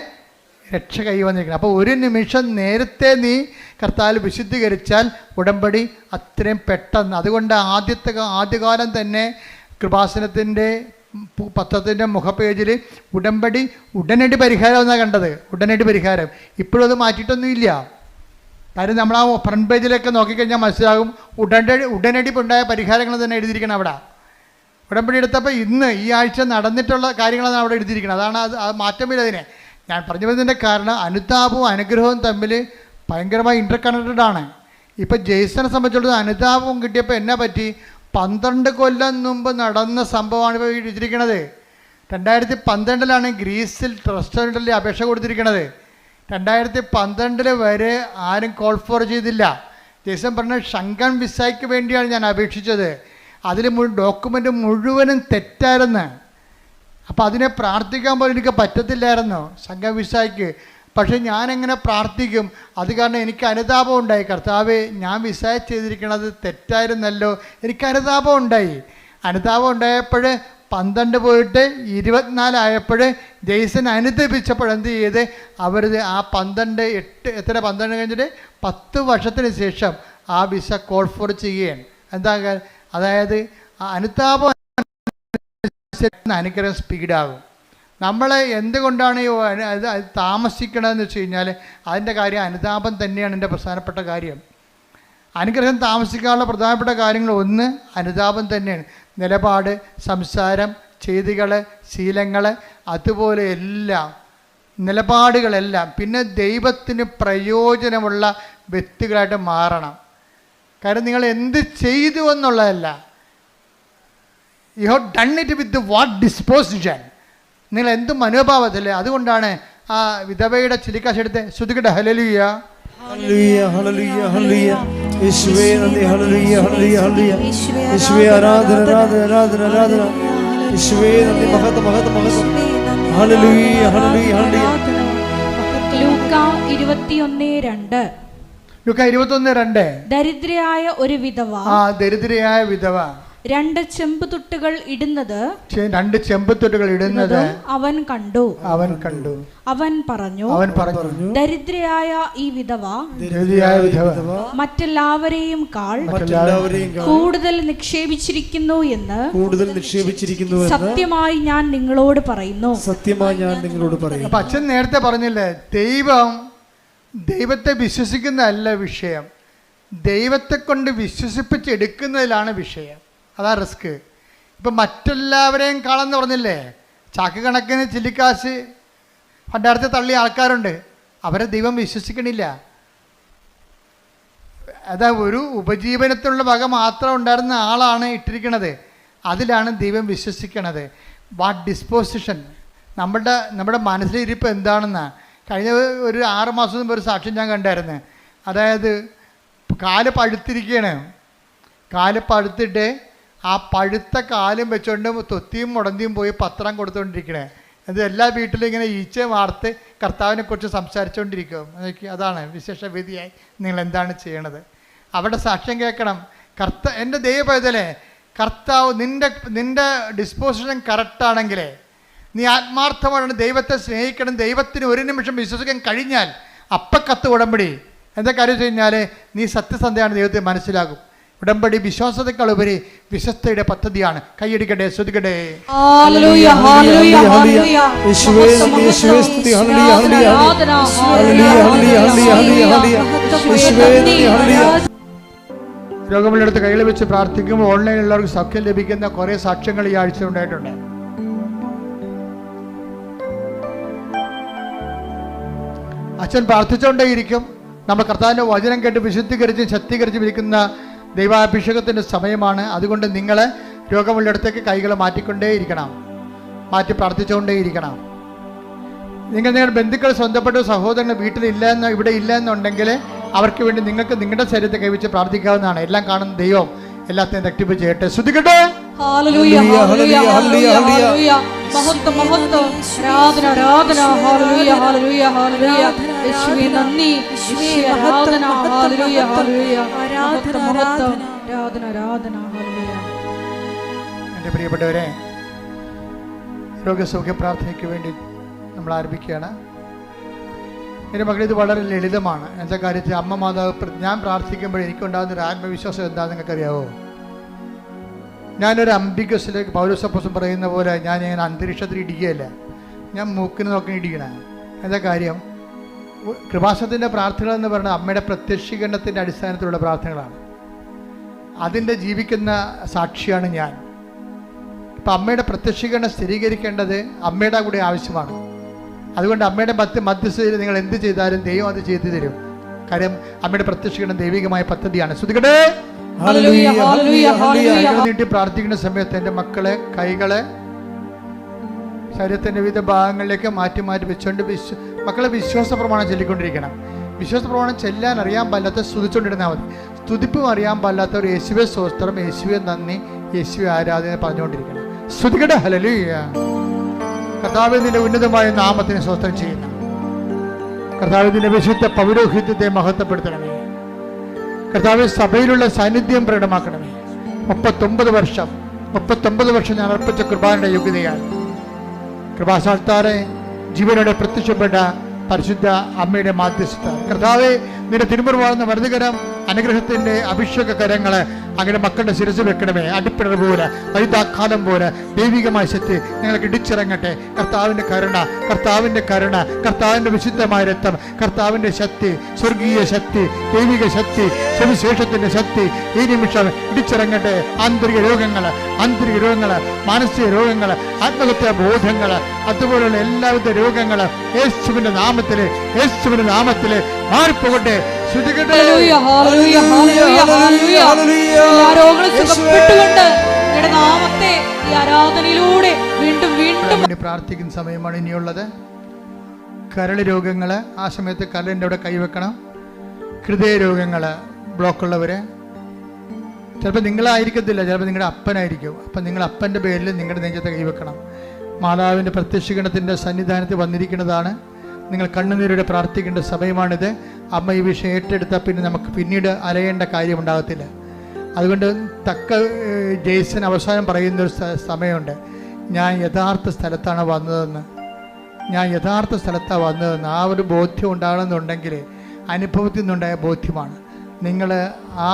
രക്ഷ കൈവന്നിരിക്കണം. അപ്പോൾ ഒരു നിമിഷം നേരത്തെ നീ കർത്താവിൽ വിശുദ്ധീകരിച്ചാൽ ഉടമ്പടി അത്രയും പെട്ടെന്ന്. അതുകൊണ്ട് ആദ്യകാലം തന്നെ കൃപാസനത്തിൻ്റെ പത്രത്തിൻ്റെ മുഖപേജിൽ ഉടമ്പടി ഉടനടി പരിഹാരം എന്നാണ് കണ്ടത്. ഉടനടി പരിഹാരം. ഇപ്പോഴും അത് മാറ്റിയിട്ടൊന്നുമില്ല. കാര്യം നമ്മൾ ആ ഫ്രണ്ട് പേജിലൊക്കെ നോക്കിക്കഴിഞ്ഞാൽ മനസ്സിലാകും ഉടനടി ഉണ്ടായ പരിഹാരങ്ങൾ തന്നെ എഴുതിയിരിക്കണം അവിടെ. ഉടമ്പടി എടുത്തപ്പോൾ ഇന്ന് ഈ ആഴ്ച നടന്നിട്ടുള്ള കാര്യങ്ങളാണ് അവിടെ എഴുതിയിരിക്കുന്നത്. അതാണ് അത് മാറ്റമില്ല. അതിനെ ഞാൻ പറഞ്ഞു വരുന്നതിൻ്റെ കാരണം അനുതാപവും അനുഗ്രഹവും തമ്മിൽ ഭയങ്കരമായി ഇൻ്റർ കണക്റ്റഡ് ആണ്. ഇപ്പം ജെയ്സനെ സംബന്ധിച്ചിടത്തോളം അനുതാപവും കിട്ടിയപ്പോൾ എന്നാ പറ്റി? 12 കൊല്ലം മുമ്പ് നടന്ന സംഭവമാണ് ഇപ്പോൾ വിധിച്ചിരിക്കുന്നത്. 2012 ഗ്രീസിൽ റെസ്റ്റോറൻറ്റിൽ അപേക്ഷ കൊടുത്തിരിക്കുന്നത്. 2012 വരെ ആരും കോൾ ഫോർ ചെയ്തില്ല. ജയ്സൺ പറഞ്ഞ ഷങ്കൻ വിസയ്ക്ക് വേണ്ടിയാണ് ഞാൻ അപേക്ഷിച്ചത്. അതിൽ ഡോക്യുമെൻ്റ് മുഴുവനും തെറ്റായിരുന്നു. അപ്പോൾ അതിനെ പ്രാർത്ഥിക്കാൻ പോലും എനിക്ക് പറ്റത്തില്ലായിരുന്നു ഷങ്കൻ വിസയ്ക്ക്. പക്ഷേ ഞാനെങ്ങനെ പ്രാർത്ഥിക്കും? അത് കാരണം എനിക്ക് അനുതാപം ഉണ്ടായി. കർത്താവേ, ഞാൻ വിസ ചെയ്തിരിക്കുന്നത് തെറ്റായിരുന്നല്ലോ. എനിക്ക് അനുതാപം ഉണ്ടായി. അനുതാപം ഉണ്ടായപ്പോൾ 12 പോയിട്ട് 24 ആയപ്പോൾ ജെയ്സൺ അനുദപിച്ചപ്പോൾ എന്ത് ചെയ്ത് അവർ ആ 12 കഴിഞ്ഞിട്ട് 10 വർഷത്തിന് ശേഷം ആ വിസ കോൾ ഫോർ ചെയ്യുകയാണ്. എന്താ? അതായത് ആ അനുതാപം അനുഗ്രഹം സ്പീഡാകും. നമ്മൾ എന്തുകൊണ്ടാണ് താമസിക്കണമെന്ന് വെച്ച് കഴിഞ്ഞാൽ അതിൻ്റെ കാര്യം അനുതാപം തന്നെയാണ് എൻ്റെ പ്രധാനപ്പെട്ട കാര്യം. അനുഗ്രഹം താമസിക്കാനുള്ള പ്രധാനപ്പെട്ട കാര്യങ്ങൾ ഒന്ന് അനുതാപം തന്നെയാണ്. നിലപാട്, സംസാരം, ചെയ്തികൾ, ശീലങ്ങൾ, അതുപോലെ എല്ലാം നിലപാടുകളെല്ലാം. പിന്നെ ദൈവത്തിന് പ്രയോജനമുള്ള വ്യക്തികളായിട്ട് മാറണം. കാരണം നിങ്ങൾ എന്ത് ചെയ്തു എന്നുള്ളതല്ല, you have done it with what disposition. നിങ്ങൾ എന്ത് മനോഭാവത്തില്ലേ? അതുകൊണ്ടാണ് ആ വിധവയുടെ ചിലിക്കാശെടുത്ത് ശ്രുതികട്ടെ ഹല്ലേലൂയ ഹല്ലേലൂയ ഹല്ലേലൂയ ഹല്ലേലൂയ. യേശുവേ നന്ദി. ഹല്ലേലൂയ ഹല്ലേലൂയ ഹല്ലേലൂയ. യേശുവേ ആരാധന ആരാധന ആരാധന ആരാധന. യേശുവേ നന്ദി. മഹത്വം മഹത്വം മഹത്വം. ഹല്ലേലൂയ ഹല്ലേലൂയ ഹല്ലേലൂയ. ലൂക്ക 21:2. ലൂക്ക 21:2. ദരിദ്രയായ ഒരു വിധവ, ദരിദ്രയായ വിധവ 2 ചെമ്പുതുട്ടുകൾ ഇടുന്നത് 2 ചെമ്പുതൊട്ടുകൾ ഇടുന്നത് അവൻ കണ്ടു. അവൻ പറഞ്ഞു, ദരിദ്രയായ ഈ വിധവ മറ്റെല്ലാവരെയും കൂടുതൽ നിക്ഷേപിച്ചിരിക്കുന്നു എന്ന് സത്യമായി ഞാൻ നിങ്ങളോട് പറയുന്നു. അപ്പൊ അച്ഛൻ നേരത്തെ പറഞ്ഞില്ലേ, ദൈവത്തെ വിശ്വസിക്കുന്നതല്ല വിഷയം, ദൈവത്തെ കൊണ്ട് വിശ്വസിപ്പിച്ചെടുക്കുന്നതിലാണ് വിഷയം. അതാ റിസ്ക്. ഇപ്പം മറ്റെല്ലാവരെയും കാളെന്ന് പറഞ്ഞില്ലേ, ചാക്ക് കണക്കിന് ചില്ലിക്കാശ് പണ്ടാരത്തെ തള്ളിയ ആൾക്കാരുണ്ട്. അവരെ ദൈവം വിശ്വസിക്കണില്ല. അതാ ഒരു ഉപജീവനത്തിനുള്ള വക മാത്രം ഉണ്ടായിരുന്ന ആളാണ് ഇട്ടിരിക്കുന്നത്. അതിലാണ് ദൈവം വിശ്വസിക്കണത്. വാട്ട് ഡിസ്പോസിഷൻ, നമ്മുടെ മനസ്സിലിരിപ്പ് എന്താണെന്നാണ്. കഴിഞ്ഞ ഒരു 6 മാസം മുമ്പ് ഒരു സാക്ഷ്യം ഞാൻ കണ്ടായിരുന്നു. അതായത് കാല് പഴുത്തിരിക്കുകയാണ്. കാല് പഴുത്തിട്ട് ആ പഴുത്ത കാലും വെച്ചുകൊണ്ട് തൊത്തിയും മുടന്തിയും പോയി പത്രം കൊടുത്തുകൊണ്ടിരിക്കണേ. അത് എല്ലാ വീട്ടിലും ഇങ്ങനെ ഈച്ച വാർത്ത് കർത്താവിനെ കുറിച്ച് സംസാരിച്ചുകൊണ്ടിരിക്കും. അതാണ് വിശേഷവേദിയായി നിങ്ങൾ എന്താണ് ചെയ്യണത്? അവിടെ സാക്ഷ്യം കേൾക്കണം. എൻ്റെ ദൈവപൈതലേ, കർത്താവ് നിൻ്റെ ഡിസ്പോസിഷൻ കറക്റ്റാണെങ്കിലേ, നീ ആത്മാർത്ഥമാണ് ദൈവത്തെ സ്നേഹിക്കണം, ദൈവത്തിന് ഒരു നിമിഷം വിശ്വസിക്കാൻ കഴിഞ്ഞാൽ അപ്പക്കത്ത് ഉടമ്പടി. എന്താ കാര്യം വെച്ച് കഴിഞ്ഞാൽ നീ സത്യസന്ധയാണ്, ദൈവത്തെ മനസ്സിലാകും. ഉടമ്പടി വിശ്വാസത്തെക്കാളുപരി വിശ്വസ്തയുടെ പദ്ധതിയാണ്. കൈയടിക്കട്ടെ, ശ്രുതിക്കട്ടെ. രോഗമുള്ളിടത്ത് കൈകൾ വെച്ച് പ്രാർത്ഥിക്കുമ്പോൾ ഓൺലൈനിലുള്ളവർക്ക് സൗഖ്യം ലഭിക്കുന്ന കുറേ സാക്ഷ്യങ്ങൾ ഈ ആഴ്ച ഉണ്ടായിട്ടുണ്ട്. അച്ഛൻ പ്രാർത്ഥിച്ചുകൊണ്ടേയിരിക്കും. നമ്മൾ കർത്താവിൻ്റെ വചനം കേട്ട് വിശുദ്ധീകരിച്ചും ശക്തീകരിച്ചും ഇരിക്കുന്ന ദൈവാഭിഷേകത്തിൻ്റെ സമയമാണ്. അതുകൊണ്ട് നിങ്ങൾ രോഗമുള്ളിടത്തേക്ക് കൈകൾ മാറ്റിക്കൊണ്ടേയിരിക്കണം, മാറ്റി പ്രാർത്ഥിച്ചുകൊണ്ടേയിരിക്കണം. നിങ്ങളുടെ ബന്ധുക്കൾ, സ്വന്തപ്പെട്ട സഹോദരങ്ങൾ ഇവിടെ ഇല്ല എന്നുണ്ടെങ്കിൽ അവർക്ക് വേണ്ടി നിങ്ങൾക്ക് നിങ്ങളുടെ ശരീരത്തെ കൈവച്ച് പ്രാർത്ഥിക്കാവുന്നതാണ്. എല്ലാം കാണുന്ന ദൈവം എല്ലാത്തിനും റെക്ടിഫൈ ചെയ്യട്ടെ. ശ്രുതിക്കട്ടെ. എൻ്റെ പ്രിയപ്പെട്ടവരെ, രോഗസൗഖ്യ പ്രാർത്ഥനയ്ക്ക് വേണ്ടി നമ്മൾ ആരംഭിക്കുകയാണ്. എൻ്റെ മകൾ, ഇത് വളരെ ലളിതമാണ്. എന്താ കാര്യത്തിൽ അമ്മ മാതാവ് ഞാൻ പ്രാർത്ഥിക്കുമ്പോൾ എനിക്കുണ്ടാകുന്ന ഒരു ആത്മവിശ്വാസം എന്താണെന്ന് നിങ്ങൾക്കറിയാവോ? ഞാനൊരു അംബികസിലേക്ക് പൗലോസപ്പോസ്തലൻ പറയുന്ന പോലെ ഞാൻ ഇങ്ങനെ അന്തരീക്ഷത്തിൽ ഇടിക്കുകയല്ല, ഞാൻ മൂക്കിന് നോക്കി ഇടിക്കണ. എന്താ കാര്യം? കൃപാസനത്തിൻ്റെ പ്രാർത്ഥനകൾ എന്ന് പറയുന്നത് അമ്മയുടെ പ്രത്യക്ഷീകരണത്തിൻ്റെ അടിസ്ഥാനത്തിലുള്ള പ്രാർത്ഥനകളാണ്. അതിൻ്റെ ജീവിക്കുന്ന സാക്ഷിയാണ് ഞാൻ. ഇപ്പം അമ്മയുടെ പ്രത്യക്ഷീകരണം സ്ഥിരീകരിക്കേണ്ടത് അമ്മയുടെ കൂടി ആവശ്യമാണ്. അതുകൊണ്ട് അമ്മയുടെ മധ്യസ്ഥതയിൽ നിങ്ങൾ എന്ത് ചെയ്താലും ദൈവം അത് ചെയ്തു തരും. കാര്യം അമ്മയുടെ പ്രത്യക്ഷീകരണം ദൈവികമായ പദ്ധതിയാണ്. ശ്രുതിക്കട്ടെ. ഹല്ലേലൂയ ഹല്ലേലൂയ ഹല്ലേലൂയ. കൈകൾ നീട്ടി പ്രാർത്ഥിക്കുന്ന സമയത്ത് എൻ്റെ മക്കളെ കൈകളെ ശരീരത്തിൻ്റെ വിവിധ ഭാഗങ്ങളിലേക്ക് മാറ്റി മാറ്റി വെച്ചുകൊണ്ട് മക്കളെ വിശ്വാസ പ്രമാണം ചൊല്ലിക്കൊണ്ടിരിക്കണം. വിശ്വാസ പ്രമാണം ചെല്ലാൻ അറിയാൻ പാടില്ലാത്ത സ്തുതിച്ചുകൊണ്ടിരുന്നാൽ മതി. സ്തുതിപ്പും അറിയാൻ പാടില്ലാത്തവർ യേശുവെ സ്തോത്രം, യേശുവെ നന്ദി, യേശുവെ ആരാധന പറഞ്ഞുകൊണ്ടിരിക്കണം. സ്തുതിക്കട്ടെ. ഹല്ലേലൂയ. കർത്താവേ, നിന്റെ ഉന്നതമായ നാമത്തിന് സ്തോത്രം ചെയ്യുന്നു. കർത്താവേ, നിന്റെ വിശുദ്ധ പൗരോഹിത്യത്തെ മഹത്വപ്പെടുത്തണമേ. കർത്താവേ, സഭയിലുള്ള സാന്നിധ്യം പ്രകടമാക്കണമേ. 39 വർഷം ഞാൻ അർപ്പിച്ച കൃപാന്റെ യോഗ്യതയാണ്. കൃപാസാൽത്താറെ ജീവനോടെ പ്രത്യക്ഷപ്പെട്ട പരിശുദ്ധ അമ്മയുടെ മാധ്യസ്ഥ കർത്താവേ, നിന്റെ തിരുമുറിവാകുന്ന വലതുകരം അനുഗ്രഹത്തിന്റെ അഭിഷേക കരങ്ങളെ അങ്ങനെ മക്കളുടെ ശിരസിൽ വെക്കണമേ. അടിപ്പിടർ പോലെ വൈതാക്കാലം പോലെ ദൈവികമായ ശക്തി നിങ്ങൾക്ക് ഇടിച്ചിറങ്ങട്ടെ. കർത്താവിൻ്റെ കരുണ, കർത്താവിൻ്റെ വിശുദ്ധമായ രക്തം, കർത്താവിൻ്റെ ശക്തി, സ്വർഗീയ ശക്തി, ദൈവിക ശക്തി, സുവിശേഷത്തിൻ്റെ ശക്തി ഈ നിമിഷം ഇടിച്ചിറങ്ങട്ടെ. ആന്തരിക രോഗങ്ങൾ, മാനസിക രോഗങ്ങൾ, ആത്മഹത്യാ ബോധങ്ങൾ, അതുപോലുള്ള എല്ലാവിധ രോഗങ്ങൾ യേശുവിൻ്റെ നാമത്തിൽ മാറിപ്പോകട്ടെ. പ്രാർത്ഥിക്കുന്ന സമയമാണ് ഇനിയുള്ളത്. കരള് രോഗങ്ങള് ആ സമയത്ത് കരളിൻ്റെ അവിടെ കൈവെക്കണം. ഹൃദയ രോഗങ്ങള്, ബ്ലോക്കുള്ളവര്, ചിലപ്പോൾ നിങ്ങളായിരിക്കത്തില്ല, ചിലപ്പോൾ നിങ്ങളുടെ അപ്പനായിരിക്കും. അപ്പം നിങ്ങൾ അപ്പൻ്റെ പേരിൽ നിങ്ങളുടെ നെഞ്ചത്തെ കൈവെക്കണം. മാതാവിൻ്റെ പ്രത്യക്ഷീകരണത്തിൻ്റെ സന്നിധാനത്തിൽ വന്നിരിക്കുന്നതാണ്. നിങ്ങൾ കണ്ണുനീരോടെ പ്രാർത്ഥിക്കേണ്ട സമയമാണിത്. അമ്മ ഈ വിഷയം ഏറ്റെടുത്താൽ പിന്നെ നമുക്ക് പിന്നീട് അലയേണ്ട കാര്യമുണ്ടാകത്തില്ല. അതുകൊണ്ട് ജെയ്സൺ അവസാനം പറയുന്നൊരു സമയമുണ്ട്, ഞാൻ യഥാർത്ഥ സ്ഥലത്താണ് വന്നതെന്ന്. ആ ഒരു ബോധ്യം ഉണ്ടാകണമെന്നുണ്ടെങ്കിൽ അനുഭവത്തിൽ നിന്നുണ്ടായ ബോധ്യമാണ്. നിങ്ങൾ ആ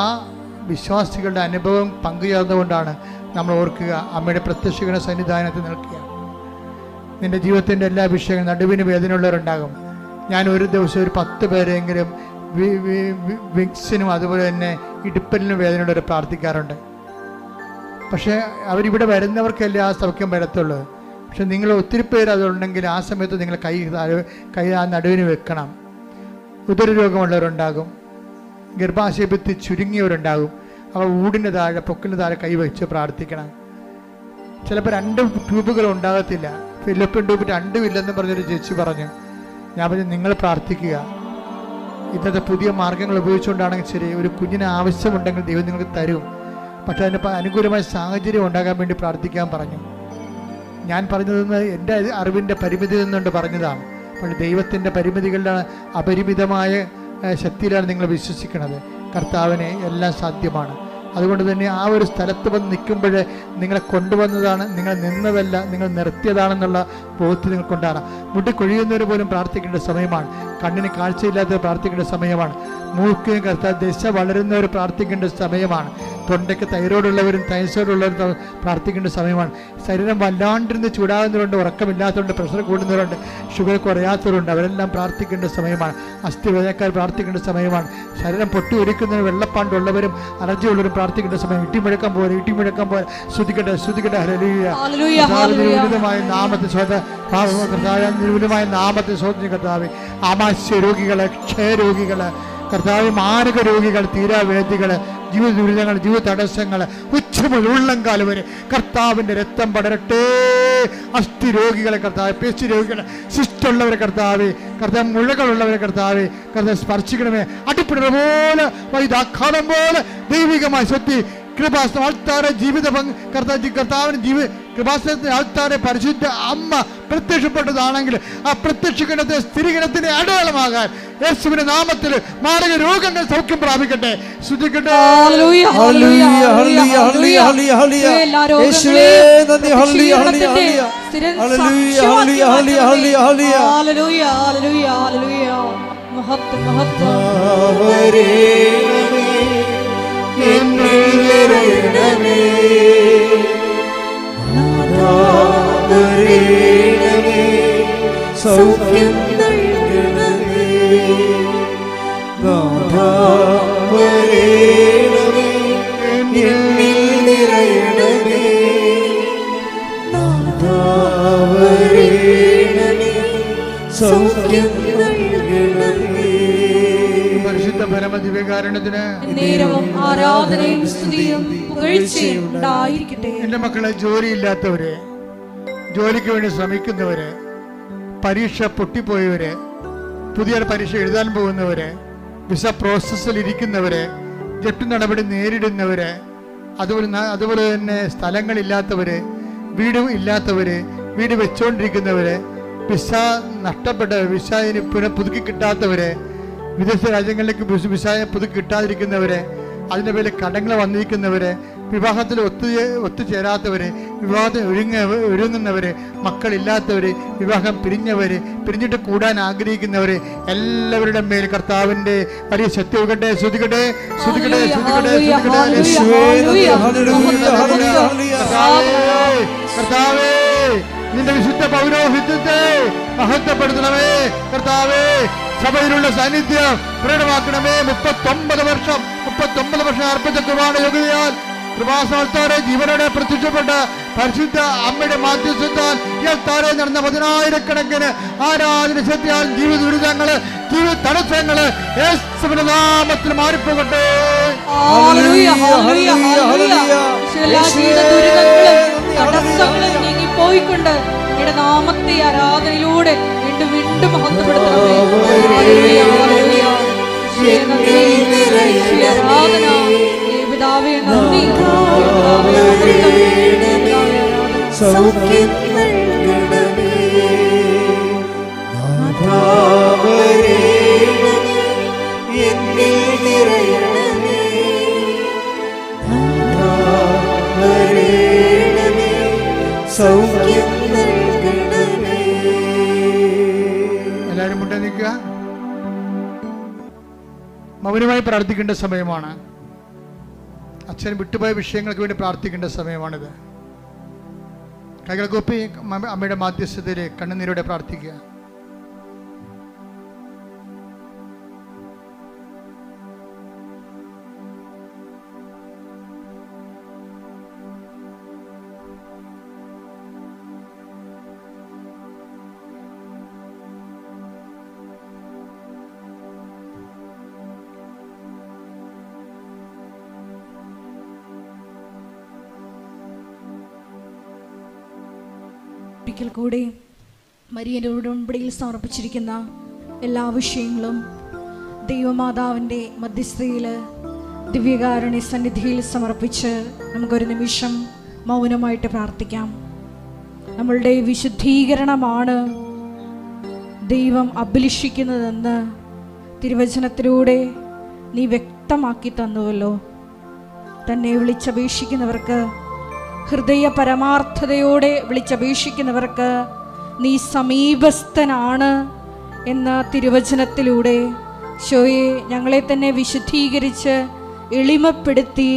വിശ്വാസികളുടെ അനുഭവം പങ്കുചേർന്നുകൊണ്ടാണ് നമ്മൾ ഓർക്കുക, അമ്മയുടെ പ്രത്യക്ഷീകരണ സന്നിധാനത്തിൽ നിൽക്കുക. നിൻ്റെ ജീവിതത്തിൻ്റെ എല്ലാ വിഷയങ്ങളും നടുവിന് വേദനയുള്ളവരുണ്ടാകും. ഞാൻ ഒരു ദിവസം ഒരു 10 പേരെങ്കിലും വിക്സിനും അതുപോലെ തന്നെ ഇടുപ്പലിനും വേദനയുള്ളവരെ പ്രാർത്ഥിക്കാറുണ്ട്. പക്ഷേ അവരിവിടെ വരുന്നവർക്കല്ലേ ആ സൗഖ്യം വരത്തുള്ളൂ. പക്ഷെ നിങ്ങൾ ഒത്തിരി പേര് അതുണ്ടെങ്കിൽ ആ സമയത്ത് നിങ്ങൾ കൈ ആ നടുവിന് വെക്കണം. ഉദരരോഗമുള്ളവരുണ്ടാകും, ഗർഭാശയത്തിൽ ചുരുങ്ങിയവരുണ്ടാകും. അവർ ഊടിൻ്റെ താഴെ പൊക്കിൻ്റെ താഴെ കൈവച്ച് പ്രാർത്ഥിക്കണം. ചിലപ്പോൾ 2 ട്യൂബുകൾ ഉണ്ടാകത്തില്ല. ഫിലിപ്പിൻ ട്യൂബ് 2 ഇല്ലെന്ന് പറഞ്ഞൊരു ചേച്ചി പറഞ്ഞു. ഞാൻ പറഞ്ഞു, നിങ്ങൾ പ്രാർത്ഥിക്കുക. ഇന്നത്തെ പുതിയ മാർഗങ്ങൾ ഉപയോഗിച്ചുകൊണ്ടാണെങ്കിൽ ശരി, ഒരു കുഞ്ഞിന് ആവശ്യമുണ്ടെങ്കിൽ ദൈവം നിങ്ങൾക്ക് തരും. പക്ഷെ അതിന് അനുകൂലമായ സാഹചര്യം ഉണ്ടാകാൻ വേണ്ടി പ്രാർത്ഥിക്കാൻ പറഞ്ഞു. ഞാൻ പറഞ്ഞതെന്ന് എൻ്റെ അറിവിൻ്റെ പരിമിതി നിന്നുകൊണ്ട് പറഞ്ഞതാണ്. പക്ഷേ ദൈവത്തിൻ്റെ പരിമിതികളുടെ അപരിമിതമായ ശക്തിയിലാണ് നിങ്ങൾ വിശ്വസിക്കുന്നത്. കർത്താവിന് എല്ലാം സാധ്യമാണ്. അതുകൊണ്ട് തന്നെ ആ ഒരു സ്ഥലത്ത് വന്ന് നിൽക്കുമ്പോൾ നിങ്ങളെ കൊണ്ടുവന്നതാണ്, നിങ്ങൾ നിന്നതല്ല, നിങ്ങൾ നിർത്തിയതാണെന്നുള്ള ബോധ്യം നിങ്ങൾക്കുണ്ടാണ്. മുട്ടി കൊഴിയുന്നവർ പോലും പ്രാർത്ഥിക്കേണ്ട സമയമാണ്. കണ്ണിന് കാഴ്ചയില്ലാത്തവർ പ്രാർത്ഥിക്കേണ്ട സമയമാണ്. മൂക്കിന് ദശ വളരുന്നവർ പ്രാർത്ഥിക്കേണ്ട സമയമാണ്. തൊണ്ടയ്ക്ക് തൈറോയ്ഡുള്ളവരും തൈസോയ്ഡുള്ളവരും പ്രാർത്ഥിക്കേണ്ട സമയമാണ്. ശരീരം വല്ലാണ്ടിരുന്ന് ചൂടാകുന്നവരുണ്ട്, ഉറക്കമില്ലാത്തവരുണ്ട്, പ്രഷർ കൂടുന്നവരുണ്ട്, ഷുഗർ കുറയാത്തവരുണ്ട്. അവരെല്ലാം പ്രാർത്ഥിക്കേണ്ട സമയമാണ്. അസ്ഥിവേദനക്കാർ പ്രാർത്ഥിക്കേണ്ട സമയമാണ്. ശരീരം പൊട്ടി ഒലിക്കുന്നവർ, വെള്ളപ്പാണ്ടുള്ളവരും അലർജി ഉള്ളവരും പ്രാർത്ഥിക്കേണ്ട സമയം. ഇട്ടിമുഴക്കം പോലെ ശ്രുതിക്കട്ടെ. ഉന്നതമായ നാമത്തിൽ സ്വന്തം കർത്താവേ, ആമാശയ രോഗികള്, ക്ഷയരോഗികള്, കർത്താവ് മാരക രോഗികൾ, തീരാവേദികൾ, ജീവിത ദുരിതങ്ങൾ, ജീവിത തടസ്സങ്ങൾ, ഉച്ചമുതൽ ഉള്ളംകാല് വരെ കർത്താവിൻ്റെ രക്തം പടരട്ടെ. അസ്ഥി രോഗികളെ കർത്താവ്, പേശി രോഗികളെ, ശിഷ്ടമുള്ളവരെ കർത്താവ്, മുഴകളുള്ളവരെ കർത്താവ് സ്പർശിക്കണമേ. അടിപ്പിടുന്ന പോലെ വൈതാക്കാലം പോലെ ദൈവികമായ ശക്തി കൃപാസനം ആൾത്താരെ ജീവിത കർത്താവിന് കൃപാസനത്തിന് ആൾത്താരെ പരിശുദ്ധ അമ്മ പ്രത്യക്ഷപ്പെട്ടതാണെങ്കിൽ ആ പ്രത്യക്ഷീകരണത്തെ സ്ഥിരീകരണത്തിന്റെ അടയാളമാകാൻ യേശുവിന്റെ നാമത്തിൽ മാരക രോഗങ്ങൾ സൗഖ്യം പ്രാപിക്കട്ടെ. ശ്രുതിക്കട്ടെ. സൗഖ്യം നൽകണമേ, നാഥാ വരേണമേ, എന്നിൽ നിറയണമേ, നാഥാ വരേണമേ, സൗഖ്യം നൽകണമേ. പരിശുദ്ധ പരമദിവ്യകാരുണ്യത്തിന് നേരവും ആരാധനയും സ്തുതിയും പുകഴ്ചയും ഉണ്ടായിരിക്കട്ടെ. എൻ്റെ മക്കളെ, ജോലിയില്ലാത്തവര്, ജോലിക്ക് വേണ്ടി ശ്രമിക്കുന്നവര്, പരീക്ഷ പൊട്ടിപ്പോയവര്, പുതിയ പരീക്ഷ എഴുതാൻ പോകുന്നവര്, വിസ പ്രോസസ്സിൽ ഇരിക്കുന്നവര്, ജപ്തി നടപടി നേരിടുന്നവര്, അതുപോലെ തന്നെ സ്ഥലങ്ങളില്ലാത്തവര്, വീട് ഇല്ലാത്തവര്, വീട് വെച്ചുകൊണ്ടിരിക്കുന്നവര്, വിസ നഷ്ടപ്പെട്ടവർ, വിസ ഇനി പുതുക്കി കിട്ടാത്തവര്, വിദേശ രാജ്യങ്ങളിലേക്ക് വിസ പുതുക്കി കിട്ടാതിരിക്കുന്നവര്, അതിൻ്റെ പേരിൽ കടങ്ങൾ വന്നിരിക്കുന്നവര്, വിവാഹത്തിൽ ഒത്തുചേരാത്തവര്, വിവാഹത്തിന് ഒരുങ്ങുന്നവര്, മക്കളില്ലാത്തവര്, വിവാഹം പിരിഞ്ഞിട്ട് കൂടാൻ ആഗ്രഹിക്കുന്നവര്, എല്ലാവരുടെ മേൽ കർത്താവിന്റെ വലിയ ശക്തികട്ടെ. ശ്രുതികട്ടെ, ശ്രുതികട്ടെ, ശ്രുതികട്ടെ, കർത്താവേ, നിന്റെ വിശുദ്ധ പൗരോഹിത്യത്തെ മഹത്വപ്പെടുത്തണമേ. കർത്താവേ, സഭയിലുള്ള സാന്നിധ്യം പ്രകടമാക്കണമേ. 39 വർഷം അർപ്പിച്ച കുർബാന യോഗ്യതയാൽ കൃപാസനത്തോടെ ജീവനോടെ പ്രത്യക്ഷപ്പെട്ട പരിശുദ്ധ അമ്മയുടെ മാധ്യസ്ഥത്താൽ ഇയാൾ താരെ നടന്ന 10,000-കണക്കിന് ആരാധന ശക്തിയാൽ ജീവിത ദുരിതങ്ങള്, ജീവിത തടസ്സങ്ങള് യേശുവിന്റെ നാമത്തിൽ മാറിപ്പോകട്ടെ. പോയിക്കൊണ്ട് ഇവിടെ നാമത്തെ ആരാധനയിലൂടെ വീണ്ടും വീണ്ടും മഹത്വപ്പെടുത്തണമേ. ആരാധന പിതാവേ, നന്ദി. സൗഖ്യം നൽകണമേ, എന്നിൽ നിറയണമേ, സൗഖ്യം നൽകണമേ. എല്ലാവരും മുട്ടേ നിൽക്കുക. മൗനമായി പ്രാർത്ഥിക്കേണ്ട സമയമാണ്. അച്ഛൻ വിട്ടുപോയ വിഷയങ്ങൾക്ക് വേണ്ടി പ്രാർത്ഥിക്കേണ്ട സമയമാണിത്. കൈകൾ കൂപ്പി അമ്മയുടെ മാധ്യസ്ഥതയിൽ കണ്ണുനീരോടെ പ്രാർത്ഥിക്കുക. ഒരിക്കൽ കൂടി മരിയന്റെ ഉടമ്പടിയിൽ സമർപ്പിച്ചിരിക്കുന്ന എല്ലാ വിഷയങ്ങളും ദൈവമാതാവിൻ്റെ മധ്യസ്ഥതയിൽ ദിവ്യകാരുണ്യ സന്നിധിയിൽ സമർപ്പിച്ച് നമുക്കൊരു നിമിഷം മൗനമായിട്ട് പ്രാർത്ഥിക്കാം. നമ്മളുടെ വിശുദ്ധീകരണമാണ് ദൈവം അഭിലഷിക്കുന്നതെന്ന് തിരുവചനത്തിലൂടെ നീ വ്യക്തമാക്കി തന്നുവല്ലോ. തന്നെ വിളിച്ചപേക്ഷിക്കുന്നവർക്ക്, ഹൃദയ പരമാർത്ഥതയോടെ വിളിച്ചപേക്ഷിക്കുന്നവർക്ക് നീ സമീപസ്ഥനാണ് എന്ന തിരുവചനത്തിലൂടെ ശോയെ ഞങ്ങളെ തന്നെ വിശുദ്ധീകരിച്ച് എളിമപ്പെടുത്തി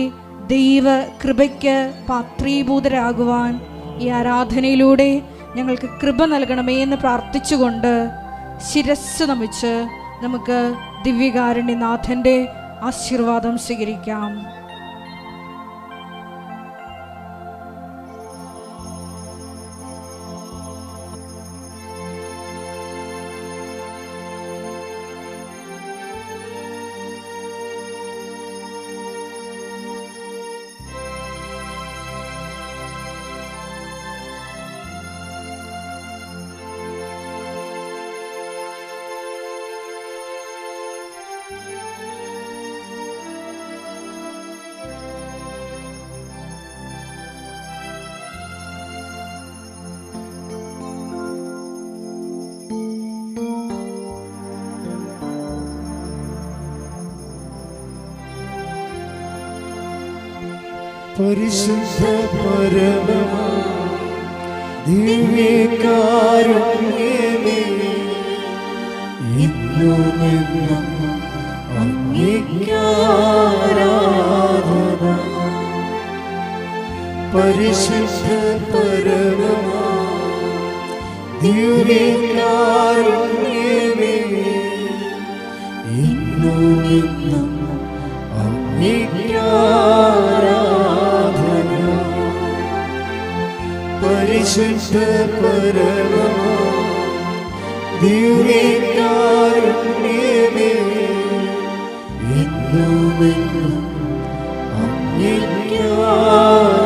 ദൈവ കൃപയ്ക്ക് പാത്രീഭൂതരാകുവാൻ ഈ ആരാധനയിലൂടെ ഞങ്ങൾക്ക് കൃപ നൽകണമേ എന്ന് പ്രാർത്ഥിച്ചുകൊണ്ട് ശിരസ്സ് നമിച്ച് നമുക്ക് ദിവ്യകാരുണ്യനാഥൻ്റെ ആശീർവാദം സ്വീകരിക്കാം. പരിശുദ്ധ പരമ ദിവ്യകാരുണ്യമേ, ഇന്നുമെന്നും അങ്ങേക്കാരാധന. പരിശുദ്ധ പരമ ദിവ്യകാരുണ്യമേ, ഇന്നുമെന്നും അങ്ങേക്കാരാധന. പരിശുദ്ധ പരമ ദിവ്യകാരുണ്യമേ, എന്നുമെന്നും അങ്ങേയ്ക്കായി